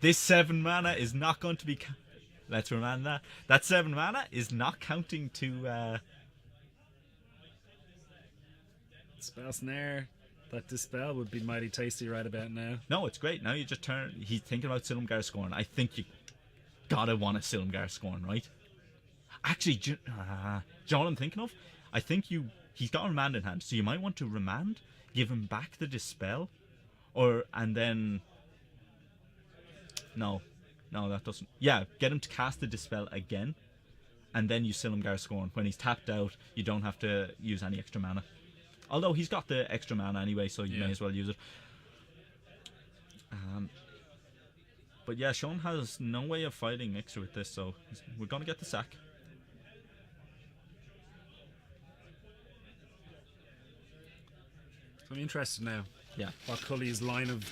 This 7 mana is not going to be. Let's remind that. That 7 mana is not counting to. Spell Snare. That Dispel would be mighty tasty right about now. No, it's great. Now you just turn. He's thinking about Silumgar scoring. I think you gotta want a Silumgar scoring, right? Actually, do you know what I'm thinking of? I think he's got a remand in hand, so you might want to remand, give him back the Dispel, and then no, that doesn't. Yeah, get him to cast the Dispel again, and then use Silumgar scoring. When he's tapped out, you don't have to use any extra mana. Although he's got the extra mana anyway, so you may as well use it. But yeah, Sean has no way of fighting Mixer with this, so we're going to get the sack. So I'm interested now. Yeah. What Cully's line of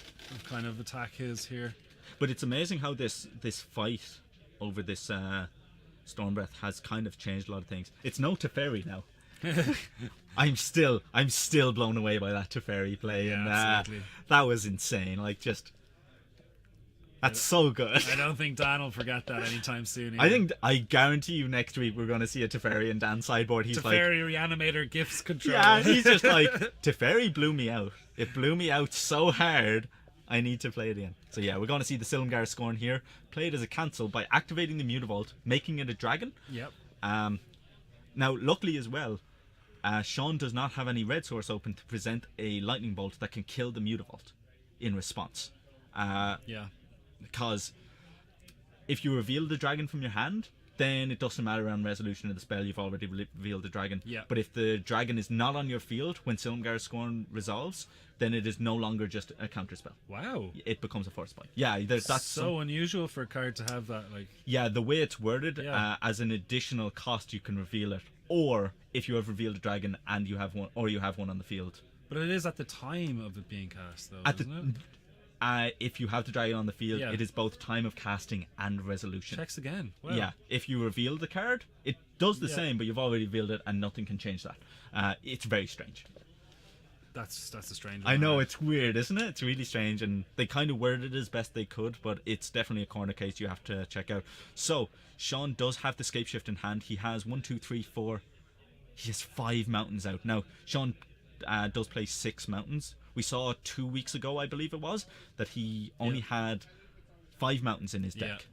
kind of attack is here. But it's amazing how this fight over this Stormbreath has kind of changed a lot of things. It's no Teferi now. I'm still blown away by that Teferi play, Yeah, and absolutely. that was insane. Like, just that's so good. I don't think Dan will forget that anytime soon. I guarantee you next week we're going to see a Teferi and Dan sideboard. He's like, Teferi Reanimator gifts control. yeah, he's just like, Teferi blew me out. It blew me out so hard. I need to play it again. So yeah, we're going to see the Silumgar scorn here. Play it as a cancel by activating the Mutavault, making it a dragon. Yep. Now, luckily as well, Sean does not have any red source open to present a lightning bolt that can kill the Mutavault in response. Yeah. Because if you reveal the dragon from your hand, then it doesn't matter on resolution of the spell, you've already revealed the dragon. Yeah. But if the dragon is not on your field when Silumgar Scorn resolves, then it is no longer just a counter spell. Wow. It becomes a force point. Yeah, that's so unusual for a card to have that. Like, yeah, the way it's worded, Yeah. as an additional cost, you can reveal it. Or if you have revealed a dragon and you have one, or you have one on the field. but it is at the time of it being cast, though, At the- isn't it? If you have the dragon on the field, Yeah. it is both time of casting and resolution. Checks again. Wow. Yeah, if you reveal the card, it does the Yeah. same, but you've already revealed it, and nothing can change that. It's very strange. That's a strange I one, know, right? it's weird, isn't it? It's really strange, and they kind of worded it as best they could, but it's definitely a corner case you have to check out. So, Sean does have the Scape Shift in hand. He has 1, 2, 3, 4. He has 5 mountains out. Now, Sean does play 6 mountains. We saw 2 weeks ago, I believe it was, that he only had 5 mountains in his deck.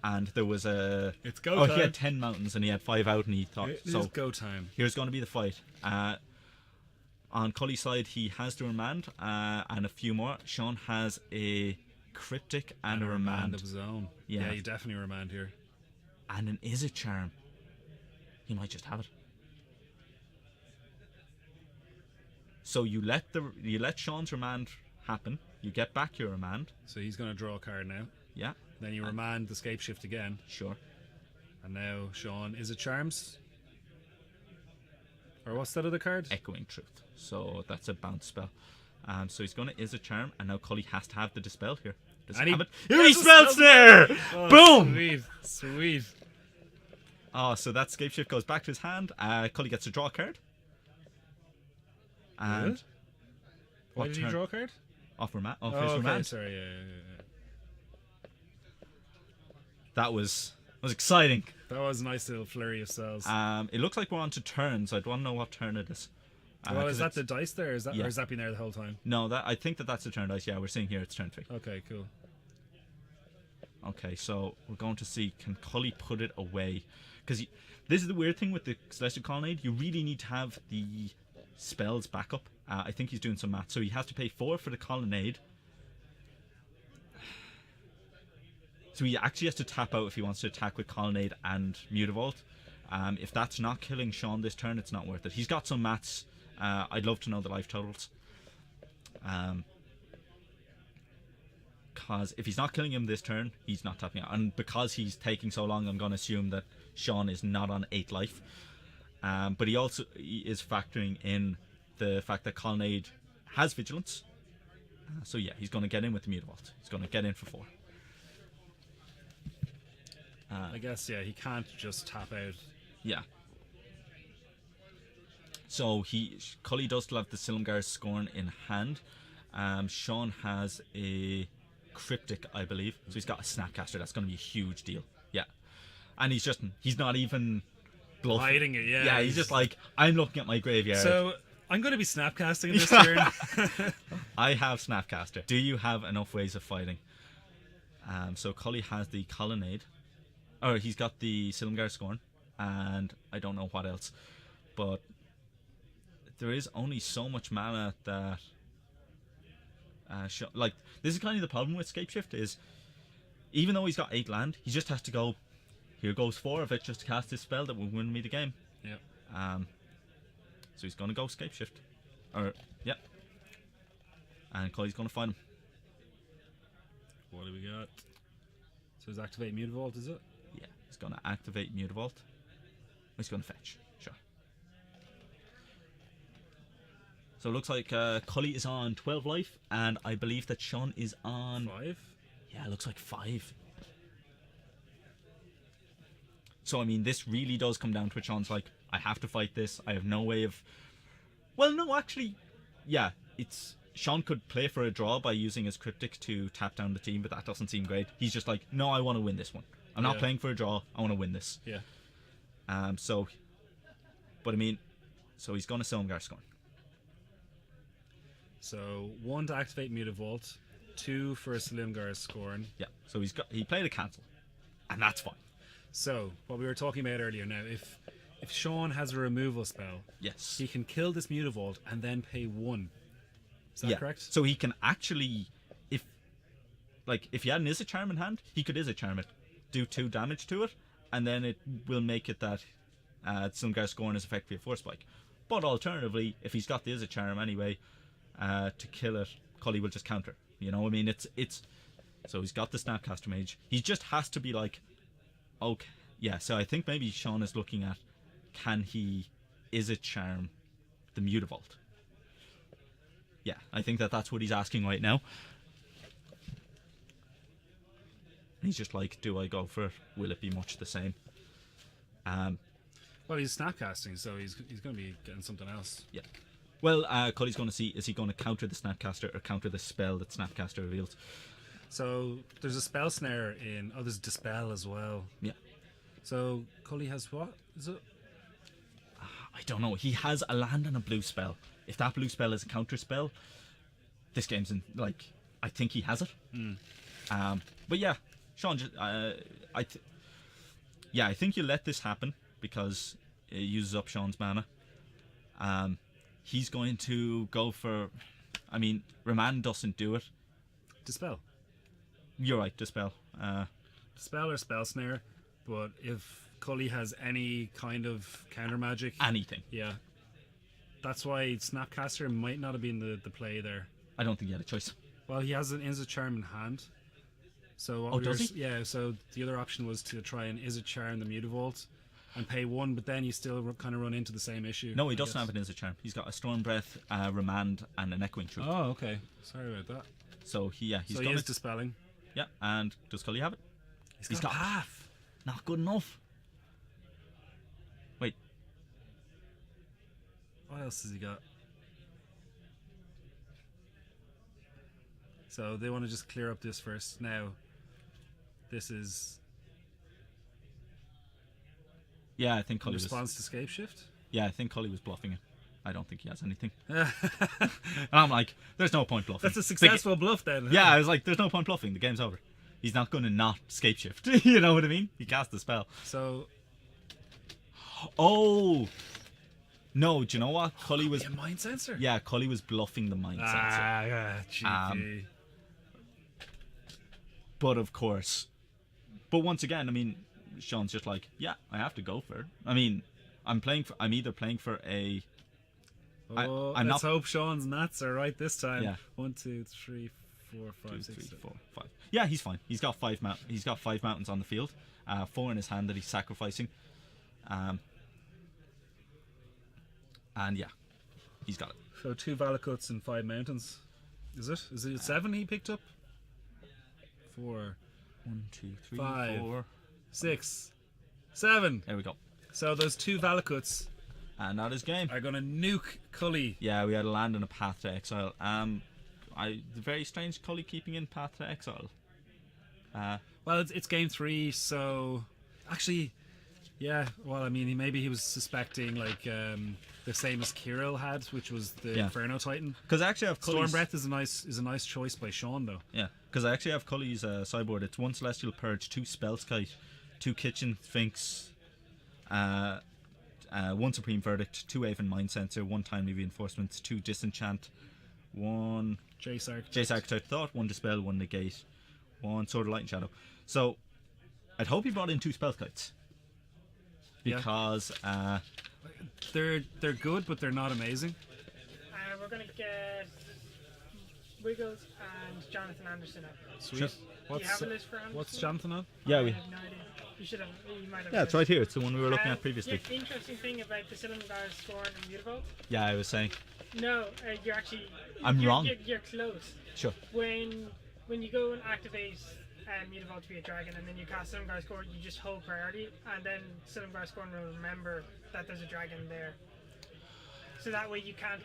And there was a... It's go Oh, time. he had 10 mountains and he had 5 out, and he thought... It so is go time. here's going to be the fight. On Cully's side, he has the remand and a few more. Sean has a cryptic and a remand. of his own. Yeah. Yeah, you definitely remand here. And an Is It Charm. He might just have it. So you let Sean's remand happen. You get back your remand. So he's going to draw a card now. Yeah, Then you remand the Scape Shift again. sure. And now Sean, is it Charms? Or what's that other card? Echoing Truth. So that's a bounce spell. So he's going to Is It Charm, and now Cully has to have the Dispel here. Does he And he- have it? He Here he has a Spell spell- Snare! Oh, Boom! Sweet. Sweet. Oh, so that Scape Shift goes back to his hand. Cully gets to draw a card. And Good. Why did he turn? draw a card? Off his Oh, okay, remand. sorry. Yeah. That was exciting. That was a nice little flurry of cells. It looks like we're on to turns. I don't know what turn it is. well, 'cause is that it's- the dice there? Is that, Yeah. or has that been there the whole time? No, I think that's the turn dice. Yeah, we're seeing here it's turn 3. Okay, cool. Okay, so we're going to see, can Cully put it away? Because this is the weird thing with the Celestial Colonnade. You really need to have the spells back up. I think he's doing some math. So he has to pay 4 for the Colonnade. So he actually has to tap out if he wants to attack with Colonnade and Mutavault. If that's not killing Sean this turn, it's not worth it. He's got some maths. I'd love to know the life totals. Because if he's not killing him this turn, he's not tapping out. And because he's taking so long, I'm going to assume that Sean is not on 8 life. But he also is factoring in the fact that Colonnade has Vigilance. So yeah, he's going to get in with the Mutavault. He's going to get in for 4. I guess, yeah, he can't just tap out. Yeah. So Cully does still have the Silumgar Scorn in hand. Sean has a Cryptic, I believe. So he's got a Snapcaster. That's going to be a huge deal. Yeah. And he's not even bluffing. Hiding it, yeah. Yeah, he's just like, I'm looking at my graveyard. So, I'm going to be snapcasting this turn. I have Snapcaster. Do you have enough ways of fighting? So Cully has the Colonnade. Or he's got the Silumgar Scorn. And I don't know what else. But there is only so much mana that... like, this is kind of the problem with Scapeshift is... Even though he's got 8 land, he just has to go... Here goes 4 of it just to cast this spell that will win me the game. Yeah. So he's going to go Scapeshift. Yeah. And Cully's going to find him. What do we got? So he's activate Mutavault, is it? Yeah, he's going to activate Mutavault. He's going to fetch. Sure. So it looks like Cully is on 12 life, and I believe that Sean is on... 5? Yeah, it looks like 5. So, I mean, this really does come down to it. Sean's like, I have to fight this. I have no way of... Well, no, actually, yeah, it's... Sean could play for a draw by using his Cryptic to tap down the team, but that doesn't seem great. He's just like, no, I want to win this one. I'm not playing for a draw. I want to win this. Yeah. So... But, I mean... So, he's going to Silumgar Scorn. So, 1 to activate Mutavault, 2 for a Silumgar Scorn. Yeah, so he played a cancel. And that's fine. So, what we were talking about earlier now, if Sean has a removal spell, Yes. he can kill this Mutavault and then pay 1. Is that correct? So he can actually, if he had an Izzet Charm in hand, he could Izzet Charm it, do 2 damage to it, and then it will make it that Silumgar Scorn is effectively a Force Spike. But alternatively, if he's got the Izzet Charm anyway, to kill it, Cully will just counter. You know, I mean, it's so he's got the Snapcaster Mage. He just has to be like, okay, yeah. So I think maybe Sean is looking at, can he Izzet Charm the Mutavault? Yeah, I think that's what he's asking right now. And he's just like, do I go for it? Will it be much the same? Well, he's snapcasting, so he's going to be getting something else. Yeah. Well, Cully's going to see, is he going to counter the Snapcaster or counter the spell that Snapcaster reveals? So there's a spell snare in... Oh, there's Dispel as well. Yeah. So Cully has what? Is it? I don't know. He has a land and a blue spell. If that blue spell is a counter spell, this game's in, like, I think he has it. But yeah, Sean, I think you let this happen because it uses up Sean's mana. He's going to go for, I mean, Remand doesn't do it. Dispel. You're right, Dispel. Dispel or Spell Snare, but if Cully has any kind of counter magic... Anything. Yeah. That's why Snapcaster might not have been the play there. I don't think he had a choice. Well, he has an Izzet Charm in hand. So does he? Yeah, so the other option was to try and Izzet Charm the Mutavault and pay 1, but then you still kind of run into the same issue. No, he doesn't have an Izzet Charm. He's got a Storm Breath, Remand, and an Echoing Truth. Oh, okay. Sorry about that. So he's so he is dispelling. Yeah, and does Cully have it? He's got half. Not good enough. Wait. What else has he got? So they want to just clear up this first. Now, this is... Yeah, I think Cully was... response to Scape Shift? Yeah, I think Cully was bluffing it. I don't think he has anything. And I'm like, there's no point bluffing. That's a successful bluff then. Yeah, I was like, there's no point bluffing. The game's over. He's not going to not Scape Shift. You know what I mean? He cast the spell. So... Oh! No, do you know what? Cully was... a Mind Sensor? Yeah, Cully was bluffing the Mind Sensor. Yeah, GP. But of course... But once again, I mean, Sean's just like, yeah, I have to go for it. I mean, I'm either playing for a... Let's hope Sean's nuts are right this time. Yeah. 1, 2, 3, 4, 5, 6, 7. 4, 5. Yeah, he's fine. He's got 5 mountains on the field. 4 in his hand that he's sacrificing. And yeah, he's got it. So 2 Valakuts and 5 mountains. Is it? Is it 7 he picked up? 4, 1, 2, 3, 5, 4, 6, 7. There we go. So those 2 Valakuts And that is game. are going to nuke Cully. Yeah, we had a land and a path to exile. Very strange Cully keeping in path to exile. Well, it's game 3, so actually, Yeah, well, I mean, maybe he was suspecting like the same as Kirill had, which was the Inferno Titan. Because I actually have Cully's... Stormbreath is a nice choice by Sean, though. Yeah, because I actually have Cully's sideboard. It's 1 Celestial Purge, 2 Spellskite, 2 Kitchen Sphinx, 1 Supreme Verdict, 2 Aven Mind Sensor, 1 Timely Reinforcements, 2 Disenchant, 1 Jace Archetype Thought, 1 Dispel, 1 Negate, 1 Sword of Light and Shadow. So I'd hope he brought in 2 Spellskites. Because they're good, but they're not amazing. We're gonna get Wiggles and Jonathan Anderson up. Sweet. Sure. Do you have a list for Anderson? What's Jonathan on? Yeah, I have no idea. You should have. You might have. Yeah, it's right here. It's the one we were looking at previously. The interesting thing about the Silumgar, Scorn, and Mutavault. Yeah, I was saying. No, you're actually. I'm wrong. You're close. Sure. When you go and activate Mutavault to be a dragon, and then you cast Silumgar Scorn, you just hold priority, and then Silumgar Scorn will remember that there's a dragon there. So that way you can't